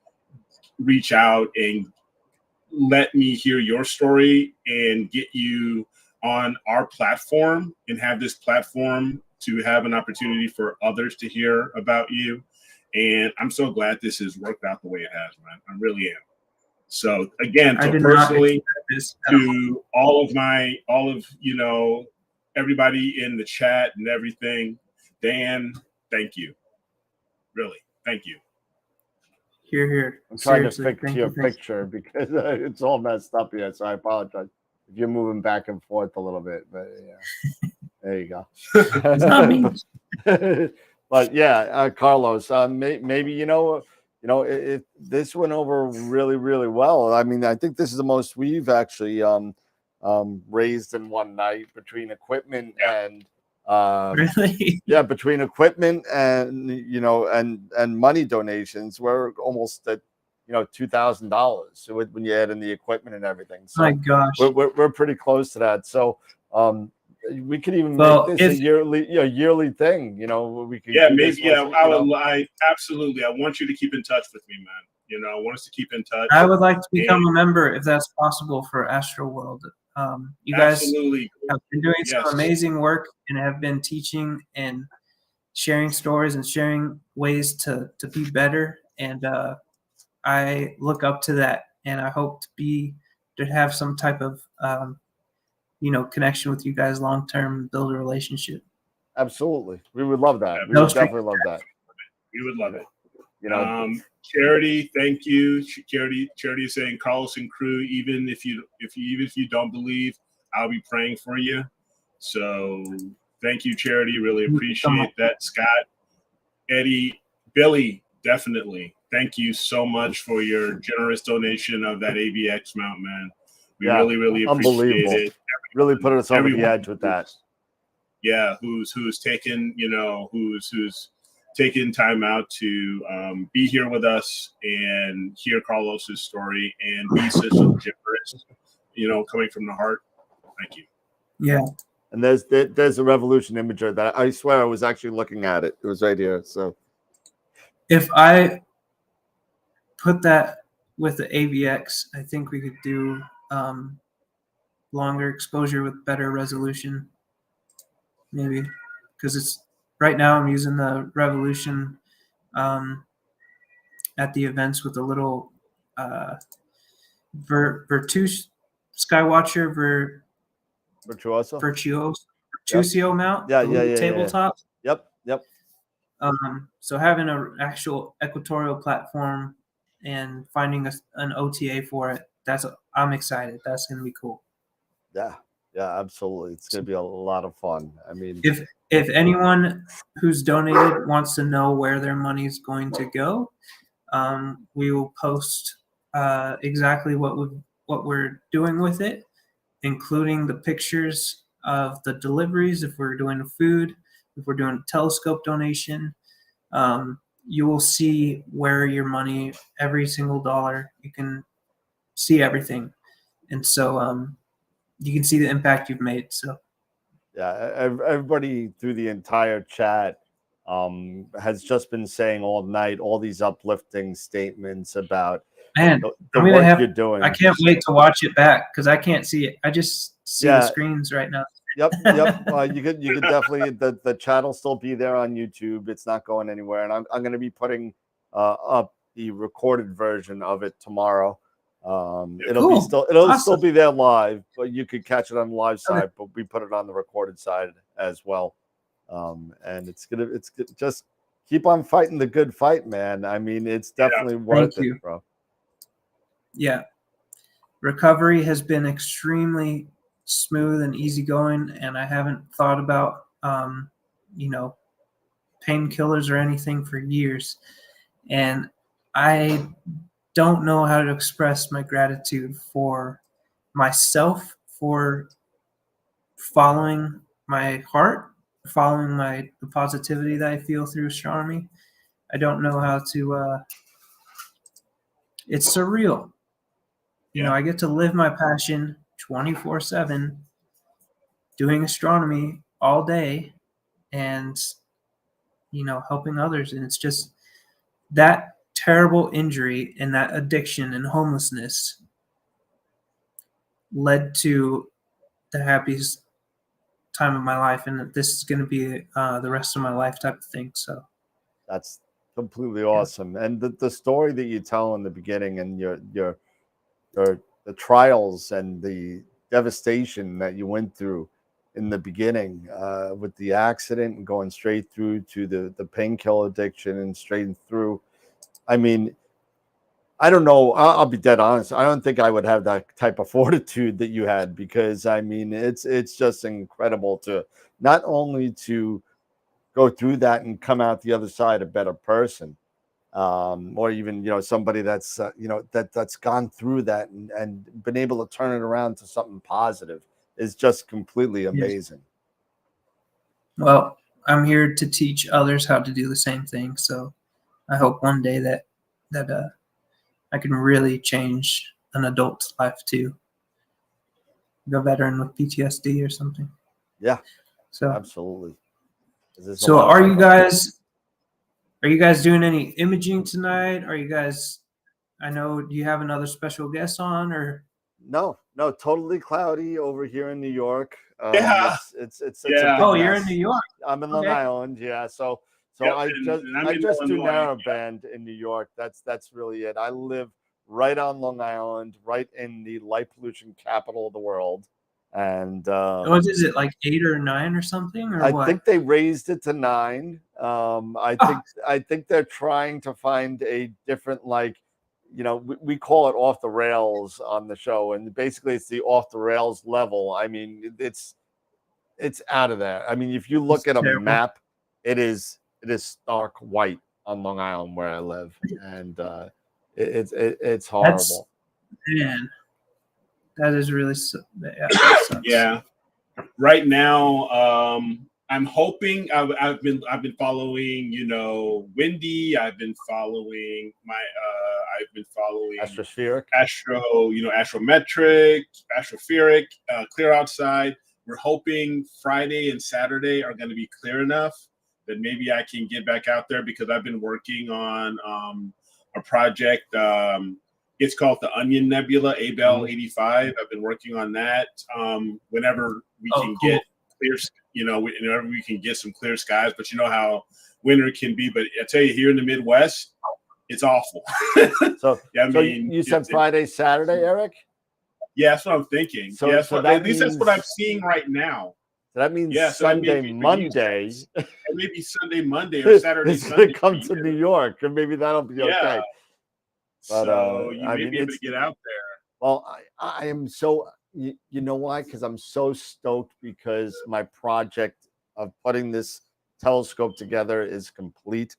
D: reach out and let me hear your story and get you on our platform and have this platform to have an opportunity for others to hear about you. And I'm so glad this has worked out the way it has, man. I really am. So again, so personally, to all of you know, everybody in the chat and everything, Dan, thank you. Really, thank you.
E: Here.
F: I'm trying to fix your picture because it's all messed up here, so I apologize if you're moving back and forth a little bit. But yeah, there you go.
E: It's not me.
F: But yeah, Carlos, maybe if this went over really, really well. I mean, I think this is the most we've actually raised in one night between equipment and
E: really?
F: Yeah, between equipment and and money donations, we're almost at $2,000. So when you add in the equipment and everything, so
E: my gosh,
F: we're pretty close to that. So we could even make this a yearly thing. You know, we could.
D: Yeah, maybe. Yeah, I absolutely. I want you to keep in touch with me, man. You know, I want us to keep in touch.
E: I would like to become a member if that's possible for AstroWorld. You guys have been doing some amazing work and have been teaching and sharing stories and sharing ways to be better. And I look up to that, and I hope to have some type of connection with you guys long term, build a relationship.
F: Absolutely, we would love that. We
E: No
F: would definitely love that.
D: We would love it.
F: You know,
D: Charity, thank you. Charity is saying, Carlos and crew, even if you don't believe, I'll be praying for you. So thank you, Charity. Really appreciate that. Scott, Eddie, Billy, definitely. Thank you so much for your generous donation of that AVX mount, man. We really, really appreciate it.
F: Really put us over the edge with that.
D: Yeah, who's taken, who's taking time out to be here with us and hear Carlos's story and be such a generous, coming from the heart. Thank you.
E: Yeah.
F: And there's a Revolution imager that I swear I was actually looking at it. It was right here. So
E: if I put that with the AVX, I think we could do longer exposure with better resolution. maybe, because it's right now I'm using the Revolution at the events with a little Skywatcher
F: Virtuoso.
E: Virtuoso mount,
F: Yeah,
E: the little
F: yeah.
E: tabletop.
F: Yep.
E: So having an actual equatorial platform and finding an OTA for it, I'm excited. That's gonna be cool.
F: Yeah, absolutely. It's gonna be a lot of fun. I mean,
E: if anyone who's donated wants to know where their money is going to go, we will post exactly what we're doing with it, including the pictures of the deliveries. If we're doing food, if we're doing a telescope donation, you will see where your money, every single dollar, you can see everything, and so you can see the impact you've made. So
F: yeah, everybody through the entire chat has just been saying all night all these uplifting statements about
E: man,
F: the
E: I'm gonna
F: work
E: have.
F: you're doing.
E: I can't wait to watch it back because I can't see it. I just see the screens right now.
F: Yep. You could definitely the chat will still be there on YouTube. It's not going anywhere, and I'm going to be putting up the recorded version of it tomorrow. It'll still be there live, but you could catch it on the live side. But we put it on the recorded side as well. And it's just keep on fighting the good fight, man. I mean, it's definitely worth it, bro.
E: Yeah, recovery has been extremely smooth and easygoing, and I haven't thought about painkillers or anything for years, and I don't know how to express my gratitude for myself for following my heart, following the positivity that I feel through astronomy. I don't know how to it's surreal. You know, I get to live my passion 24/7, doing astronomy all day, and helping others. And it's just that terrible injury and that addiction and homelessness led to the happiest time of my life, and this is going to be the rest of my life type of thing. So
F: that's completely awesome. And the story that you tell in the beginning, and the trials and the devastation that you went through in the beginning with the accident and going straight through to the painkiller addiction and straight through. I mean, I don't know. I'll be dead honest. I don't think I would have that type of fortitude that you had, because I mean, it's just incredible to not only to go through that and come out the other side a better person, or even somebody that's that's gone through that and been able to turn it around to something positive is just completely amazing.
E: Yes. Well, I'm here to teach others how to do the same thing. So I hope one day that I can really change an adult's life too. A veteran with PTSD or something.
F: Yeah.
E: So
F: absolutely.
E: So are you guys doing any imaging tonight? Are you guys, I know, do you have another special guest on, or?
F: No, totally cloudy over here in New York. It's a big
E: you're in New York.
F: I'm in Long Island. Yeah. So I just do narrowband in New York. That's really it. I live right on Long Island, right in the light pollution capital of the world. And
E: what is it, like 8 or 9 or something, or
F: I think they raised it to 9. I think they're trying to find a different, we call it off the rails on the show, and basically it's the off the rails level. I mean, it's out of there. I mean, if you look at a map, it is stark white on Long Island where I live, and it's horrible.
E: Man, that is really
D: yeah. Right now, I'm hoping I've been following, Windy. I've been following
F: Astrospheric,
D: Astrometric, Astrospheric, clear outside. We're hoping Friday and Saturday are going to be clear enough that maybe I can get back out there, because I've been working on a project. It's called the Onion Nebula, Abell 85. I've been working on that. Whenever we can get whenever we can get some clear skies. But you know how winter can be. But I tell you, here in the Midwest, it's awful.
F: So,
D: Yeah, I
F: so
D: mean,
F: you said Friday, Saturday, Eric?
D: Yeah, that's what I'm thinking.
F: So-
D: yeah,
F: so
D: at least that's what I'm seeing right now.
F: So that means
D: Yeah, so that may
F: Sunday,
D: be for you
F: Monday.
D: guys. It may be Sunday, Monday, or Saturday,
F: It's
D: Sunday.
F: gonna come to New York, and maybe that'll be okay. But
D: So you
F: I
D: may
F: mean,
D: be able to
F: it's
D: get out there.
F: well, I am so you know why? Because I'm so stoked because my project of putting this telescope together is complete.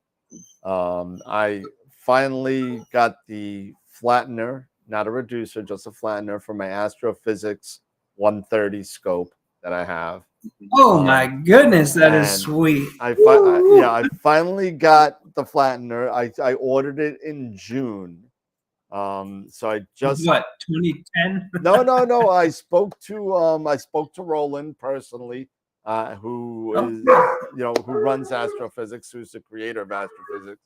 F: I finally got the flattener, not a reducer, just a flattener for my astrophysics 130 scope that I have.
E: Oh my goodness, that is
F: and
E: sweet.
F: I finally got the flattener. I ordered it in June. So I just
E: What, 2010?
F: no. I spoke to Roland personally, who
E: Oh.
F: is who runs astrophysics, who's the creator of astrophysics.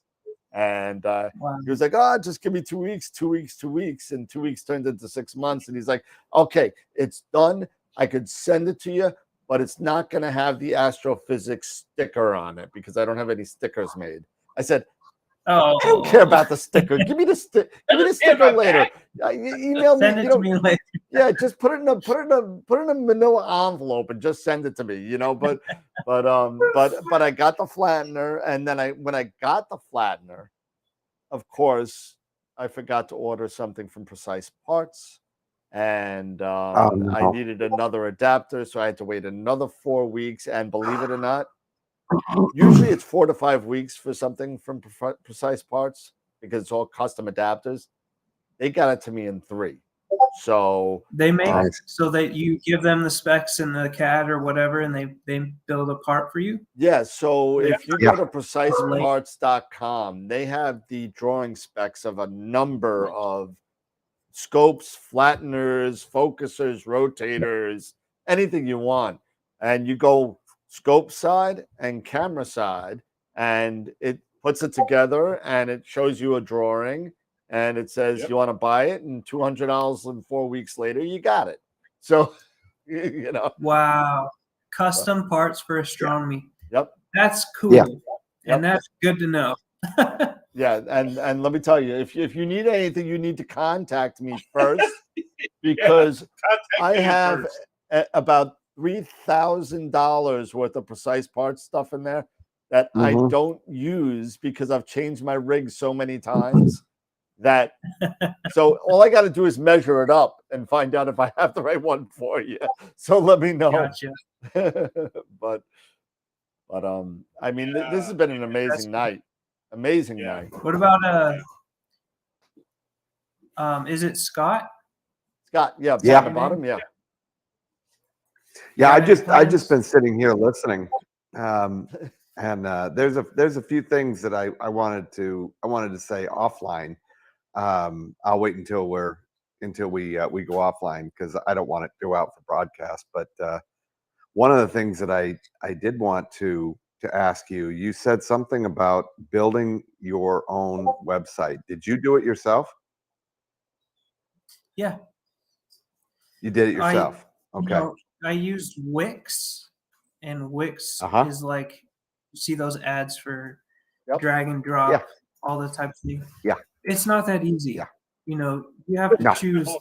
F: And
E: Wow.
F: he was like, "Oh, just give me 2 weeks, 2 weeks, 2 weeks." And 2 weeks turned into 6 months. And he's like, "Okay, it's done. I could send it to you, but it's not going to have the astrophysics sticker on it because I don't have any stickers made." I said,
E: Oh,
F: "I don't care about the sticker. Give me the sticker later. Email me.
E: Send it to me later.
F: Yeah, just put it in a manila envelope and just send it to me. But I got the flattener, and then when I got the flattener, of course, I forgot to order something from Precise Parts, and I needed another adapter, so I had to wait another 4 weeks. And believe it or not, usually it's 4 to 5 weeks for something from Precise Parts because it's all custom adapters. They got it to me in 3. So
E: they make so that you give them the specs and the CAD or whatever, and they build a part for you.
F: Yeah. So if you go to preciseparts.com, they have the drawing specs of a number of scopes, flatteners, focusers, rotators, anything you want. And you go scope side and camera side, and it puts it together and it shows you a drawing. And it says you want to buy it, and $200 and 4 weeks later, you got it. So,
E: Wow, custom parts for astronomy.
F: Yep,
E: that's cool, and that's good to know.
F: Yeah, and let me tell you, if you need anything, you need to contact me first because I have about $3,000 worth of Precise Parts stuff in there that I don't use because I've changed my rig so many times. So all I got to do is measure it up and find out if I have the right one for you. So let me know.
E: Gotcha.
F: but I mean, this has been an amazing night. Amazing night.
E: What about is it Scott?
F: Scott, on the bottom,
G: yeah. I just been sitting here listening, and there's a few things that I wanted to say offline. I'll wait until we go offline because I don't want it to go out for broadcast. But one of the things that I did want to ask you, you said something about building your own website. Did you do it yourself?
E: Yeah.
G: You did it yourself. Okay.
E: I used Wix, and Wix is like, you see those ads for drag and drop, all the types of things.
G: Yeah.
E: It's not that easy. You have to choose the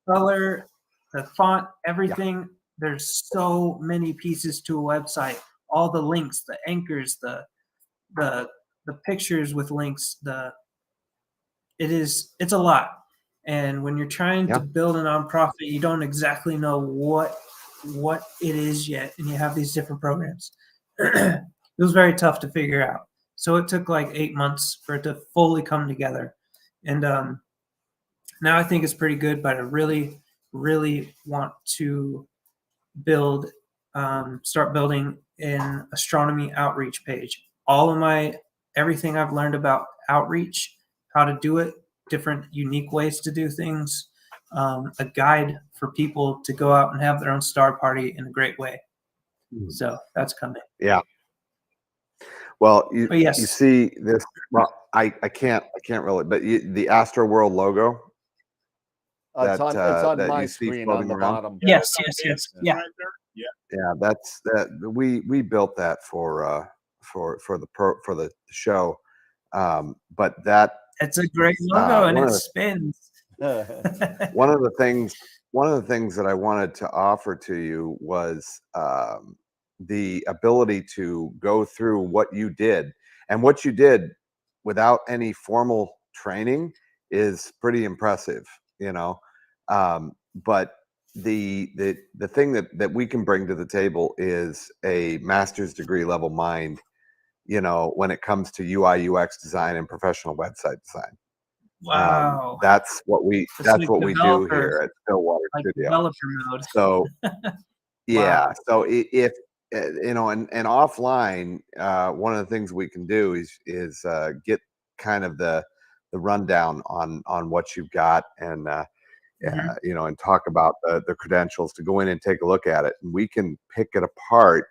E: color, the font, everything. There's so many pieces to a website. All the links, the anchors, the pictures with links. It's a lot. And when you're trying to build a nonprofit, you don't exactly know what it is yet, and you have these different programs. It was very tough to figure out. So it took like 8 months for it to fully come together. And now I think it's pretty good, but I really, really want to start building an astronomy outreach page. All of everything I've learned about outreach, how to do it, different unique ways to do things, a guide for people to go out and have their own star party in a great way. So that's coming.
G: Yeah. Well, you see this. Well, I can't really, but the AstroWorld logo.
F: It's on my screen on the bottom.
E: Yes. Yeah.
G: Yeah, that's that. We built that for the show, but that
E: It's a great logo and
G: one
E: it
G: of the
E: spins.
G: one of the things that I wanted to offer to you was the ability to go through what you did, and what you did without any formal training is pretty impressive, you know. But the thing that we can bring to the table is a master's degree level mind, you know, when it comes to UI UX design and professional website design.
E: Wow.
G: That's what we
E: It's
G: that's
E: like
G: what we do
E: developer,
G: here at Stillwater
E: like
G: Studio.
E: developer mode.
G: So yeah,
E: Wow.
G: so if you know, and offline, one of the things we can do is get kind of the rundown on what you've got, and
E: Mhm.
G: you know, and talk about the credentials to go in and take a look at it, and we can pick it apart.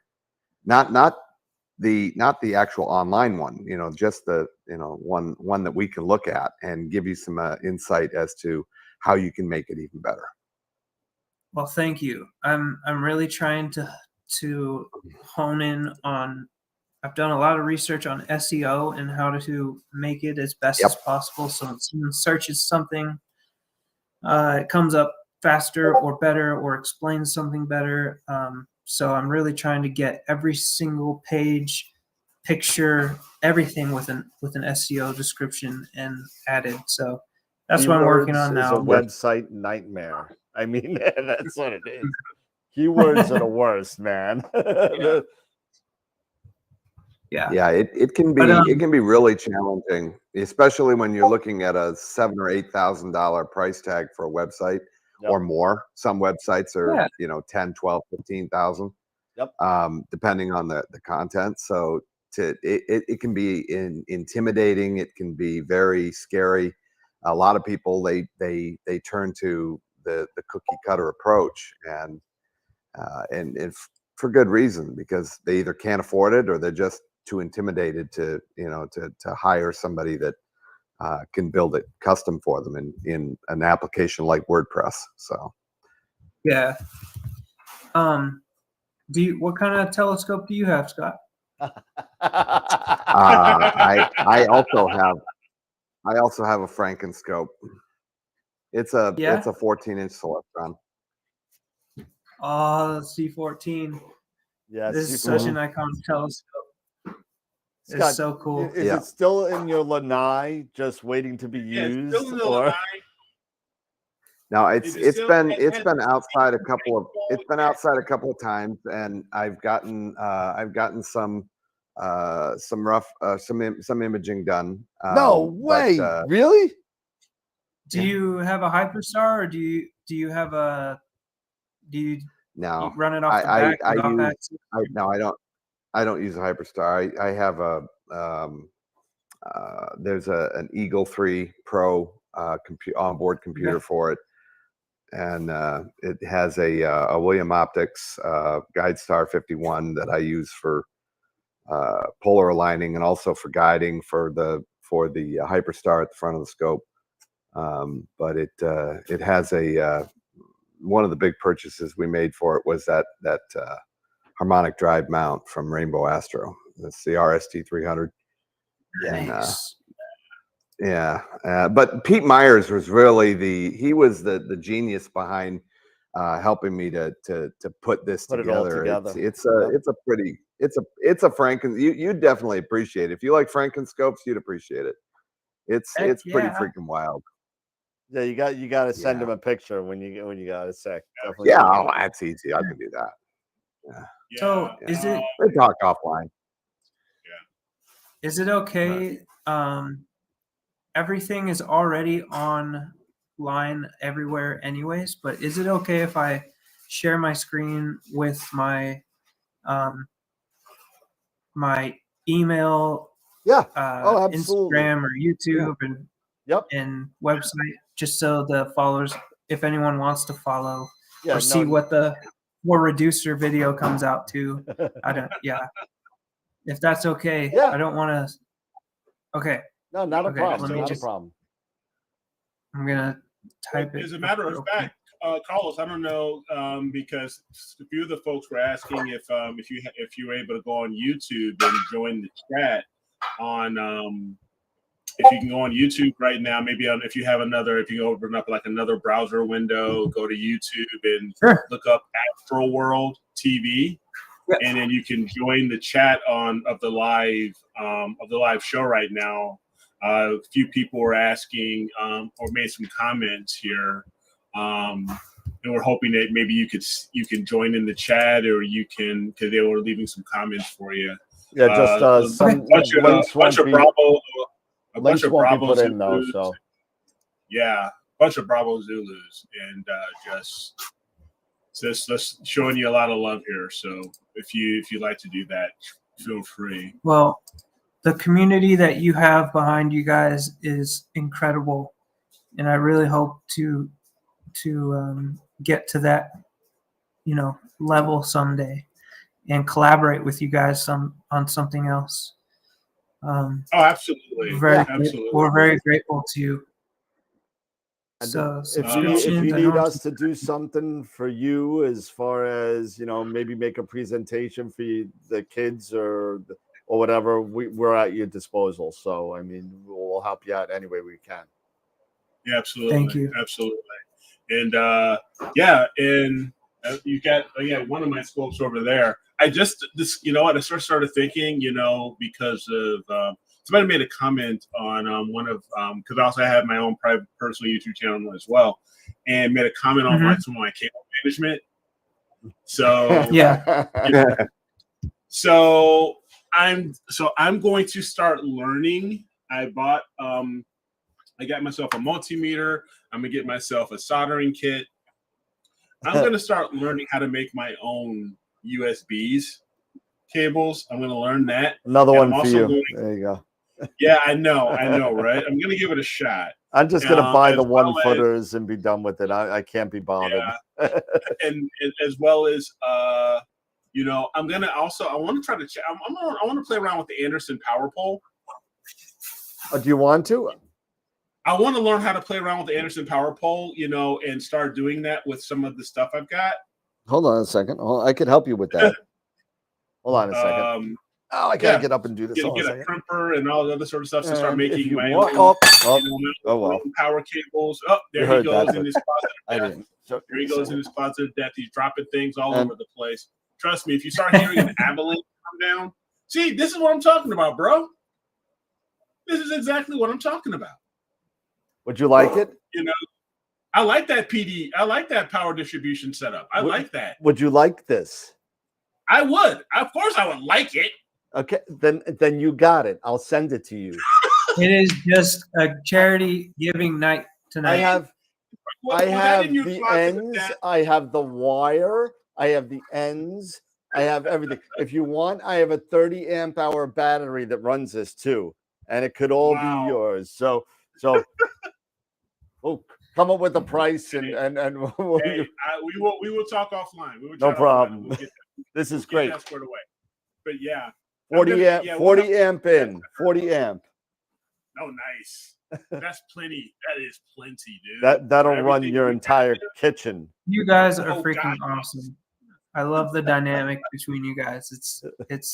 G: Not the actual online one, you know, just the, you know, one that we can look at and give you some insight as to how you can make it even better.
E: Well, thank you. I'm really trying to hone in on. I've done a lot of research on SEO and how to make it as best
G: Yep.
E: as possible. So when someone searches something, it comes up faster or better or explains something better. So I'm really trying to get every single page, picture, everything with an SEO description and added. So that's what I'm working on
F: Keywords is
E: now.
F: a website nightmare. I mean, that's what it is. Keywords are the worst, man.
G: Yeah, it can be it can be really challenging, especially when you're looking at a $7,000 or $8,000 price tag for a website or more. Some websites are, you know, 10, 12, 15,000, depending on the content. So it can be intimidating. It can be very scary. A lot of people they turn to the cookie cutter approach, and if for good reason, because they either can't afford it or they're just too intimidated to, you know, to hire somebody that can build it custom for them in an application like WordPress. So
E: yeah. What kind of telescope do you have, Scott?
G: I also have a Frankenscope. It's a 14-inch Celestron.
E: Oh, C14.
F: Yeah,
E: This is such an iconic telescope.
F: Scott,
E: it's so cool.
F: Is it still in your lanai, just waiting to be used,
D: it's still in the
F: or?
D: lanai.
G: No, it's been outside a couple of times, and I've gotten some imaging done.
F: No way, really?
E: Do you have a Hyperstar, or do you have a
G: No,
E: you run it off the back?
G: I don't use a Hyperstar. I have a there's an Eagle 3 Pro onboard computer for it, and it has a William Optics GuideStar 51 that I use for polar aligning and also for guiding for the Hyperstar at the front of the scope. But it has one of the big purchases we made for it was that harmonic drive mount from Rainbow Astro. It's the RST 300.
E: Nice.
G: But Pete Myers was really the genius behind helping me to put this together. It's a Franken. You'd definitely appreciate it. If you like Frankenscopes, you'd appreciate it. It's pretty freaking wild.
F: Yeah, you got to send him a picture when you got a sec.
G: Definitely that's easy. I can do that.
E: So is it?
G: We talk offline.
E: Is it okay? Everything is already online everywhere, anyways. But is it okay if I share my screen with my my email? Instagram or YouTube and website, just so the followers, if anyone wants to follow or see what the more reducer video comes out to. If that's okay. I don't want to. Okay.
F: No, not a problem. Not a problem.
E: I'm gonna type it.
D: As a matter of fact, Carlos, I don't know, because a few of the folks were asking if you were able to go on YouTube and join the chat on if you can go on YouTube right now, maybe if you open up like another browser window, go to YouTube and look up AstroWorld TV, and then you can join the chat of the live show right now. A few people were asking or made some comments here, and we're hoping that maybe you can join in the chat, or because they were leaving some comments for you.
F: Yeah, just some
D: bunch of Bravo. A bunch of Bravo
F: put in
D: Zulus.
F: though, so
D: yeah, a bunch of Bravo Zulus, and just showing you a lot of love here. So if you like to do that, feel free.
E: Well, the community that you have behind you guys is incredible, and I really hope to get to that, level someday, and collaborate with you guys on something else.
D: Absolutely. Absolutely.
E: We're very grateful to you. So
F: if you need us to do something for you, as far as maybe make a presentation for the kids or whatever, we're at your disposal. So I mean, we'll help you out any way we can.
D: Yeah, absolutely.
E: Thank you.
D: Absolutely. And you got one of my scopes over there. I just I started thinking, because of somebody made a comment on one of because I also have my own private personal YouTube channel as well, and made a comment on some of my cable management. So
E: yeah.
D: So I'm going to start learning. I got myself a multimeter. I'm gonna get myself a soldering kit. I'm gonna start learning how to make my own USBs cables. I'm gonna learn that.
F: Another one for you. There you go.
D: Yeah, I know, right? I'm gonna give it a shot.
F: I'm just gonna buy the 1-footers and be done with it. I can't be bothered.
D: Yeah. and as well as I'm gonna also I want to try to I want to play around with the Anderson power pole.
F: Do you want to?
D: I want to learn how to play around with the Anderson power pole, and start doing that with some of the stuff I've got.
F: Hold on a second. I could help you with that. Hold on a second. I gotta get up and do this.
D: Get a crimper and all the other sort of stuff to start making my
F: own.
D: Power cables. Oh, there he goes in his closet.
F: Here
D: he goes in his closet of death. He's dropping things all over the place. Trust me, if you start hearing an avalanche come down, see, this is what I'm talking about, bro. This is exactly what I'm talking about.
F: Would you like it?
D: I like that PD. I like that power distribution setup. I like that.
F: Would you like this?
D: I would. Of course, I would like it.
F: Okay, then you got it. I'll send it to you.
E: It is just a charity giving night tonight.
F: I have the ends. I have the wire. I have the ends. I have everything. If you want, I have a 30 amp hour battery that runs this too, and it could all be yours. So, come up with a price and
D: we will talk offline.
F: No problem. This is great.
D: Away. But yeah,
F: 40 amp in, 40 amp.
D: Oh, nice. That's plenty. That is plenty, dude.
F: That'll run your entire kitchen.
E: You guys are freaking awesome. I love the dynamic between you guys. It's awesome.
D: It's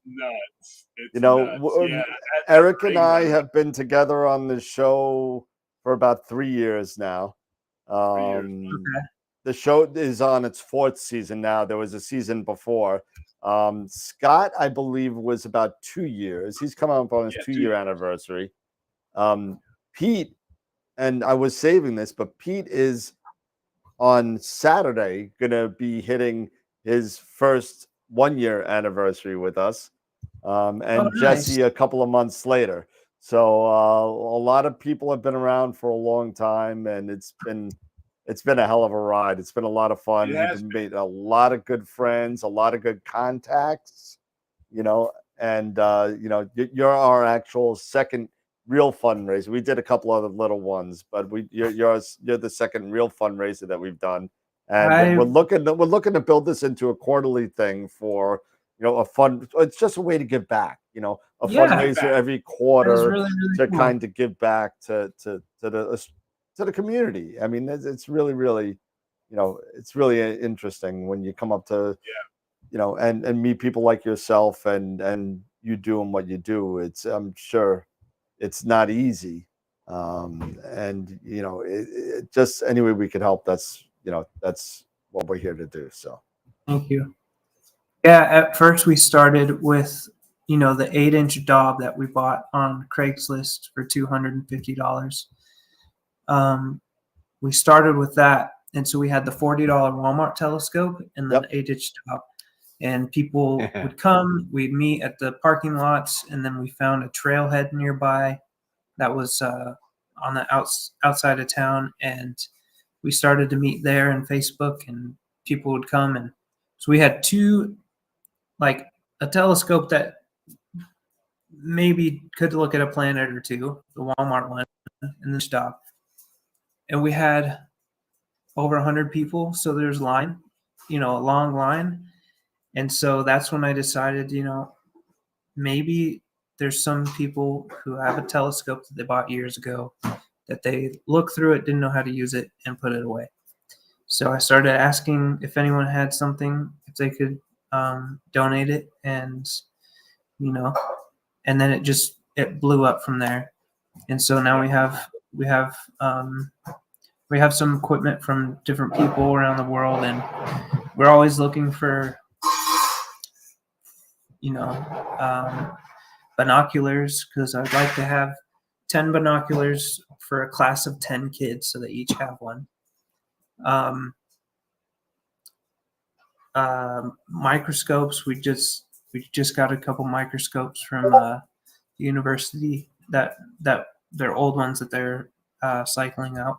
D: nuts.
F: Nuts. Eric and I have been together on the show for about 3 years now. The show is on its 4th season now. There was a season before. Scott, I believe, was about 2 years. He's coming up on his 2-year anniversary. Pete, and I was saving this, but Pete is on Saturday going to be hitting his first 1-year anniversary with us. And Jesse a couple of months later. So a lot of people have been around for a long time, and it's been a hell of a ride. It's been a lot of fun. We've made a lot of good friends, a lot of good contacts, and you're our actual second real fundraiser. We did a couple other little ones, but you're the second real fundraiser that we've done. And we're looking to build this into a quarterly thing for, a fun. It's just a way to give back, fundraiser every quarter,
E: really, really
F: to
E: cool.
F: kind of give back to the to the community. I mean, it's really, really, it's really interesting when you come up to, and meet people like yourself and you doing what you do. I'm sure it's not easy. And just any way we could help, that's what we're here to do. So
E: Thank you. Yeah, at first we started with, the 8-inch Dob that we bought on Craigslist for $250. We started with that. And so we had the $40 Walmart telescope and then the 8-inch Dob. And people would come, we'd meet at the parking lots, and then we found a trailhead nearby that was on the outside of town. And we started to meet there on Facebook, and people would come. And so we had like a telescope that maybe could look at a planet or two, the Walmart one, and then stop. And we had over 100 people, so there's a line, a long line. And so that's when I decided, maybe there's some people who have a telescope that they bought years ago that they looked through it, didn't know how to use it, and put it away. So I started asking if anyone had something, if they could donate it, and and then it blew up from there. And so now we have some equipment from different people around the world, and we're always looking for binoculars, because I'd like to have 10 binoculars for a class of 10 kids so they each have one. Microscopes, we just got a couple microscopes from the university that they're old ones that they're cycling out.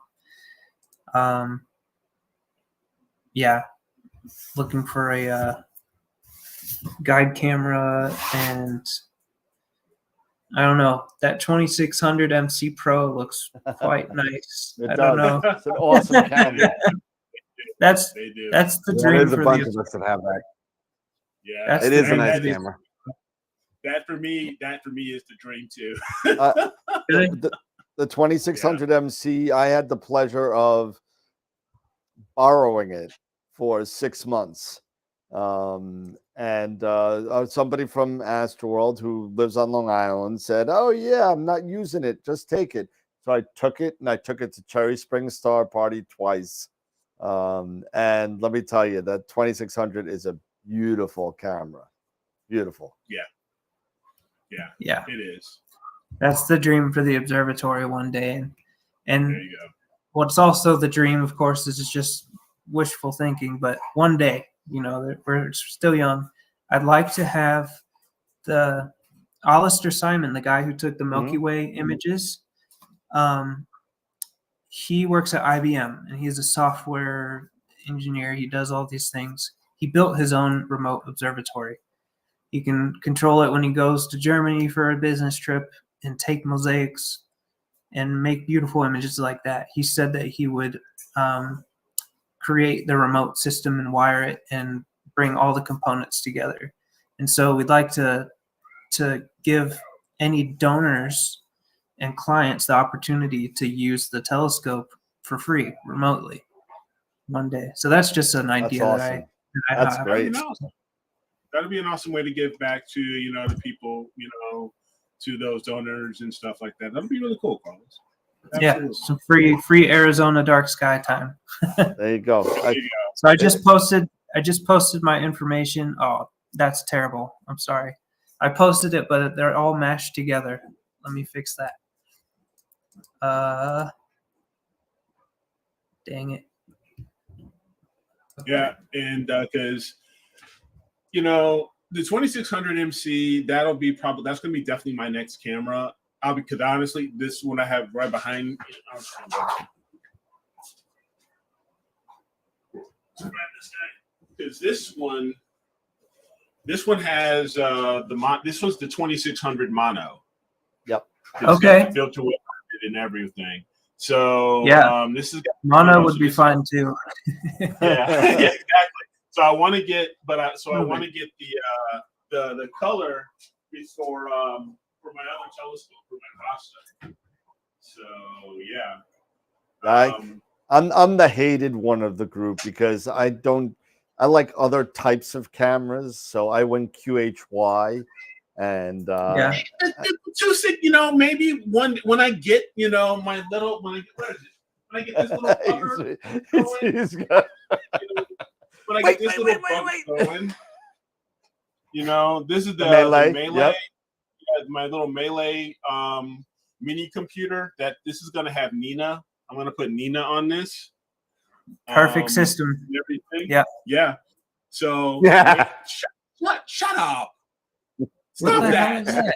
E: Looking for a guide camera, and I don't know, that 2600 MC Pro looks quite nice. I don't know.
F: It's an awesome camera.
E: That's the dream.
G: There's a
E: for
G: bunch
E: the
G: of us that have that.
D: Yeah,
G: it is a nice camera.
D: That for me is the dream too.
F: The 2600 MC, I had the pleasure of borrowing it for 6 months. And somebody from AstroWorld who lives on Long Island said, "Oh yeah, I'm not using it. Just take it." So I took it, and I took it to Cherry Springs Star Party twice. And let me tell you, that 2600 is a beautiful camera. Beautiful.
D: Yeah, it is.
E: That's the dream for the observatory one day. And
D: there you go.
E: What's also the dream, of course, is just wishful thinking, but one day, we're still young, I'd like to have the Alistair Simon, the guy who took the Milky Way images. He works at IBM, and he's a software engineer. He does all these things. He built his own remote observatory. He can control it when he goes to Germany for a business trip and take mosaics and make beautiful images like that. He said that he would create the remote system and wire it and bring all the components together. And so we'd like to give any donors and clients the opportunity to use the telescope for free remotely one day. So that's just an idea.
F: That's awesome. That's great.
D: That'd be an awesome way to give back to the people, to those donors and stuff like that. That'd be really cool, Carlos. Absolutely.
E: Yeah, some free Arizona dark sky time.
F: There you go.
E: So I just posted my information. Oh, that's terrible. I'm sorry. I posted it, but they're all mashed together. Let me fix that. Dang it.
D: Yeah, and because the 2600 MC, that's going to be definitely my next camera. Because honestly, this one I have right behind. Because this one has this was the 2600 mono.
F: Yep.
E: Okay.
D: Filter with it and everything. So this is
E: mono would be fine too.
D: yeah, exactly. So I want to get, I want to get the color for my other telescope, for my Costa. So yeah,
F: I'm the hated one of the group because I like other types of cameras, so I went QHY, and
D: you know, maybe when I get, you know, my little when I get this little bugger when I get this little bugger going, you know, this is the Melee. Yep. My little Melee mini computer. That this is gonna have Nina. I'm gonna put Nina on this.
E: Perfect system.
D: Everything.
E: Yeah.
D: Yeah. So shut up.
E: Stop
D: that.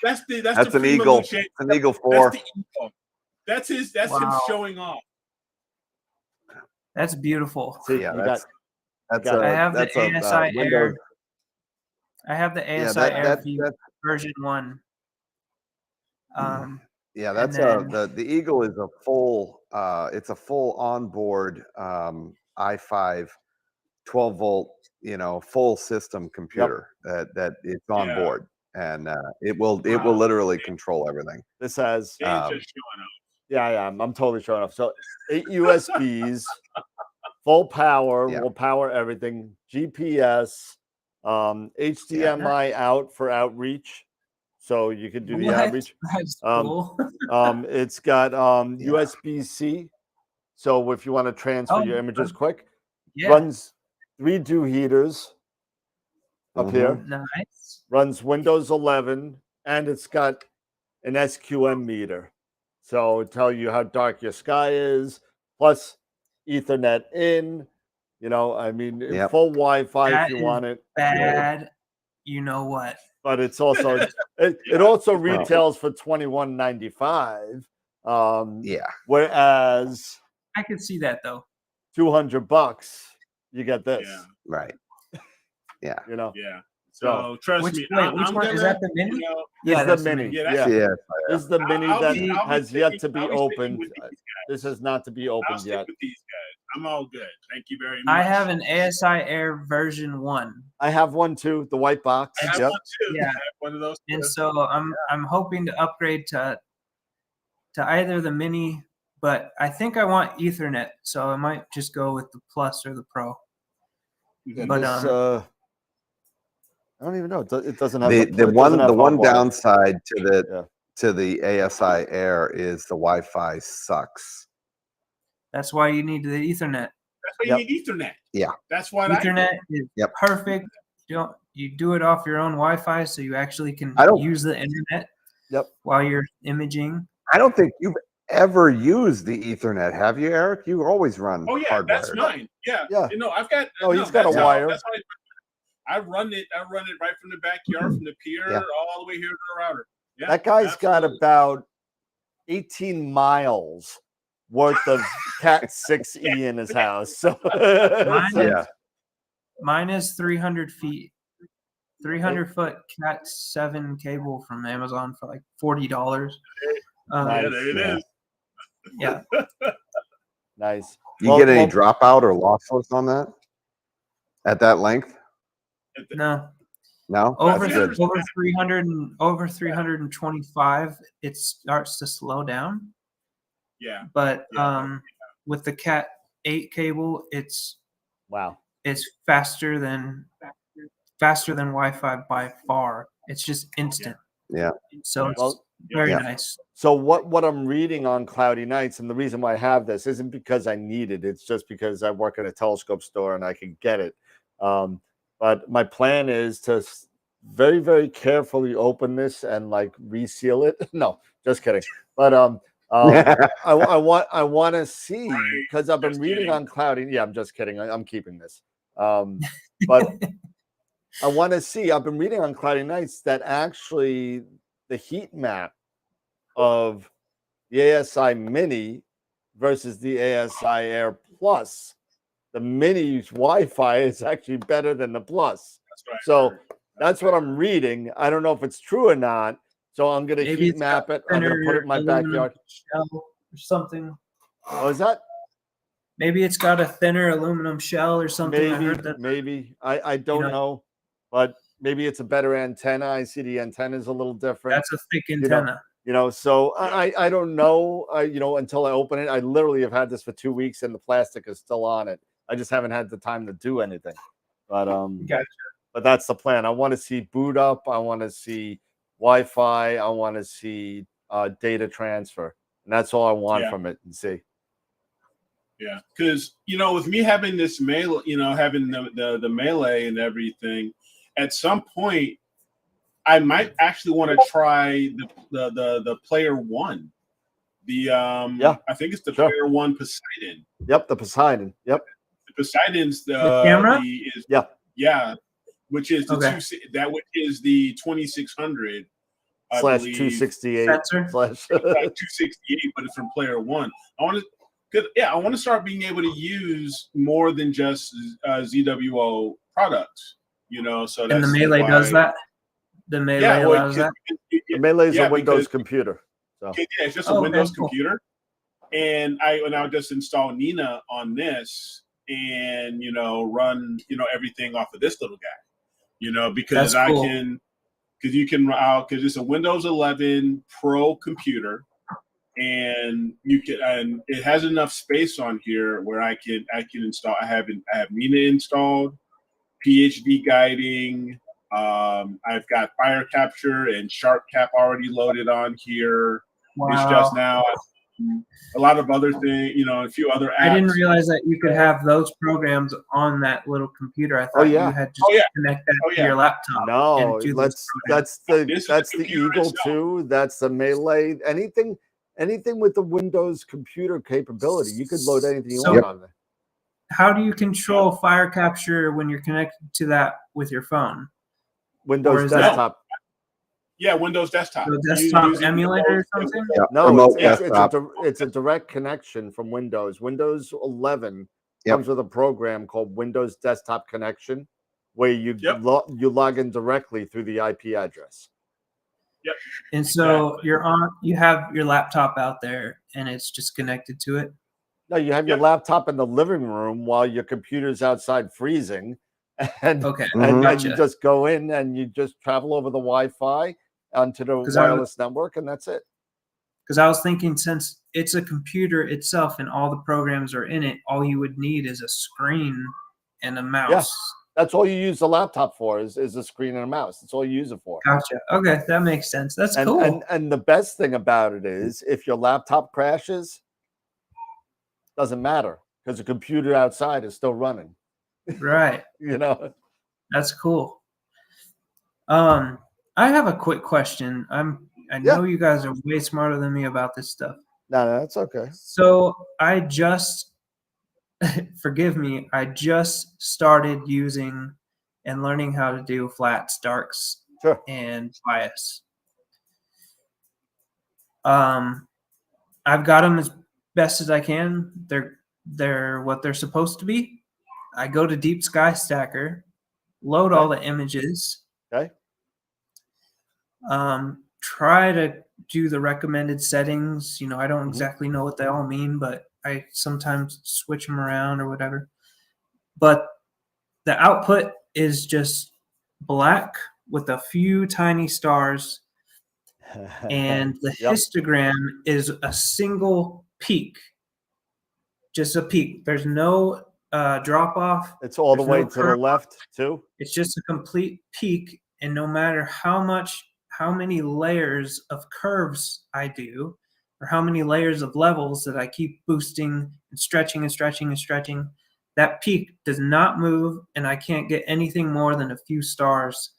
D: That's
G: an Eagle. It's an Eagle 4.
D: That's him showing off.
E: That's beautiful.
G: So yeah,
E: I have the ASI Air. I have the ASI Air version 1.
G: Yeah, that's the Eagle is a full it's a full onboard i5 12-volt, you know, full system computer that it's on board, and it will literally control everything.
F: This has
D: just showing off.
F: Yeah, I'm totally showing off. So 8 USBs, full power, will power everything. GPS, HDMI out for outreach, so you could do the outreach.
E: That's cool.
F: It's got USB-C, so if you want to transfer your images quick, runs 3 dew heaters up here.
E: Nice.
F: Runs Windows 11, and it's got an SQM meter, so it'll tell you how dark your sky is, plus Ethernet in. You know, I mean, full Wi-Fi if you want it.
E: Bad, you know what?
F: But it's also it also retails for $21.95. Whereas
E: I could see that though.
F: $200, you get this.
G: Yeah. Right. Yeah.
F: You know.
D: Yeah. So trust me.
E: Which one is that? The mini?
F: You know, that's the mini. This is the mini that has yet to be opened. This is not to be opened yet.
D: With these guys. I'm all good. Thank you very much.
E: I have an ASI Air version 1.
F: I have one too, the white box.
D: I have one too.
E: Yeah.
D: I have one of those too.
E: And so I'm hoping to upgrade to either the mini, but I think I want Ethernet, so I might just go with the Plus or the Pro.
F: But I don't even know. It doesn't have
G: the one downside to the ASI Air is the Wi-Fi sucks.
E: That's why you need the Ethernet.
D: That's why you need Ethernet.
G: Yeah.
D: That's why
E: Ethernet is perfect. You do it off your own Wi-Fi, so you actually can use the internet while you're imaging.
G: I don't think you've ever used the Ethernet, have you, Eric? You always run hardware.
D: That's mine. Yeah. You know, I've got.
F: He's got a wire.
D: That's how I run it. I run it right from the backyard, from the pier, all the way here to the router. Yeah,
F: that guy's got about 18 miles worth of Cat 6E in his house. So
E: mine is 300 feet, 300-foot Cat 7 cable from Amazon for like $40.
D: There it is.
E: Yeah.
F: Nice.
G: You get any dropout or lossless on that at that length?
E: No. Over 300 and over 325, it starts to slow down.
D: Yeah.
E: But with the Cat 8 cable, it's faster than Wi-Fi by far. It's just instant.
G: Yeah.
E: So it's very nice.
F: So what I'm reading on Cloudy Nights, and the reason why I have this isn't because I need it. It's just because I work at a telescope store and I can get it. But my plan is to very, very carefully open this and like reseal it. No, just kidding. But I want to see, because I've been reading on Cloudy. Yeah, I'm just kidding. I'm keeping this. But I want to see. I've been reading on Cloudy Nights that actually the heat map of the ASI Mini versus the ASI Air Plus, the Mini's Wi-Fi is actually better than the Plus.
D: That's right.
F: So that's what I'm reading. I don't know if it's true or not. So I'm going to heat map it. I'm going to put it in my backyard.
E: Or something.
F: Oh, is that?
E: Maybe it's got a thinner aluminum shell or something.
F: Maybe. I don't know. But maybe it's a better antenna. I see the antenna is a little different.
E: That's a thick antenna.
F: You know, so I don't know, you know, until I open it. I literally have had this for 2 weeks and the plastic is still on it. I just haven't had the time to do anything. But
E: Gotcha.
F: but that's the plan. I want to see boot up. I want to see Wi-Fi. I want to see data transfer, and that's all I want from it. And see.
D: Yeah, because you know, with me having this mail, you know, having the melee and everything, at some point, I might actually want to try the player one. The I think it's the player one Poseidon.
F: Yep, the Poseidon. Yep,
D: the Poseidon's the
E: camera.
D: Yeah, which is the which is the 2600
F: slash 268 slash
D: 268, but it's from player one. I want to start being able to use more than just ZWO products. You know, so that's
E: and the Melee does that. The Melee allows that.
F: The Melee is a Windows computer. So
D: it's just a Windows computer, and I'll just install Nina on this, and you know, run everything off of this little guy. You know, because because it's a Windows 11 Pro computer, and and it has enough space on here where I can install. I have Nina installed, PhD guiding. I've got fire capture and sharp cap already loaded on here.
E: Wow.
D: It's just now a lot of other things, you know, a few other apps.
E: I didn't realize that you could have those programs on that little computer. I thought you had to connect that to your laptop.
F: No, that's the Eagle 2. That's the Melee. Anything with the Windows computer capability, you could load anything you want on there.
E: How do you control fire capture when you're connected to that with your phone?
F: Windows desktop.
D: Yeah, Windows desktop.
E: So desktop emulator or something?
G: Yeah.
F: No, it's a direct connection from Windows. Windows 11 comes with a program called Windows Desktop Connection, where you log in directly through the IP address.
D: Yep.
E: And so you have your laptop out there, and it's just connected to it.
F: No, you have your laptop in the living room while your computer's outside freezing, and you just go in and you just travel over the Wi-Fi onto the wireless network, and that's it.
E: Because I was thinking, since it's a computer itself and all the programs are in it, all you would need is a screen and a mouse.
F: Yeah, that's all you use the laptop for is a screen and a mouse. That's all you use it for.
E: Gotcha. Okay, that makes sense. That's cool.
F: And the best thing about it is, if your laptop crashes, doesn't matter because the computer outside is still running.
E: Right.
F: You know,
E: that's cool. I have a quick question. I know you guys are way smarter than me about this stuff.
F: No, that's okay.
E: So I just, forgive me, I just started using and learning how to do flats, darks, and bias. I've got them as best as I can. They're what they're supposed to be. I go to Deep Sky Stacker, load all the images.
F: Okay.
E: Try to do the recommended settings. You know, I don't exactly know what they all mean, but I sometimes switch them around or whatever. But the output is just black with a few tiny stars, and the histogram is a single peak. Just a peak. There's no drop off.
F: It's all the way to the left too.
E: It's just a complete peak, and no matter how many layers of curves I do, or how many layers of levels that I keep boosting and stretching and stretching and stretching, that peak does not move, and I can't get anything more than a few stars.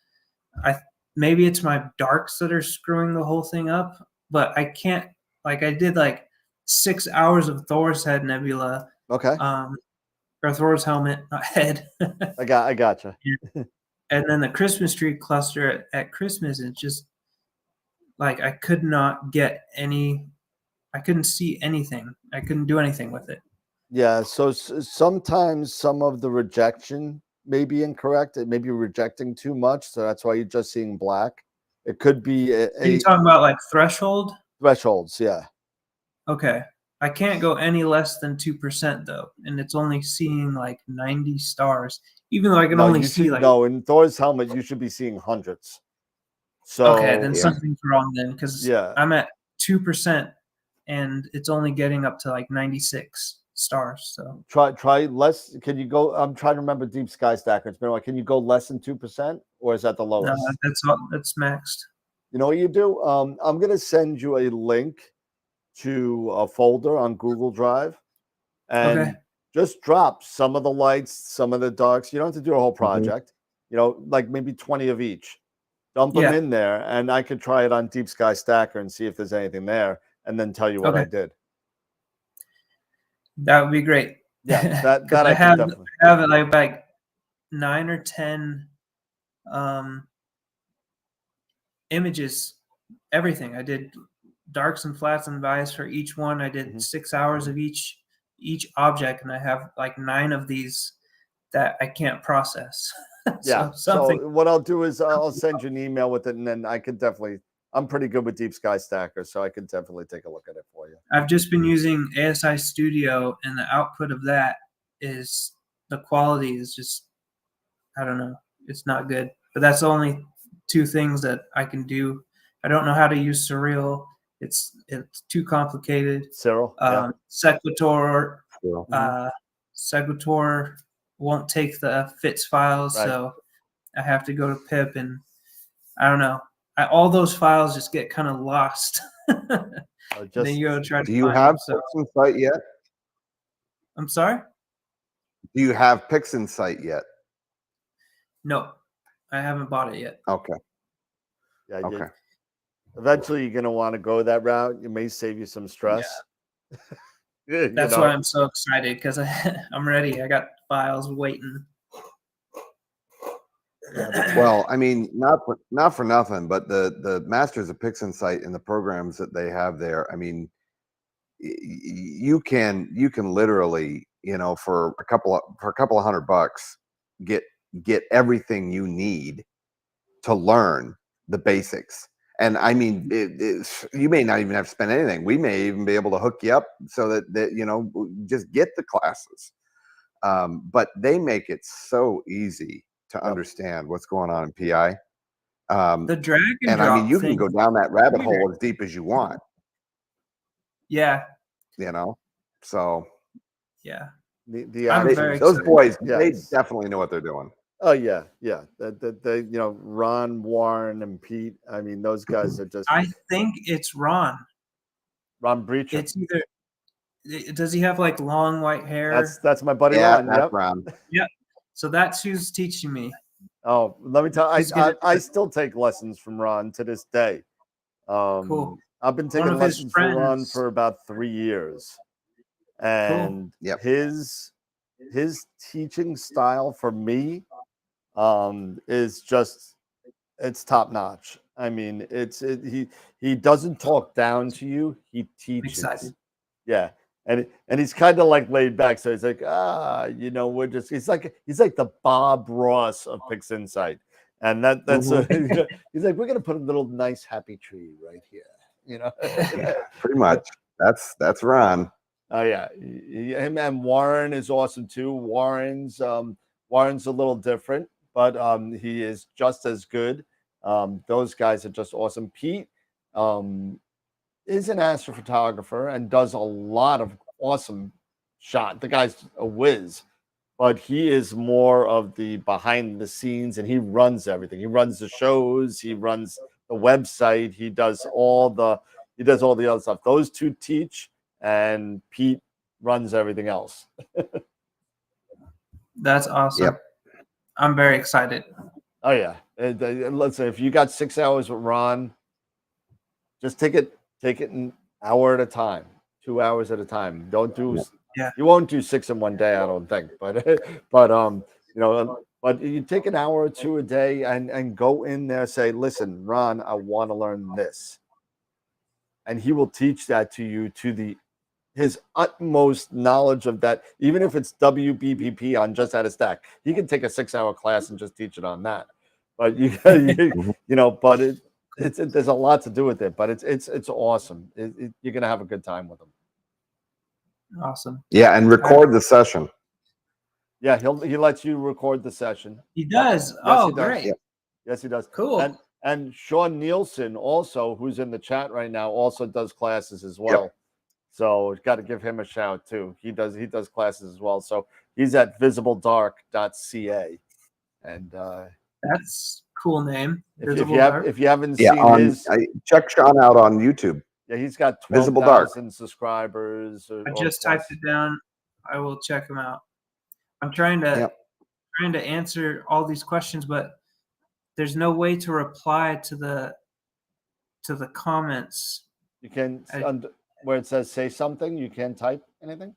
E: Maybe it's my darks that are screwing the whole thing up, but I can't. Like, I did 6 hours of Thor's head nebula.
F: Okay.
E: Or Thor's helmet, not head.
F: I gotcha.
E: And then the Christmas tree cluster at Christmas, it's just I could not get I couldn't see anything. I couldn't do anything with it.
F: Yeah. So sometimes some of the rejection may be incorrect. It may be rejecting too much. So that's why you're just seeing black. It could be
E: Are you talking about threshold?
F: Thresholds, yeah.
E: Okay. I can't go any less than 2% though, and it's only seeing 90 stars, even though I can only see
F: no. In Thor's helmet, you should be seeing hundreds. So
E: okay, then something's wrong then, because I'm at 2%, and it's only getting up to like 96 stars. So
F: Try less. Can you go? I'm trying to remember Deep Sky Stacker. It's been a while. Can you go less than 2%, or is that the lowest?
E: that's maxed.
F: You know what you do? I'm gonna send you a link to a folder on Google Drive, and
E: Okay.
F: just drop some of the lights, some of the darks. You don't have to do a whole
G: Mhm.
F: project. You know, like maybe 20 of each. Dump them
E: Yeah.
F: in there, and I could try it on Deep Sky Stacker and see if there's anything there, and then tell you what I
E: Okay.
F: did.
E: That would be great.
F: Yeah, that
E: 'Cause
F: I
E: I
F: can
E: have
F: definitely.
E: like 9 or 10 images, everything. I did darks and flats and vias for each one. I did 6 hours of each object, and I have like 9 of these that I can't process.
F: Yeah.
E: something.
F: So what I'll do is I'll send you an email with it, and then I could definitely. I'm pretty good with Deep Sky Stacker, so I could definitely take a look at it for you.
E: I've just been using ASI Studio, and the output of that is the quality is just, I don't know, it's not good. But that's the only 2 things that I can do. I don't know how to use Surreal. It's too complicated.
F: Cyril. Yeah.
E: Sequitur
G: Cool.
E: Sequitur won't take the FITS files,
F: Right.
E: so I have to go to pip, and I don't know. All those files just get kind of lost. Then you go try to
G: Do you
E: find
G: have
E: them, so.
G: PixInsight yet?
E: I'm sorry?
G: Do you have PixInsight yet?
E: No, I haven't bought it yet.
G: Okay.
F: Yeah.
G: Okay.
F: Eventually, you're gonna want to go that route. It may save you some stress. You
E: That's
F: know?
E: why I'm so excited, because I'm ready. I got files waiting.
G: Well, I mean, not for nothing, but the masters of PixInsight and the programs that they have there, I mean, you can literally, you know, for a couple of $100 get everything you need to learn the basics. And I mean, you may not even have to spend anything. We may even be able to hook you up so that you know, just get the classes. But they make it so easy to understand what's going on in PI.
E: The drag and
G: And
E: drop
G: I mean, you
E: thing.
G: can go down that rabbit
E: Weird.
G: hole as deep as you want,
E: Yeah,
G: you know. So
E: yeah.
F: The
E: I'm
G: they-
E: very
G: those
E: excited.
G: boys,
F: Yes.
G: they definitely know what they're doing.
F: Oh yeah. The you know, Ron, Warren, and Pete. I mean, those guys are just.
E: I think it's Ron.
F: Ron Breacher.
E: It's either. Does he have like long white hair?
F: That's my buddy
G: Yeah,
F: Ron.
G: that's
F: Yep.
G: Ron.
E: Yeah. So that's who's teaching me.
F: Oh, let me tell
E: He's
F: you,
E: gonna-
F: I still take lessons from Ron to this day.
E: Cool.
F: I've been
E: One
F: taking
E: of his
F: lessons from Ron
E: friends-
F: for about 3 years, and
G: Yep.
F: his teaching style for me is just, it's top notch. I mean, he doesn't talk down to you. He teaches.
E: Excited.
F: Yeah. And he's kind of like laid back. So he's like, you know, he's like the Bob Ross of PixInsight. And that's he's like, we're gonna put a little nice happy tree right here, you know.
G: Pretty much. That's Ron.
F: Oh yeah. Him and Warren is awesome too. Warren's a little different, but he is just as good. Those guys are just awesome. Pete is an astrophotographer and does a lot of awesome shot. The guy's a whiz, but he is more of the behind the scenes, and he runs everything. He runs the shows, he runs the website, he does all the other stuff. Those two teach, and Pete runs everything else.
E: That's awesome.
G: Yep.
E: I'm very excited.
F: Oh yeah. Listen, if you got 6 hours with Ron, just take it an hour at a time, 2 hours at a time. Don't do.
E: Yeah.
F: You won't do 6 in one day, I don't think. But you know, but you take an hour or two a day and go in there, say, listen, Ron, I want to learn this, and he will teach that to you to his utmost knowledge of that. Even if it's WBPP on just how to stack, he can take a 6-hour class and just teach it on that. But you know, but there's a lot to do with it, but it's awesome. You're gonna have a good time with him.
E: Awesome.
G: Yeah, and record the session.
F: Yeah, he lets you record the session.
E: He does.
F: Yes,
E: Oh,
F: he does.
E: great.
F: Yes, he does.
E: Cool.
F: And And Sean Nielsen also, who's in the chat right now, also does classes as well. So got to give him a shout too. He does classes as well. So he's at visibledark.ca. And
E: That's a cool name.
F: if you haven't seen
G: check Sean out on YouTube.
F: Yeah, he's got
G: Visible Dark
F: 12,000 subscribers.
E: I just typed it down. I will check him out. I'm trying to answer all these questions, but there's no way to reply to the comments.
F: You can where it says say something, you can't type anything?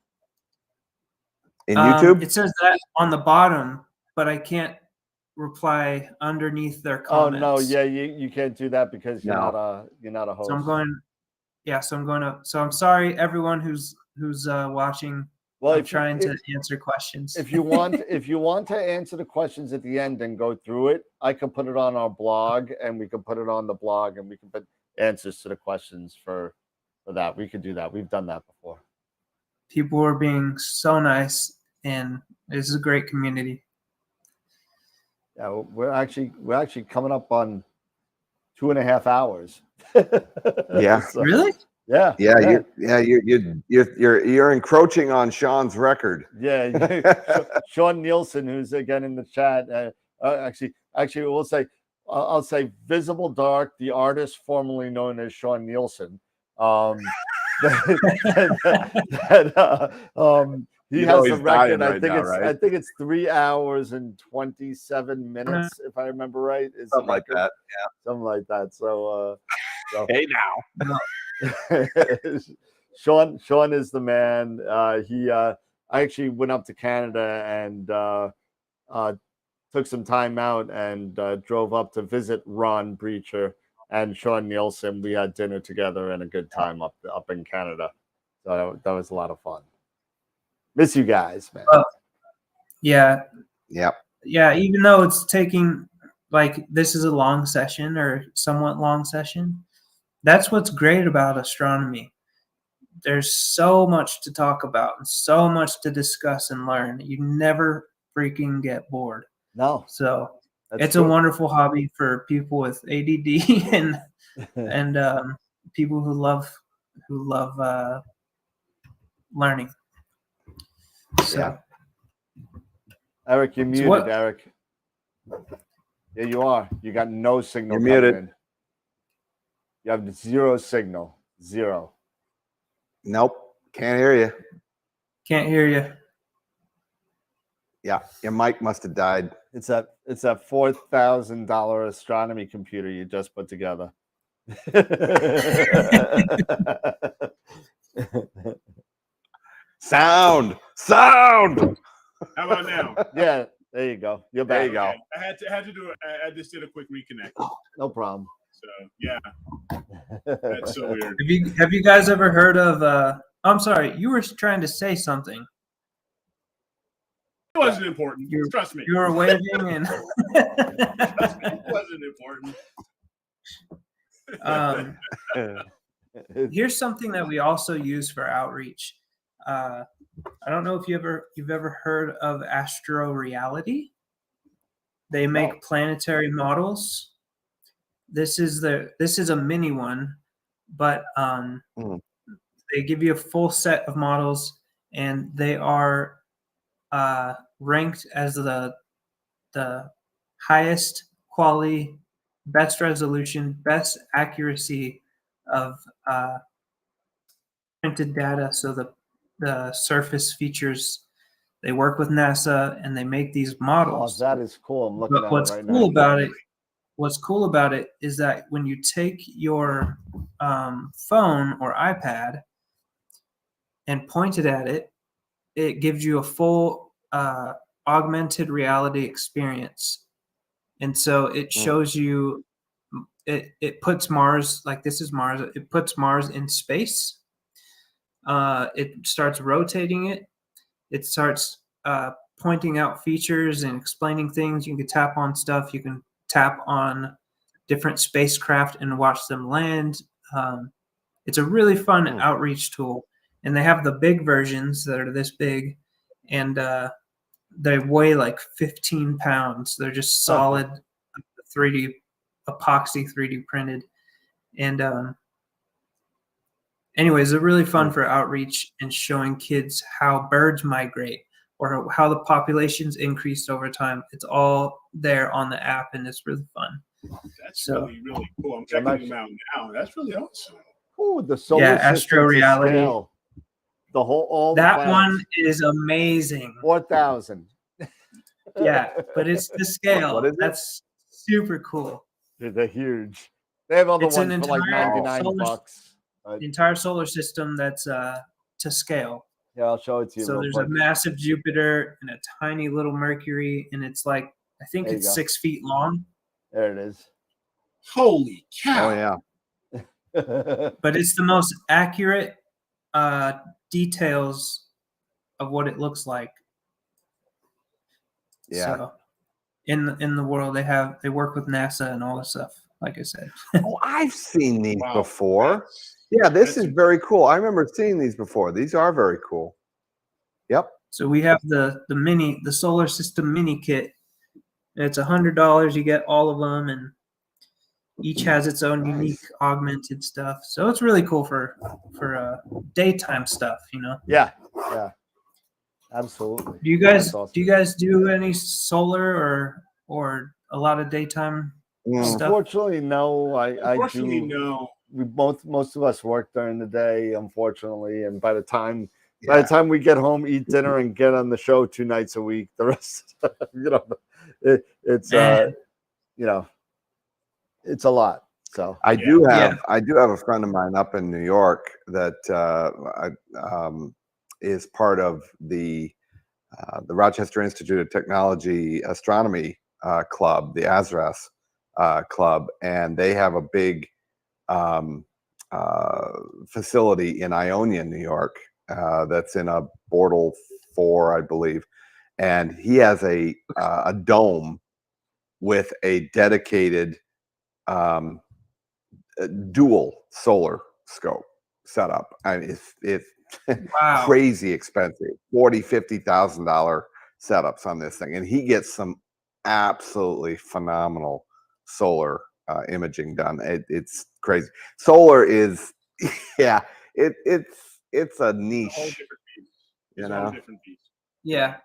G: In YouTube?
E: It says that on the bottom, but I can't reply underneath their comments.
F: Oh no, yeah, you can't do that because you're not a host.
E: So I'm going so I'm sorry everyone who's watching. Well, I'm trying to answer questions.
F: If you want to answer the questions at the end and go through it, I can put it on our blog, and we can put it on the blog, and we can put answers to the questions for that. We could do that. We've done that before.
E: People are being so nice, and this is a great community.
F: Yeah, we're actually coming up on 2.5 hours.
G: Yeah.
F: So,
E: really?
F: Yeah.
G: You're encroaching on Sean's record.
F: Yeah. Sean Nielsen, who's again in the chat. Actually, we'll say I'll say Visible Dark, the artist formerly known as Sean Nielsen. He has a record. I think it's 3 hours and 27 minutes, if I remember right.
G: Something like that. Yeah.
F: Something like that. So
G: hey now.
F: Sean is the man. I actually went up to Canada and took some time out and drove up to visit Ron Breacher and Sean Nielsen. We had dinner together and a good time up in Canada. So that was a lot of fun. Miss you guys, man.
E: Yeah.
G: Yep.
E: Yeah, even though it's taking this is a long session or somewhat long session, that's what's great about astronomy. There's so much to talk about and so much to discuss and learn. You never freaking get bored.
F: No.
E: So it's a wonderful hobby for people with ADD and people who love learning. So,
F: yeah. Eric, you're muted, Eric. Yeah, you are. You got no signal.
G: You're muted.
F: In. You have zero signal. Zero.
G: Nope. Can't hear you.
E: Can't hear you.
G: Yeah, your mic must have died.
F: It's that $4,000 astronomy computer you just put together.
G: Sound.
D: How about now?
F: Yeah, there you go. You're back.
G: There you go.
D: I had to do it. I just did a quick reconnect.
F: No problem.
D: So yeah, that's so weird.
E: Have you guys ever heard of? I'm sorry, you were trying to say something.
D: It wasn't important. Trust me.
E: You were waving and.
D: Trust me, it wasn't important.
E: Here's something that we also use for outreach. I don't know if you've ever heard of AstroReality. They make planetary models. This is a mini one, but they give you a full set of models, and they are ranked as the highest quality, best resolution, best accuracy of printed data. So the surface features, they work with NASA and they make these models.
F: Oh, that is cool. I'm looking at it right now.
E: What's cool about it is that when you take your phone or iPad and point it at it, it gives you a full augmented reality experience. And so it shows you, it puts Mars, like this is Mars, it puts Mars in space. It starts rotating it. It starts pointing out features and explaining things. You can tap on stuff. You can tap on different spacecraft and watch them land. It's a really fun outreach tool. And they have the big versions that are this big, and they weigh like 15 pounds. They're just solid 3D epoxy 3D printed. And anyways, they're really fun for outreach and showing kids how birds migrate or how the populations increased over time. It's all there on the app, and it's really fun.
D: That's
E: So-
D: really, really cool. I'm checking them out now. That's really awesome.
F: Oh, the solar
E: Yeah,
F: system
E: Astro
F: to
E: Reality.
F: scale. The whole, all the
E: That
F: planets.
E: one is amazing.
F: 4,000.
E: Yeah, but it's the scale.
G: What is it?
E: That's super cool.
F: They're huge. They have other
E: It's an
F: ones for like
E: entire
F: 99
E: solar-
F: bucks.
E: The entire solar system that's to scale.
F: Yeah, I'll show it to you.
E: So
F: real
E: there's
F: quick.
E: a massive Jupiter and a tiny little Mercury, and it's like, I think
F: There you
E: it's
F: go.
E: 6 feet long,
F: There it is.
D: Holy cow.
G: Oh yeah.
E: but it's the most accurate details of what it looks like.
G: Yeah.
E: So in the world, they work with NASA and all this stuff. Like I said.
G: Oh, I've seen these
D: Wow.
G: before. Yeah, this
D: That's
G: is very cool. I remember seeing these before. These are very cool. Yep.
E: So we have the solar system mini kit. It's $100. You get all of them, and each has its own
G: Nice.
E: unique augmented stuff. So it's really cool for daytime stuff, you know.
F: Yeah, yeah, absolutely.
E: Do you guys
F: That's awesome.
E: do you guys do any solar or a lot of daytime stuff?
F: Unfortunately, no. I
D: Unfortunately,
F: do.
D: no.
F: We most of us work during the day, unfortunately, and by the time we get home, eat dinner, and get on the show 2 nights a week, the rest, it's
E: Man.
F: it's a lot. So
G: I do have
E: Yeah.
G: I do have a friend of mine up in New York that is part of the Rochester Institute of Technology Astronomy Club, the ASRAS Club, and they have a big facility in Ionia, New York, that's in a Bortle 4, I believe, and he has a dome with a dedicated dual solar scope setup. I mean, it's
E: Wow.
G: crazy expensive, $40,000-$50,000 setups on this thing, and he gets some absolutely phenomenal solar imaging done. It's crazy. Solar is, yeah, it's a
D: A whole
G: niche,
D: different piece.
G: you
D: It's a whole
G: know.
D: different piece.
E: Yeah.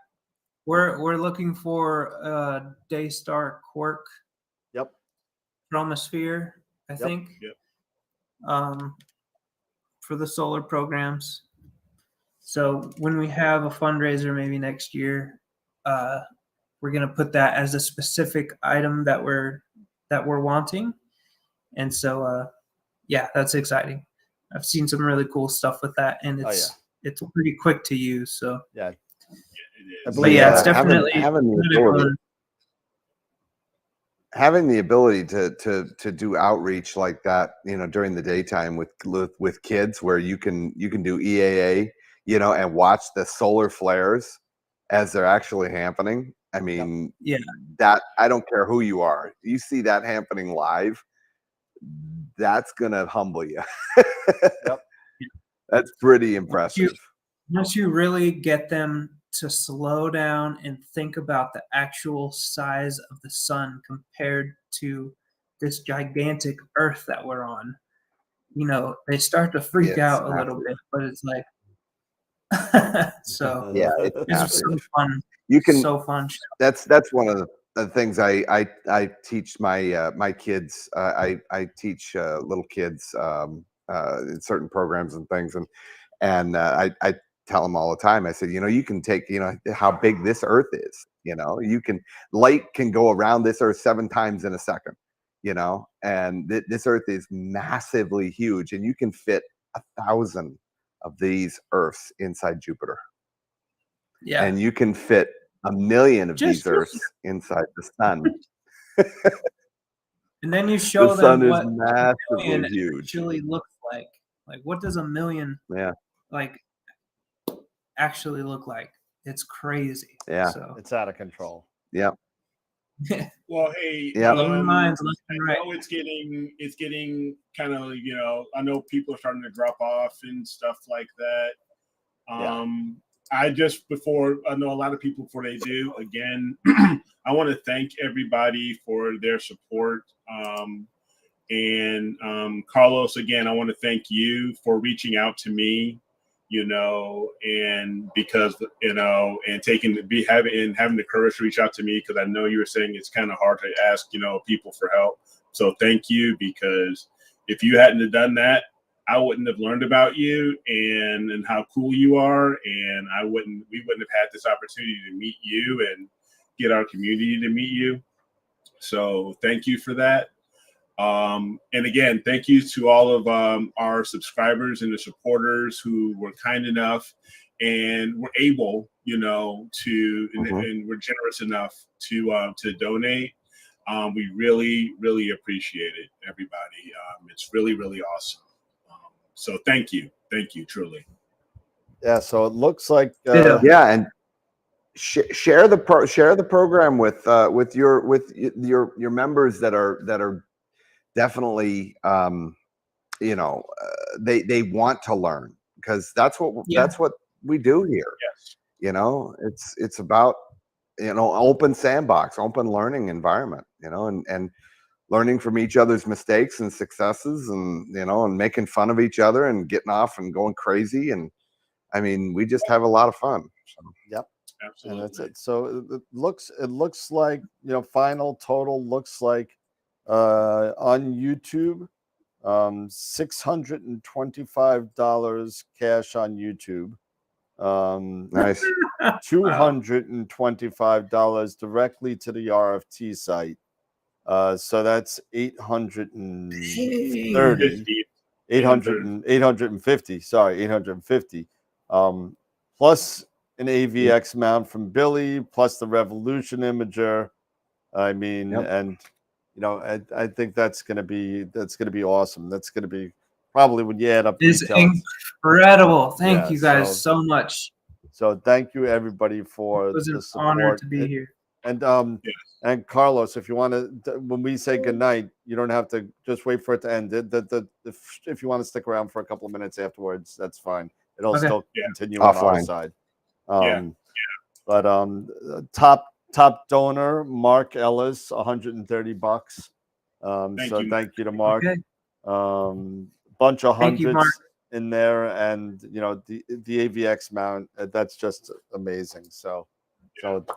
E: We're looking for Daystar Quark
F: yep.
E: chromosphere, I
F: Yep.
E: think.
D: Yep.
E: For the solar programs. So when we have a fundraiser maybe next year, we're gonna put that as a specific item that we're wanting. And so yeah, that's exciting. I've seen some really cool stuff with that, and
F: Oh,
E: it's pretty quick to use. So
F: Yeah.
D: It
F: I
D: is.
E: but yeah, it's
G: having-
E: definitely
G: having the
E: really
G: ability-
E: fun.
G: having the ability to do outreach like that, during the daytime with kids, where you can do EAA, and watch the solar flares as they're actually happening. I mean,
E: Yeah.
G: that, I don't care who you are, you see that happening live, that's gonna humble you.
F: Yep.
G: That's pretty impressive.
E: Once you really get them to slow down and think about the actual size of the sun compared to this gigantic Earth that we're on, they start to freak
G: It's
E: out a little
G: massive.
E: bit, but it's like, so
G: Yeah, it's
E: it's
G: massive.
E: so fun.
G: You can
E: So fun.
G: that's one of the things I teach my my kids. I teach little kids in certain programs and things, and I tell them all the time. I said, you can take, how big this Earth is. Light can go around this Earth 7 times in a second. And this Earth is massively huge, and you can fit 1,000 of these Earths inside Jupiter.
E: Yeah.
G: And you can fit 1 million of
E: Just
G: these Earths inside the sun.
E: And then you show
G: The sun
E: them
G: is
E: what
G: massively
E: million
G: huge.
E: actually looks like. Like, what does 1 million
G: Yeah,
E: actually look like? It's crazy.
G: Yeah.
E: So
F: It's out of control.
G: yeah.
D: Well, hey,
G: Yeah.
E: blowing minds left
D: I
E: and right.
D: know it's getting kind of, I know people are starting to drop off and stuff like that. I know a lot of people, before they do, again, I want to thank everybody for their support. And Carlos, again, I want to thank you for reaching out to me, and because, and having the courage to reach out to me, because I know you were saying it's kind of hard to ask, people for help. So thank you, because if you hadn't have done that, I wouldn't have learned about you and how cool you are, and we wouldn't have had this opportunity to meet you and get our community to meet you. So thank you for that. And again, thank you to all of our subscribers and the supporters who were kind enough and were able, to and were generous enough to donate. We really, really appreciate it, everybody. It's really, really awesome. So thank you, truly.
F: Yeah. So it looks like
G: Yeah, and share the program with your members that are definitely they want to learn, because that's what we do here.
D: Yes.
G: It's about open sandbox, open learning environment, and learning from each other's mistakes and successes, and and making fun of each other and getting off and going crazy. And I mean, we just have a lot of fun. So.
F: Yep.
D: Absolutely.
F: And that's it. So it looks like, final total looks like on YouTube, $625 cash on YouTube.
G: Nice.
F: $225 directly to the RFT site. So that's 830. 850. Sorry, 850. Plus an AVX mount from Billy, plus the Revolution Imager. I mean, and I think that's gonna be awesome. That's gonna be probably, when you add up
E: It's
F: retail,
E: incredible. Thank you guys so much.
F: So thank you, everybody, for
E: it was
F: the
E: an
F: support.
E: honor to be here.
F: And and Carlos, if you want to, when we say goodnight, you don't have to just wait for it to end. If you want to stick around for a couple of minutes afterwards, that's fine. It'll still continue on our side. But top donor Mark Ellis, $130. Thank you to Mark. Bunch of hundreds in there, and the AVX mount, that's just amazing.
D: And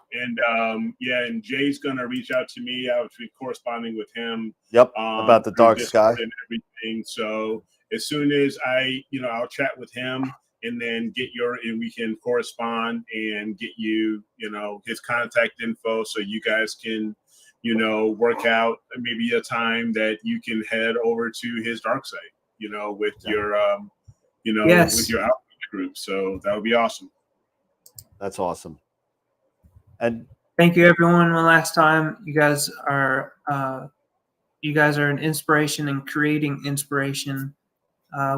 D: Jay's gonna reach out to me. I was corresponding with him.
F: Yep, about the dark sky
D: and everything. So as soon as I'll chat with him, and then and we can correspond and get you, his contact info, so you guys can, work out maybe a time that you can head over to his dark site, with your, with your outreach group. So that would be awesome.
F: That's awesome. And
E: thank you, everyone. One last time, you guys are an inspiration and creating inspiration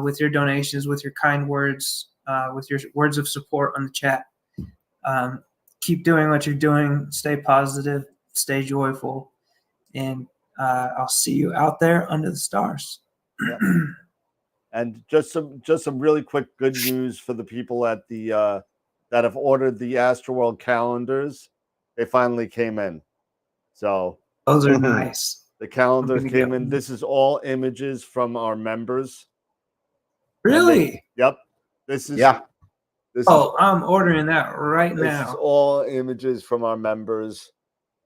E: with your donations, with your kind words, with your words of support on the chat. Keep doing what you're doing. Stay positive. Stay joyful, and I'll see you out there under the stars.
F: Yep. And just some really quick good news for the people at the that have ordered the AstroWorld calendars. They finally came in. So
E: those are nice.
F: The calendars came in. This is all images from our members.
E: Really?
F: Yep. This is
E: I'm ordering that right now.
F: This is all images from our members.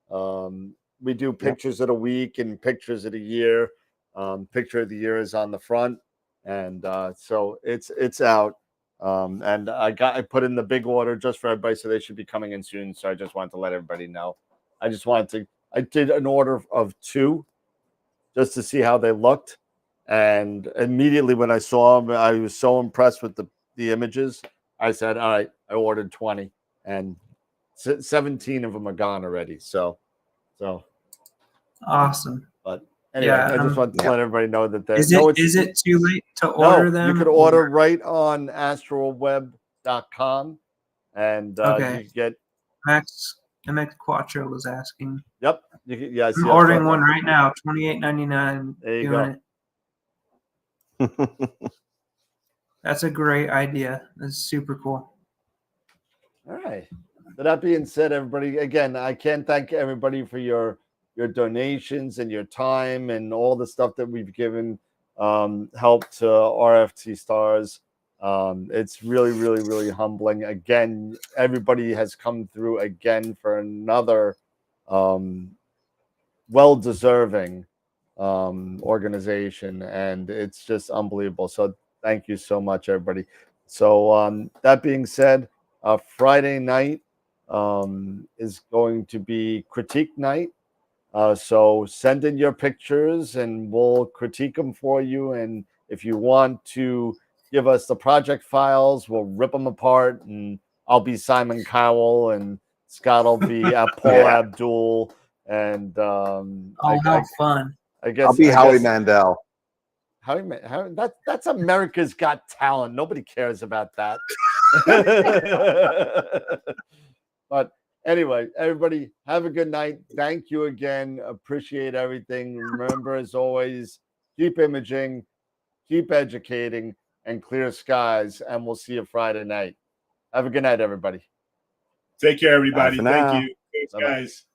F: We do pictures of the week and pictures of the year. Picture of the year is on the front, and so it's out. And I put in the big order just for everybody, so they should be coming in soon. So I just wanted to let everybody know. I did an order of 2 just to see how they looked, and immediately when I saw them, I was so impressed with the images. I said, all right, I ordered 20, and 17 of them are gone already. So
E: awesome.
F: But anyway, I just want to let everybody know that
E: is it too late to order them?
F: You could order right on astroweb.com, and you get
E: MX Quattro was asking.
F: Yep.
E: I'm ordering one right now, $28.99.
F: There you go.
E: That's a great idea. That's super cool.
F: All right. that being said, everybody, again, I can't thank everybody for your donations and your time and all the stuff that we've given help to RFT Stars. It's really, really, really humbling. Again, everybody has come through again for another well-deserving organization, and it's just unbelievable. So thank you so much, everybody. So that being said, Friday night is going to be critique night. So send in your pictures and we'll critique them for you. And if you want to give us the project files, we'll rip them apart. And I'll be Simon Cowell and Scott will be Paul Abdul. And
E: how fun.
F: I guess
G: I'll be
F: I
G: Howie
F: guess,
G: Mandel.
F: That's America's Got Talent. Nobody cares about that. But anyway, everybody, have a good night. Thank you again. Appreciate everything. Remember, as always, keep imaging, keep educating, and clear skies. And we'll see you Friday night. Have a good night, everybody.
D: Take care, everybody.
G: Bye for
D: Thank
G: now.
D: you. Thanks,
F: Bye-bye.
D: guys.